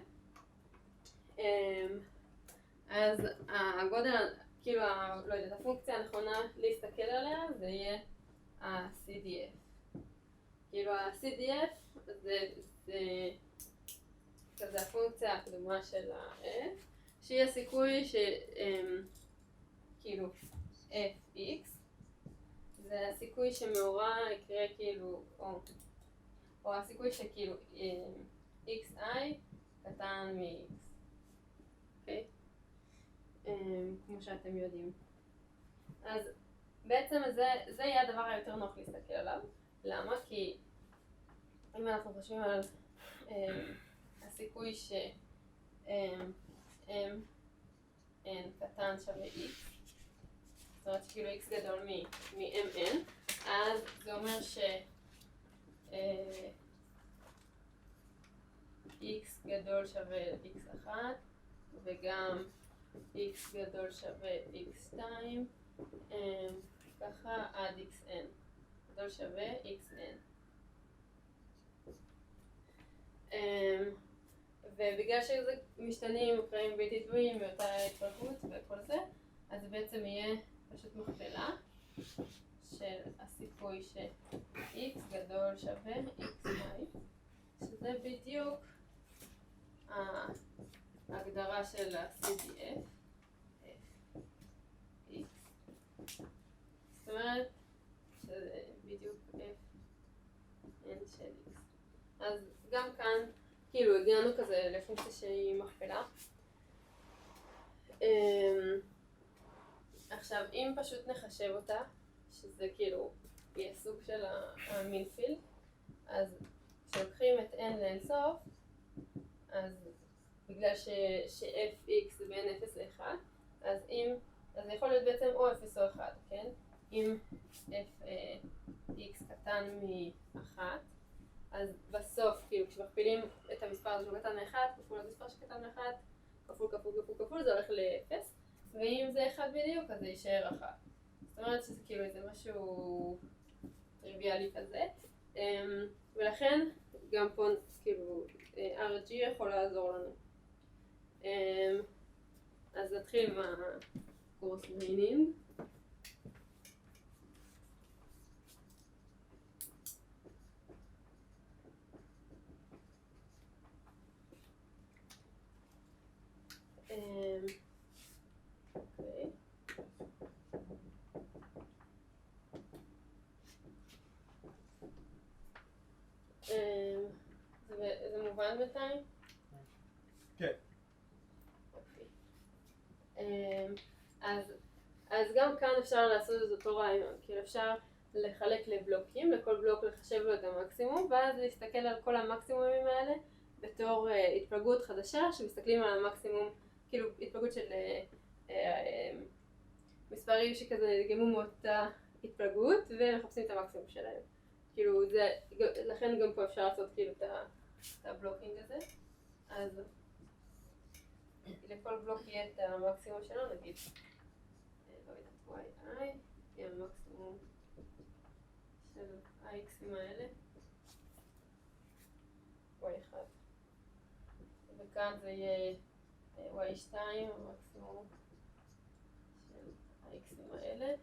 אז הגודל, כאילו, לא יודעת, הפונקציה הנכונה להסתכל עליה זה יהיה ה-CDF. כאילו ה-CDF זה כזה הפונקציה הקדומה של ה-F, שהיא הסיכוי כאילו fx, זה הסיכוי שמאורע יקרה כאילו, או הסיכוי שכאילו xi קטן מx, אוקיי? כמו שאתם יודעים. אז בעצם זה יהיה הדבר היותר נוח להסתכל עליו. למה? כי אם אנחנו חושבים על הסיכוי ש n קטן שווה x, זאת אומרת שכאילו x גדול מ-mn, אז זה אומר ש x גדול שווה x1 וגם x גדול שווה x2, ככה עד xn גדול שווה xn. ובגלל שזה משתנים אקראיים בלתי תלויים באותה התפלגות וכל זה, אז זה בעצם יהיה פשוט מכפלה של הסיכוי ש-x גדול שווה xy, שזה בדיוק ההגדרה של ה-CDF, fx. זאת אומרת שזה בדיוק fn של x. אז גם כאן כאילו הגענו כזה לפונקציה שהיא מכפלה. עכשיו אם פשוט נחשב אותה, שזה כאילו יהיה סוג של המינפילד, אז כשלוקחים את n לאינסוף, אז בגלל ש-fx זה בין 0 ל-1, אז זה יכול להיות בעצם או 0 או 1, כן? אם fx קטן מ-1, אז בסוף, כאילו, כשמכפילים את המספר הזה שהוא קטן מ-1, כפול המספר שקטן מ-1, כפול כפול כפול כפול, זה הולך ל-0, ואם זה 1 בדיוק, אז זה יישאר 1. זאת אומרת שזה כאילו איזה משהו טריוויאלי כזה, ולכן גם פה, כאילו, RG יכול לעזור לנו. אז נתחיל עם הקורס מיינינג. אוקיי. זה מובן בינתיים? כן. אז גם כאן אפשר לעשות את אותו רעיון, כאילו אפשר לחלק לבלוקים, לכל בלוק לחשב לו את המקסימום, ואז להסתכל על כל המקסימומים האלה בתור התפלגות חדשה, שמסתכלים על המקסימום, כאילו התפלגות של מספרים שכזה נדגמו מאותה התפלגות, ומחפשים את המקסימום שלהם. כאילו זה, לכן גם פה אפשר לעשות כאילו את הבלוקינג הזה. אז לכל בלוק יהיה את המקסימום שלו, נגיד, לא יודעת, yi, יהיה המקסימום של ה-x'ים האלה, y1. וכאן זה יהיה y2, המקסימום ה-x'ים האלה,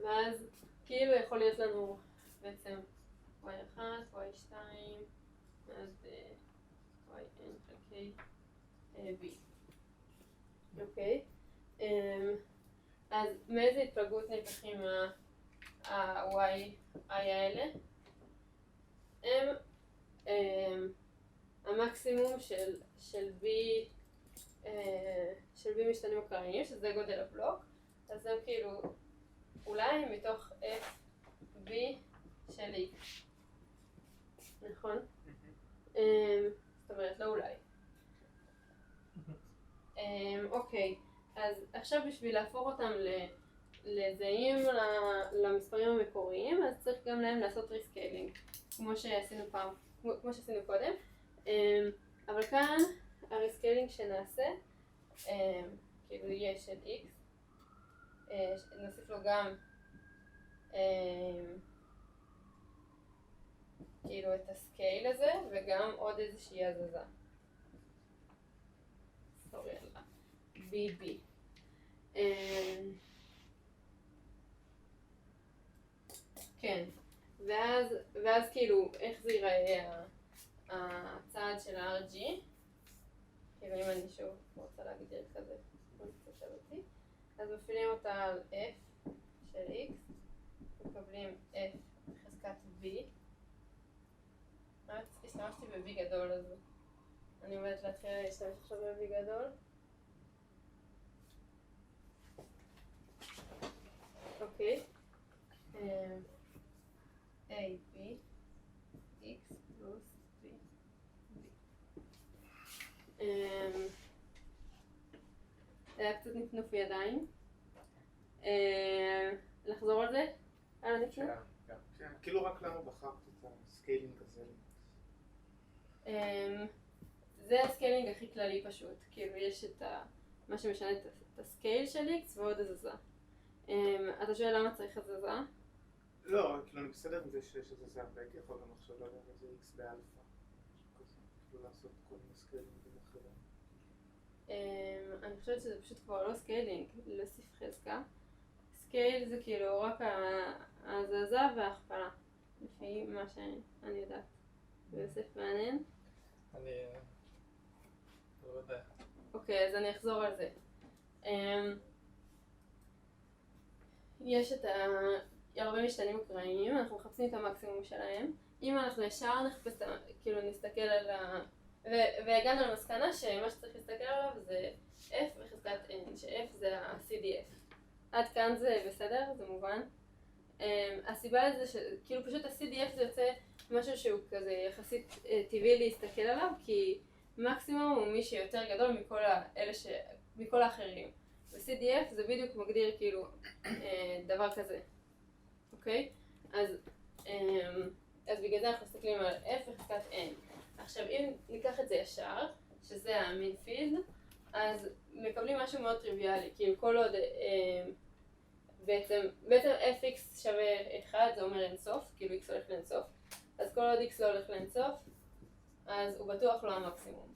ואז כאילו יכול להיות לנו בעצם y1, y2, אז yn חלקי b. אוקיי? אז מאיזה התפלגות נלקחים ה-y האלה? הם המקסימום של b משתנים אקראיים, שזה גודל הבלוק, אז הם כאילו אולי מתוך f b של x, נכון? זאת אומרת, לא אולי. אוקיי, אז עכשיו בשביל להפוך אותם לזהים למספרים המקוריים, אז צריך גם להם לעשות ריסקיילינג, כמו שעשינו קודם. אבל כאן הריסקיילינג שנעשה, כאילו יהיה של x, נוסיף לו גם כאילו את הסקייל הזה וגם עוד איזושהי הזזה. סורי על BB. כן, ואז כאילו איך זה ייראה הצעד של ה-RG, כאילו אם אני שוב רוצה להגדיר כזה, אז מפעילים אותה על F של X, מקבלים F בחזקת V, השתמשתי ב-V גדול אז אני עומדת להתחיל להשתמש עכשיו ב-V גדול. אוקיי. A, B, X פלוס B, B. היה קצת נפנוף ידיים. לחזור על זה? כן, כאילו רק למה בחרת את הסקיילינג הזה? זה הסקיילינג הכי כללי פשוט, כאילו יש את מה שמשנה את הסקייל של X ועוד הזזה. אתה שואל למה צריך הזזה? לא, כאילו אני בסדר עם זה שיש הזזה, והייתי יכול גם עכשיו להגיד את זה X באלפא, כאילו לעשות כל מיני סקיילינגים אחרים. אני חושבת שזה פשוט כבר לא סקיילינג, להוסיף חזקה. סקייל זה כאילו רק ההזזה וההכפלה, לפי מה שאני יודעת. ויוסף מעניין? אני לא יודע. אוקיי, אז אני אחזור על זה. יש את הרבה משתנים אקראיים, אנחנו מחפשים את המקסימום שלהם. אם אנחנו ישר נחפש, כאילו נסתכל על והגענו למסקנה שמה שצריך להסתכל עליו זה F בחזקת N, ש-F זה ה-CDF. עד כאן זה בסדר, זה מובן. הסיבה לזה שכאילו פשוט ה-CDF זה יוצא משהו שהוא כזה יחסית טבעי להסתכל עליו, כי מקסימום הוא מי שיותר גדול מכל האחרים. ו-CDF זה בדיוק מגדיר כאילו דבר כזה, אוקיי? אז בגלל זה אנחנו מסתכלים על F בחזקת N. עכשיו אם ניקח את זה ישר, שזה המין פילד, אז מקבלים משהו מאוד טריוויאלי, כאילו כל עוד בעצם fx שווה 1 זה אומר אינסוף, כאילו x הולך לאינסוף, אז כל עוד x לא הולך לאינסוף, אז הוא בטוח לא המקסימום.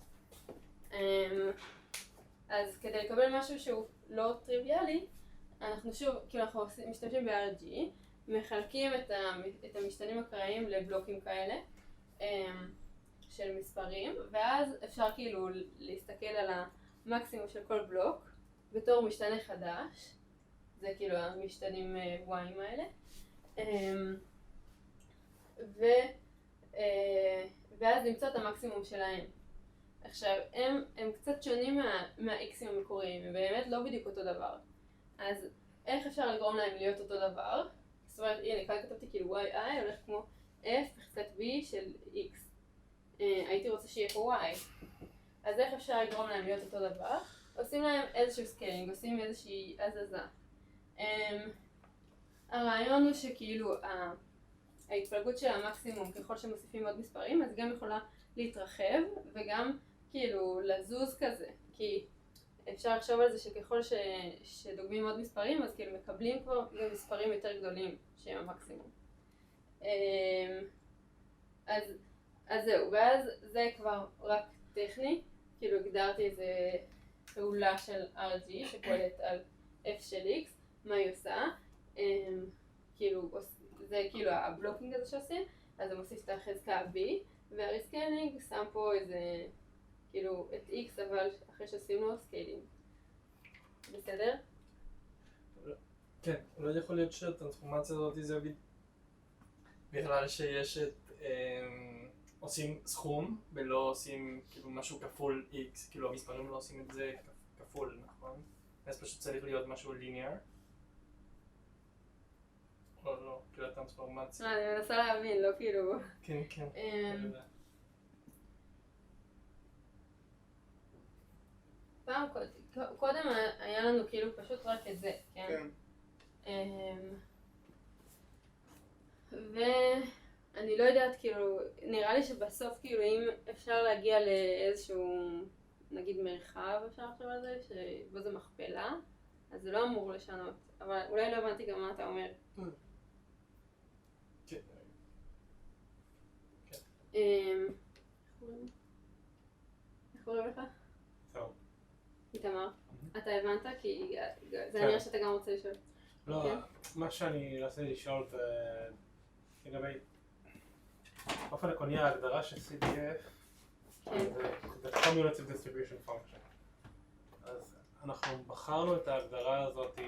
אז כדי לקבל משהו שהוא לא טריוויאלי, אנחנו שוב, כאילו אנחנו משתמשים ב-RG, מחלקים את המשתנים אקראיים לבלוקים כאלה של מספרים, ואז אפשר כאילו להסתכל על המקסימום של כל בלוק בתור משתנה חדש, זה כאילו המשתנים y האלה, ואז למצוא את המקסימום שלהם. עכשיו, הם קצת שונים מה-x'ים המקוריים, הם באמת לא בדיוק אותו דבר. אז איך אפשר לגרום להם להיות אותו דבר? זאת אומרת, הנה, כאן כתבתי כאילו yi הולך כמו f בחזקת b של x. הייתי רוצה שיהיה פה y. אז איך אפשר לגרום להם להיות אותו דבר? עושים להם איזשהו סקיילינג, עושים איזושהי הזזה. הרעיון הוא שכאילו ההתפלגות של המקסימום ככל שמוסיפים עוד מספרים, אז גם יכולה להתרחב וגם כאילו לזוז כזה, כי אפשר לחשוב על זה שככל שדוגמים עוד מספרים, אז כאילו מקבלים כבר גם מספרים יותר גדולים שהם המקסימום. אז זהו, ואז זה כבר רק טכני, כאילו הגדרתי איזה פעולה של RG שפועלת על F של X, מה היא עושה. כאילו, זה כאילו הבלוקינג הזה שעושים, אז זה מוסיף את החזקה B, והריסקיילינג שם פה איזה, כאילו, את X, אבל אחרי שעושים לו סקיילינג. בסדר? כן, אולי יכול להיות שהטרנספורמציה הזאת זה בגלל שיש את, עושים סכום ולא עושים כאילו משהו כפול X, כאילו המספרים לא עושים את זה כפול, נכון? אז פשוט צריך להיות משהו ליניאר. או לא, כאילו הטרנספורמציה. אני מנסה להבין, לא כאילו... כן, כן. פעם קודם היה לנו כאילו פשוט רק את זה, כן? ואני לא יודעת, כאילו, נראה לי שבסוף כאילו אם אפשר להגיע לאיזשהו, נגיד מרחב, אפשר לחשוב על זה, שבו זה מכפלה, אז זה לא אמור לשנות, אבל אולי לא הבנתי גם מה אתה אומר. כן. איך קוראים לך? טוב. איתמר, אתה הבנת? כי זה נראה שאתה גם רוצה לשאול. לא, מה שאני רוצה לשאול זה לגבי באופן עקרוני ההגדרה של CDF זה Cumulative Distribution Function. אז אנחנו בחרנו את ההגדרה הזאת,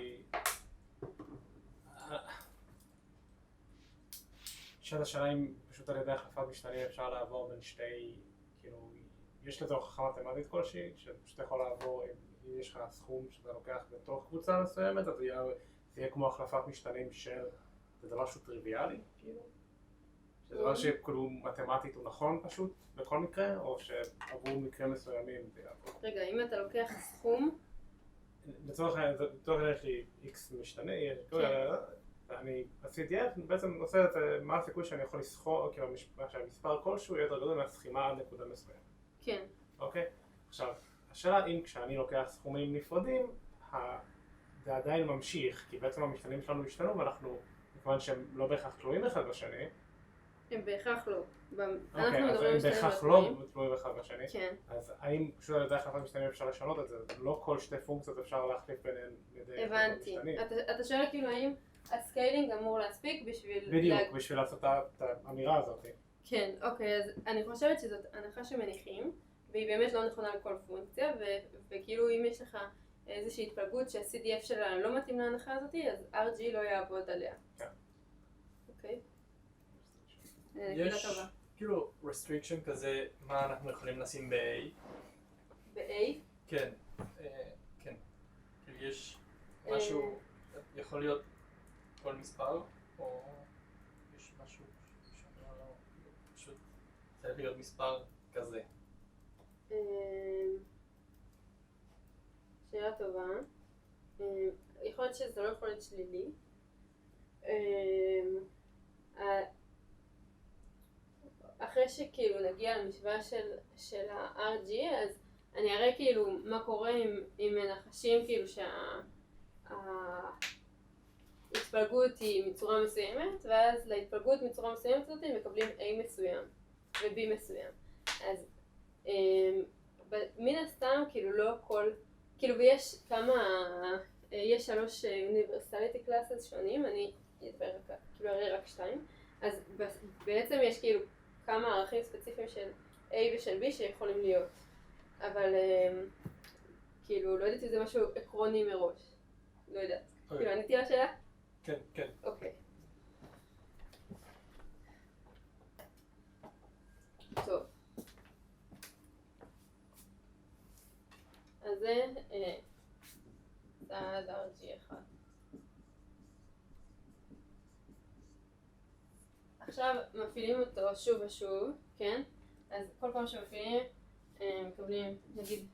שאלת השאלה אם פשוט על ידי החלפת משתנים אפשר לעבור בין שתי, כאילו, יש לזה הוכחה מתמטית כלשהי, שפשוט יכול לעבור, אם יש לך סכום שאתה לוקח בתוך קבוצה מסוימת, אז זה יהיה כמו החלפת משתנים של, זה דבר שהוא טריוויאלי, כאילו? זה דבר שכאילו מתמטית הוא נכון פשוט בכל מקרה, או שעבור מקרים מסוימים זה יעבור? רגע, אם אתה לוקח סכום... לצורך העניין יש לי X משתנה, אני ב-CDF בעצם עושה את מה הסיכוי שאני יכול לסחור, כאילו שהמספר כלשהו יהיה יותר גדול מהסכימה עד נקודה מסוימת. כן. אוקיי? עכשיו, השאלה אם כשאני לוקח סכומים נפרדים, זה עדיין ממשיך, כי בעצם המשתנים שלנו השתנו ואנחנו, מכיוון שהם לא בהכרח תלויים אחד בשני. הם בהכרח לא. אוקיי, אז הם בהכרח לא תלויים אחד בשני. כן. אז האם פשוט על ידי החלפת משתנים אפשר לשנות את זה? לא כל שתי פונקציות אפשר להחליף ביניהן בידי הבנתי. אתה שואל כאילו האם הסקיילינג אמור להספיק בשביל... בדיוק, בשביל לעשות את האמירה הזאת. כן, אוקיי, אז אני חושבת שזאת הנחה שמניחים, והיא באמת לא נכונה לכל פונקציה, וכאילו אם יש לך איזושהי התפלגות שה-CDF שלה לא מתאים להנחה הזאת, אז RG לא יעבוד עליה. כן. אוקיי. יש כאילו restriction כזה, מה אנחנו יכולים לשים ב-A? ב-A? כן, כן. כאילו יש משהו, יכול להיות כל מספר, או יש משהו שאומר לו, פשוט צריך להיות מספר כזה. שאלה טובה. יכול להיות שזה לא יכול להיות שלילי. אחרי שכאילו נגיע למשוואה של ה-RG, אז אני אראה כאילו מה קורה עם מנחשים כאילו שההתפלגות היא מצורה מסוימת, ואז להתפלגות מצורה מסוימת הזאת מקבלים A מסוים ו-B מסוים. אז מן הסתם כאילו לא כל, כאילו ויש יש 3 universality classes שונים, אני אדבר כאילו הרי רק 2, אז בעצם יש כאילו כמה ערכים ספציפיים של A ושל B שיכולים להיות, אבל כאילו לא יודעת אם זה משהו עקרוני מראש, לא יודעת. כאילו עניתי על השאלה? כן, כן. אוקיי. טוב. אז זה צעד RG1. עכשיו מפעילים אותו שוב ושוב, כן? אז כל פעם שמפעילים מקבלים, נגיד,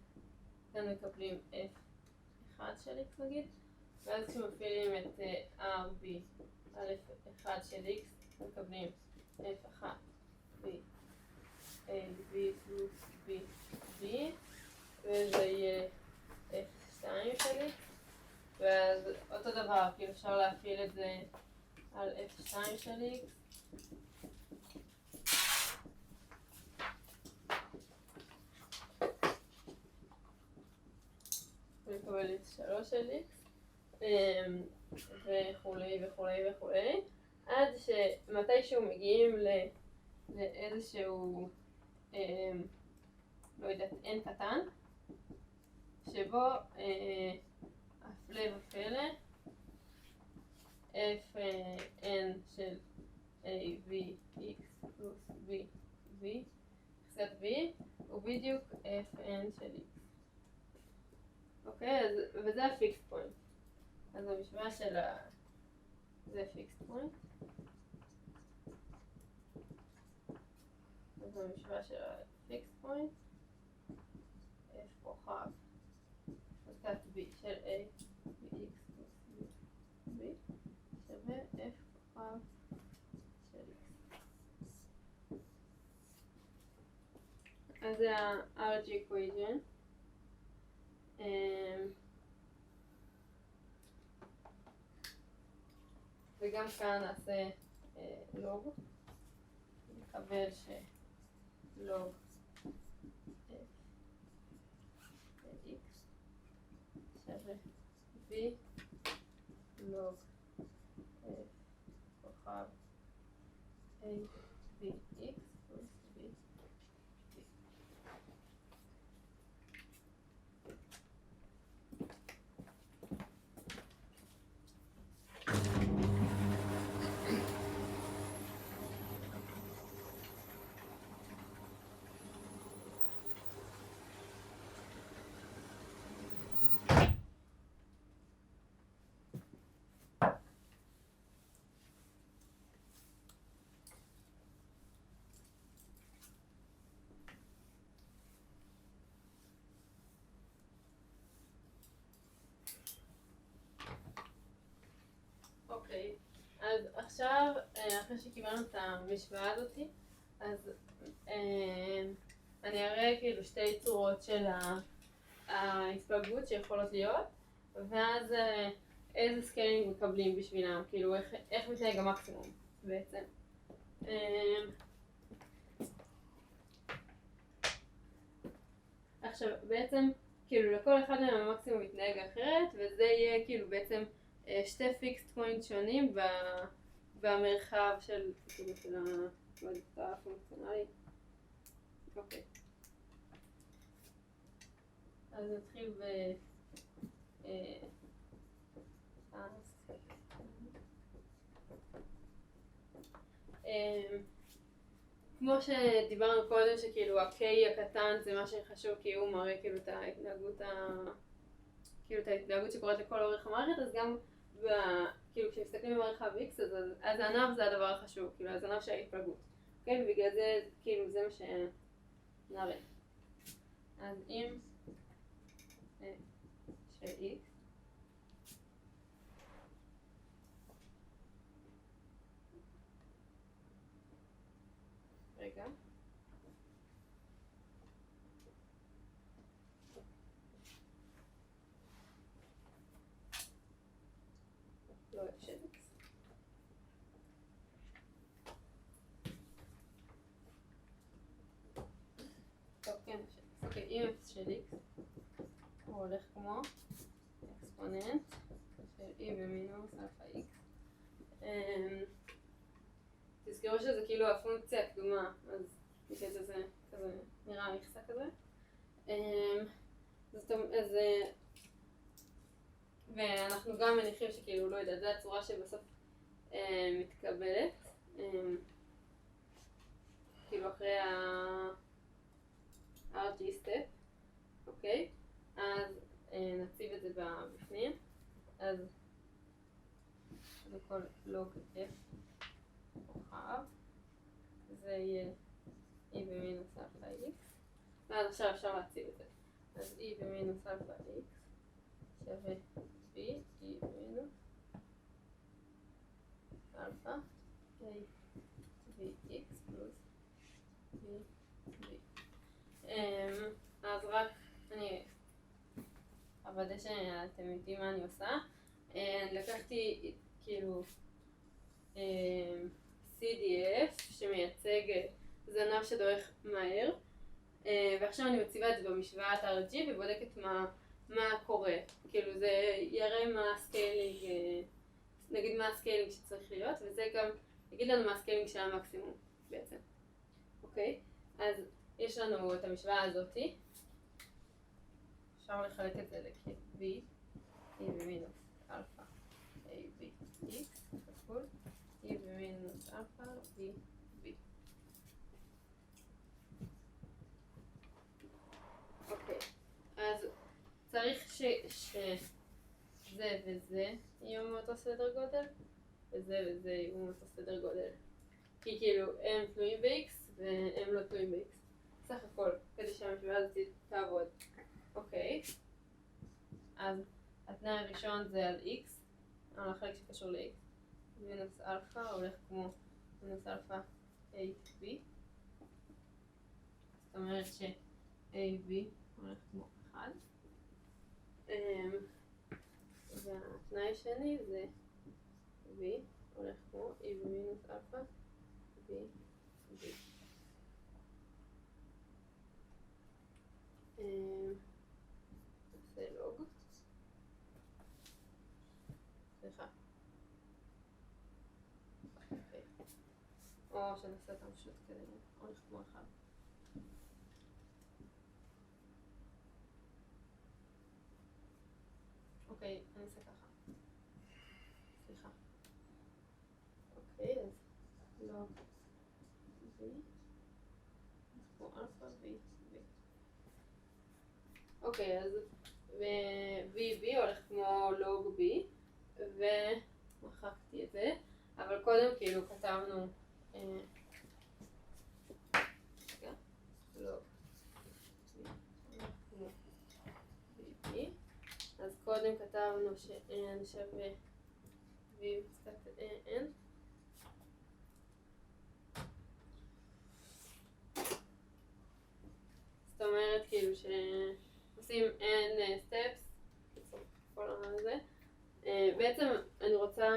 כאן מקבלים F1 של X נגיד, ואז כשמפעילים את RB על F1 של X מקבלים F1 B A B פלוס B B, וזה יהיה F2 של X, ואז אותו דבר, כאילו אפשר להפעיל את זה על F2 של X, ולקבל את 3 של X, וכולי וכולי וכולי, עד שמתישהו מגיעים לאיזשהו, לא יודעת, n קטן, שבו הפלא ופלא, fn של a v x פלוס v v חזקת v הוא בדיוק fn של x. אוקיי, וזה הפיקס פוינט. אז המשוואה של זה פיקס פוינט. אז המשוואה של הפיקס פוינט f כוכב חזקת v של a vx פלוס v שווה f כוכב של x. אז זה ה-RG equation. וגם כאן נעשה לוג, נקבל שלוג x שווה v לוג כוכב a v x פלוס v. אוקיי, אז עכשיו, אחרי שקיבלנו את המשוואה הזאת, אז אני אראה כאילו שתי צורות של ההתפלגות שיכולות להיות, ואז איזה סקיילינג מקבלים בשבילם, כאילו איך מתנהג המקסימום בעצם. עכשיו בעצם כאילו לכל אחד מהם המקסימום מתנהג אחרת, וזה יהיה כאילו בעצם שתי פיקסט פוינט שונים במרחב של הפונקציונלי. אוקיי. אז נתחיל כמו שדיברנו קודם שכאילו ה-K הקטן זה מה שחשוב כי הוא מראה כאילו את ההתנהגות שקורית לכל אורך המערכת, אז גם כאילו כשמסתכלים במרחב X אז הזנב זה הדבר החשוב, כאילו הזנב של ההתפלגות. כן, ובגלל זה כאילו זה מה שנראה. אז אם של X רגע לא של X טוב, כן, אוקיי, אם F של X הוא הולך כמו אקספוננט של E במינוס אלפא X. תזכרו שזה כאילו הפונקציה הקדומה, אז בגלל זה כזה נראה מכסה כזה. ואנחנו גם מניחים שכאילו לא יודע, זו הצורה שבסוף מתקבלת. כאילו אחרי ה-RG step, אוקיי? אז נציב את זה בפנים. אז בכל לוג F כוכב, זה יהיה E במינוס אלפא X, ואז עכשיו אפשר להציב את זה. אז E במינוס אלפא X שווה B, E במינוס אלפא A VX פלוס B B. אז רק אני אוודא שאתם יודעים מה אני עושה. לקחתי כאילו CDF שמייצג זנב שדורך מהר, ועכשיו אני מציבה את זה במשוואת RG ובודקת מה קורה, כאילו זה יראה מה הסקיילינג, נגיד מה הסקיילינג שצריך להיות, וזה גם יגיד לנו מה הסקיילינג של המקסימום בעצם, אוקיי? אז יש לנו את המשוואה הזאתי, אפשר לחלק את זה ל-V, E במינוס אלפא, A, B, X, כפול, E במינוס אלפא, B, B. אוקיי, אז צריך שזה וזה יהיו מאותו סדר גודל, וזה וזה יהיו מאותו סדר גודל. כי כאילו הם תלויים ב-X והם לא תלויים ב-X. סך הכל, כדי שהמשוואה הזאת תעבוד. אוקיי, אז התנאי הראשון זה על X, על החלק שקשור ל-X. מינוס אלפא הולך כמו מינוס אלפא AB. זאת אומרת ש-AB הולך כמו 1. והתנאי השני זה V הולך כמו E במינוס אלפא B, B. נעשה לוג. סליחה. או שנעשה אותם פשוט כדי הולך כמו 1. אוקיי, אני אעשה ככה. סליחה. אוקיי, אז לוג V כמו אלפא V, V. אוקיי, אז VB הולך כמו לוג B, ומחקתי את זה, אבל קודם כאילו כתבנו לוג כמו VB, אז קודם כתבנו ש-N שווה V קצת N, זאת אומרת כאילו שעושים N steps, כל הזה. בעצם אני רוצה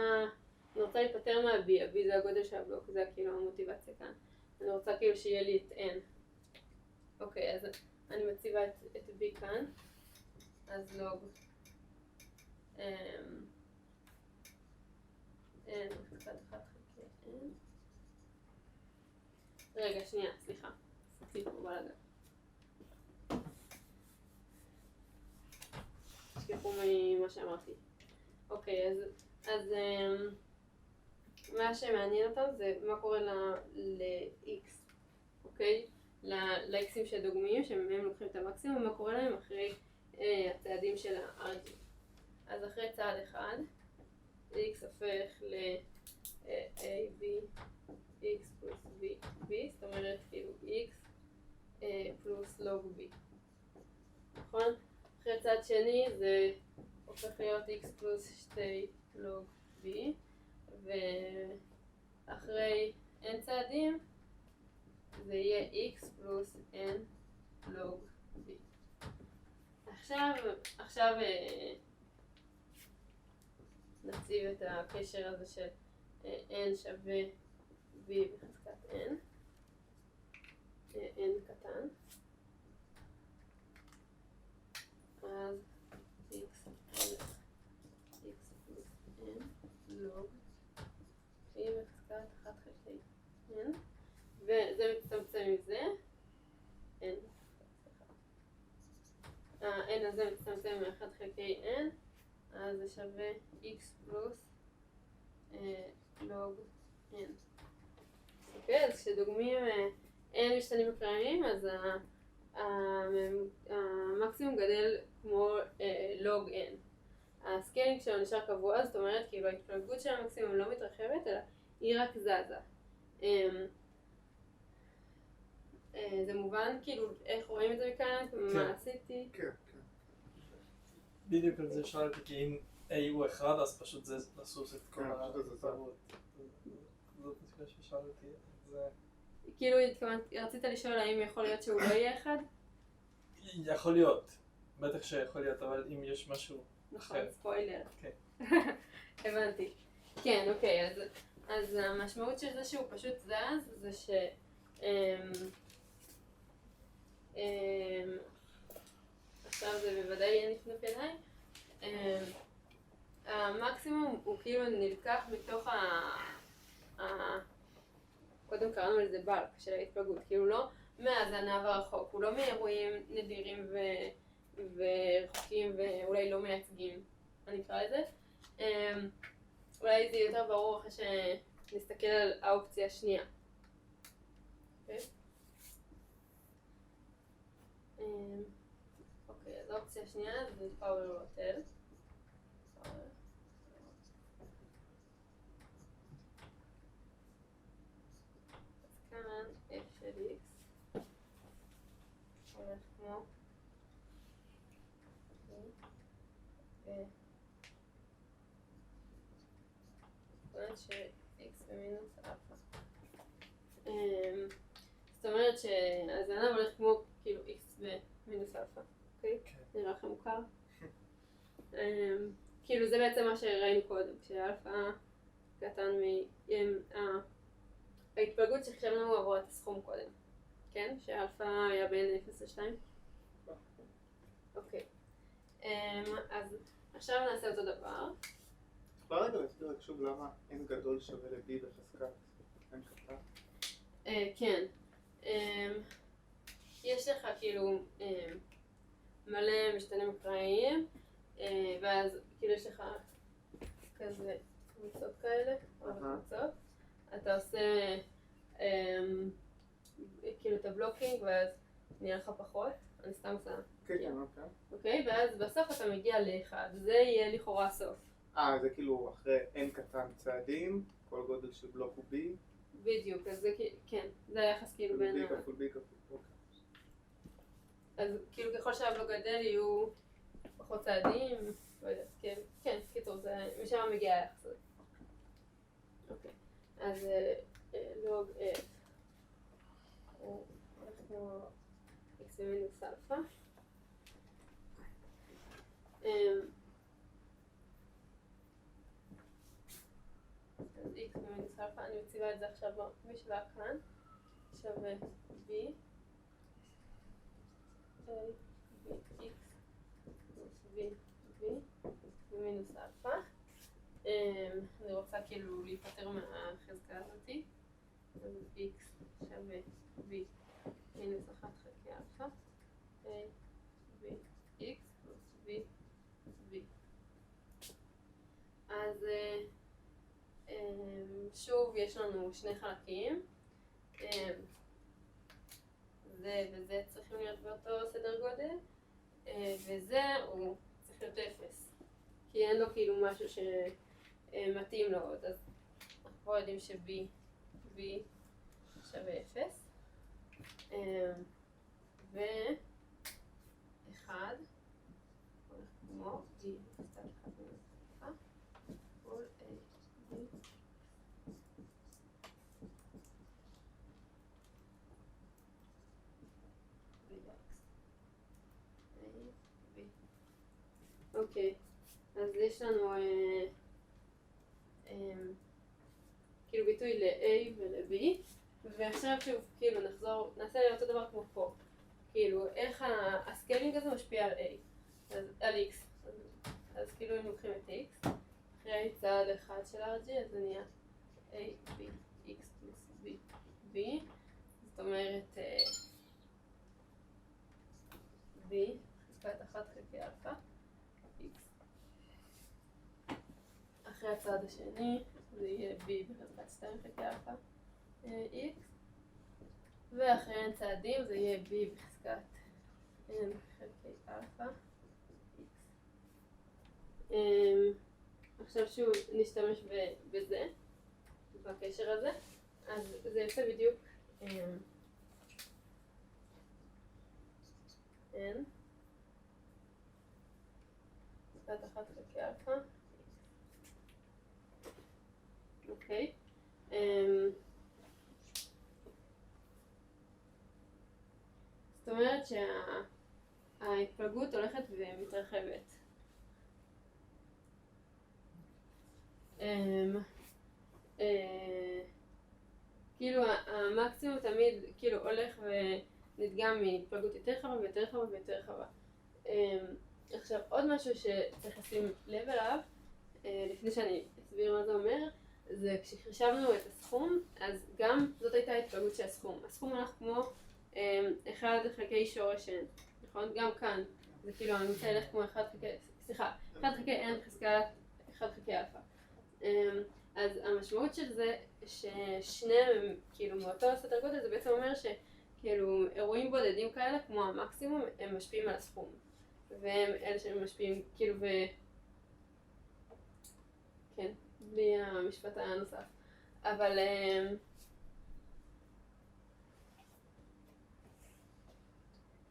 להיפטר מה-B, ה-B זה הגודל של הבלוק, זה כאילו המוטיבציה כאן. אני רוצה כאילו שיהיה לי את N. אוקיי, אז אני מציבה את B כאן, אז לוג N קצת 1 חלקי N. רגע, שנייה, סליחה, עשיתי פה בלגן. תשכחו ממה שאמרתי. אוקיי, אז מה שמעניין אותם זה מה קורה ל-X, אוקיי? ל-X'ים שדוגמים, שהם לוקחים את המקסימום, מה קורה להם אחרי הצעדים של ה-RG. אז אחרי צעד אחד, X הופך ל-A, B, X פלוס B, זאת אומרת כאילו X פלוס לוג B. נכון? אחרי צעד שני זה הופך להיות x פלוס 2 לוג b, ואחרי n צעדים זה יהיה x פלוס n לוג b. עכשיו נציב את הקשר הזה של n שווה b בחזקת n, n קטן. אז x הולך x פלוס n לוג b בחזקת 1 חלקי n, וזה מצטמצם מזה, n הזה מצטמצם מ-1 חלקי n, אז זה שווה x פלוס לוג n. אוקיי, אז כשדוגמים n משתנים מקראיים, אז המקסימום גדל כמו לוג n. הסקיילינג שלו נשאר קבוע, זאת אומרת כאילו ההתפלגות של המקסימום לא מתרחבת, אלא היא רק זזה. זה מובן? כאילו איך רואים את זה מכאן? מה עשיתי? כן. בדיוק על זה שאלתי, כי אם A הוא 1 אז פשוט זה לסוס את כל התרבות. זאת נשמע ששאלתי את זה. כאילו רצית לשאול האם יכול להיות שהוא לא יהיה 1? יכול להיות, בטח שיכול להיות, אבל אם יש משהו נכון, אחר. ספוילר. כן. הבנתי. כן, אוקיי, אז המשמעות של זה שהוא פשוט זז, זה ש... עכשיו זה בוודאי יהיה נפנפי כאילו נלקח מתוך קודם קראנו לזה בלק של ההתפלגות, כאילו לא מהזנב הרחוק, הוא לא מאירועים נדירים ורחוקים ואולי לא מייצגים, אני אקרא לזה. אולי זה יותר ברור אחרי שנסתכל על האופציה השנייה. אוקיי, אז האופציה השנייה זה פאוור רוטל. כאן f של x הולך כמו זאת ש-x במינוס אלפא. זאת אומרת שהזנב הולך כמו כאילו x במינוס אלפא, אוקיי? נראה לכם מוכר? כאילו זה בעצם מה שראינו קודם, כשאלפא קטן ההתפלגות שחשבנו עבור את הסכום קודם, כן? שאלפא היה בין 0 ל-2? אוקיי. אז עכשיו נעשה אותו דבר. כבר רגע להסביר רק שוב למה n גדול שווה ל-b בחזקת n קטן? כן. יש לך כאילו מלא משתנים אקראיים, ואז כאילו יש לך כזה קבוצות כאלה, או קבוצות. אתה עושה כאילו את הבלוקינג ואז נהיה לך פחות, אני סתם עושה. כן, אוקיי, ואז בסוף אתה מגיע לאחד, זה יהיה לכאורה סוף. זה כאילו אחרי n קטן צעדים, כל גודל של בלוק הוא b. בדיוק, אז זה כן, זה היחס כאילו בין b כפול b כפול. אז כאילו ככל שהבלוק גדל יהיו פחות צעדים, לא יודעת, כן, קיצור, משם מגיע היחס הזה. אוקיי. אז לוג f אנחנו x במינוס אלפא. אז x במינוס אלפא, אני מציבה את זה עכשיו בשבילה כאן, שווה b x v במינוס אלפא. אני רוצה כאילו להיפטר מהחזקה הזאתי, אז x שווה v מינוס 1 חלקי אלפא, a v x פלוס v v. אז שוב יש לנו שני חלקים, זה וזה צריכים להיות באותו סדר גודל, וזה הוא צריך להיות 0, כי אין לו כאילו משהו שמתאים לו עוד, אז אנחנו פה יודעים ש-b שווה 0, ו-1 הולך כמו b קצת 1 מינוס אלפא, כל a b אוקיי, אז יש לנו כאילו ביטוי ל-A ול-B, ועכשיו שוב כאילו נחזור, נעשה אותו דבר כמו פה, כאילו איך הסקיילינג הזה משפיע על A, אז על X, אז כאילו אם לוקחים את X, אחרי צעד אחד של RG, אז זה נהיה A, B, X פלוס B, B, זאת אומרת B, חזקת 1 חלקי אלפא, אחרי הצעד השני זה יהיה b בחזקת 2 חלקי אלפא x, ואחרי n צעדים זה יהיה b בחזקת n חלקי אלפא x. עכשיו שוב נשתמש בזה, בקשר הזה, אז זה יוצא בדיוק n חזקת 1 חלקי אלפא. אוקיי, זאת אומרת שההתפלגות הולכת ומתרחבת. כאילו המקסימום תמיד כאילו הולך ונדגם מהתפלגות יותר רחבה ויותר רחבה ויותר רחבה. עכשיו עוד משהו שצריך לשים לב אליו, לפני שאני אסביר מה זה אומר. זה כשחשבנו את הסכום, אז גם זאת הייתה התפלגות של הסכום. הסכום הלך כמו 1 חלקי שורש n, נכון? גם כאן. זה כאילו הממוצע ילך כמו 1 חלקי n חזקת 1 חלקי אלפא. אז המשמעות של זה ששניהם הם כאילו מאותו סדר גודל, זה בעצם אומר שכאילו אירועים בודדים כאלה כמו המקסימום הם משפיעים על הסכום. והם אלה שהם משפיעים כאילו כן, בלי המשפט הנוסף. אבל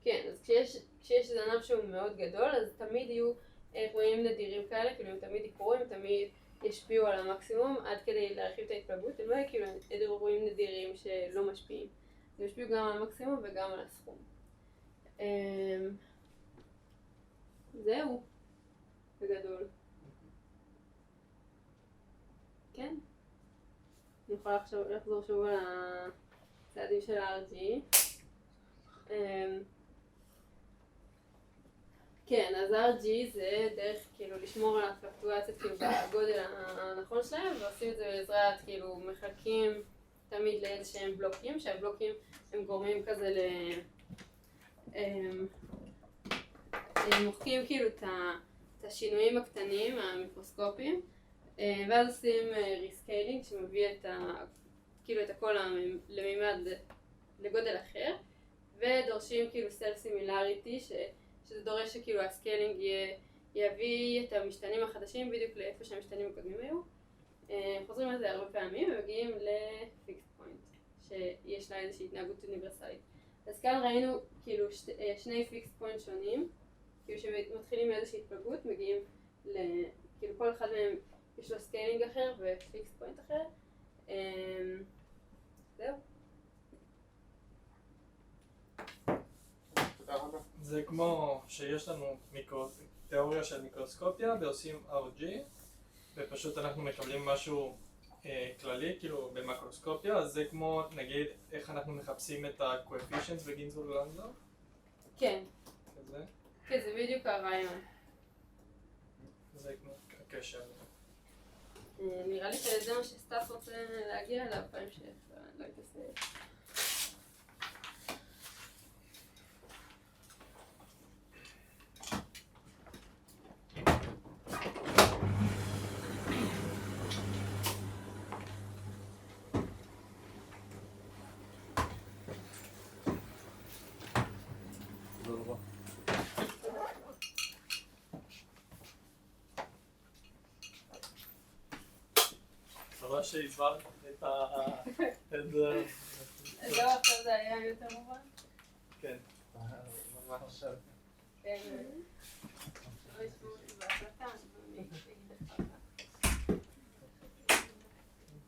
כן, אז כשיש זנב שהוא מאוד גדול, אז תמיד יהיו אירועים נדירים כאלה, כאילו הם תמיד יקרו, הם תמיד ישפיעו על המקסימום עד כדי להרחיב את ההתפלגות, הם לא יהיו כאילו אירועים נדירים שלא משפיעים. הם ישפיעו גם על המקסימום וגם על הסכום. זהו, בגדול. כן. אני יכולה לחזור שוב על הצעדים של ה-RG. כן, אז RG זה דרך כאילו לשמור על הפלקטואציות כאילו בגודל הנכון שלהם, ועושים את זה בעזרת כאילו מחלקים תמיד לאיזה שהם בלוקים, שהבלוקים הם גורמים כזה הם מוחקים כאילו את השינויים הקטנים, המיקרוסקופיים, ואז עושים ריסקיילינג שמביא כאילו את הכל לגודל אחר, ודורשים כאילו סל סימילריטי שזה דורש שכאילו הסקיילינג יביא את המשתנים החדשים בדיוק לאיפה שהמשתנים הקודמים היו. חוזרים על זה הרבה פעמים ומגיעים לפיקסט פוינט שיש לה איזושהי התנהגות אוניברסלית. אז כאן ראינו כאילו שני פיקסט פוינט שונים, כאילו שמתחילים מאיזושהי התפלגות, מגיעים כאילו כל אחד מהם יש לו סקיילינג אחר ופיקסט פוינט אחר. זהו. זה כמו שיש לנו תיאוריה של מיקרוסקופיה ועושים RG, ופשוט אנחנו מקבלים משהו כללי, כאילו במקרוסקופיה, אז זה כמו נגיד איך אנחנו מחפשים את ה-coefficients בגינזבורג לנדאו? כן. כזה? כן, זה בדיוק הרעיון. זה כמו הקשר. נראה לי שזה מה שסטאס רוצה להגיע אליו בהמשך, לא אתעסק. ממש שהסברת את זה. לא, עכשיו זה היה יותר מובן? כן. ממש. כן. לא ישמעו אותי בהקלטה.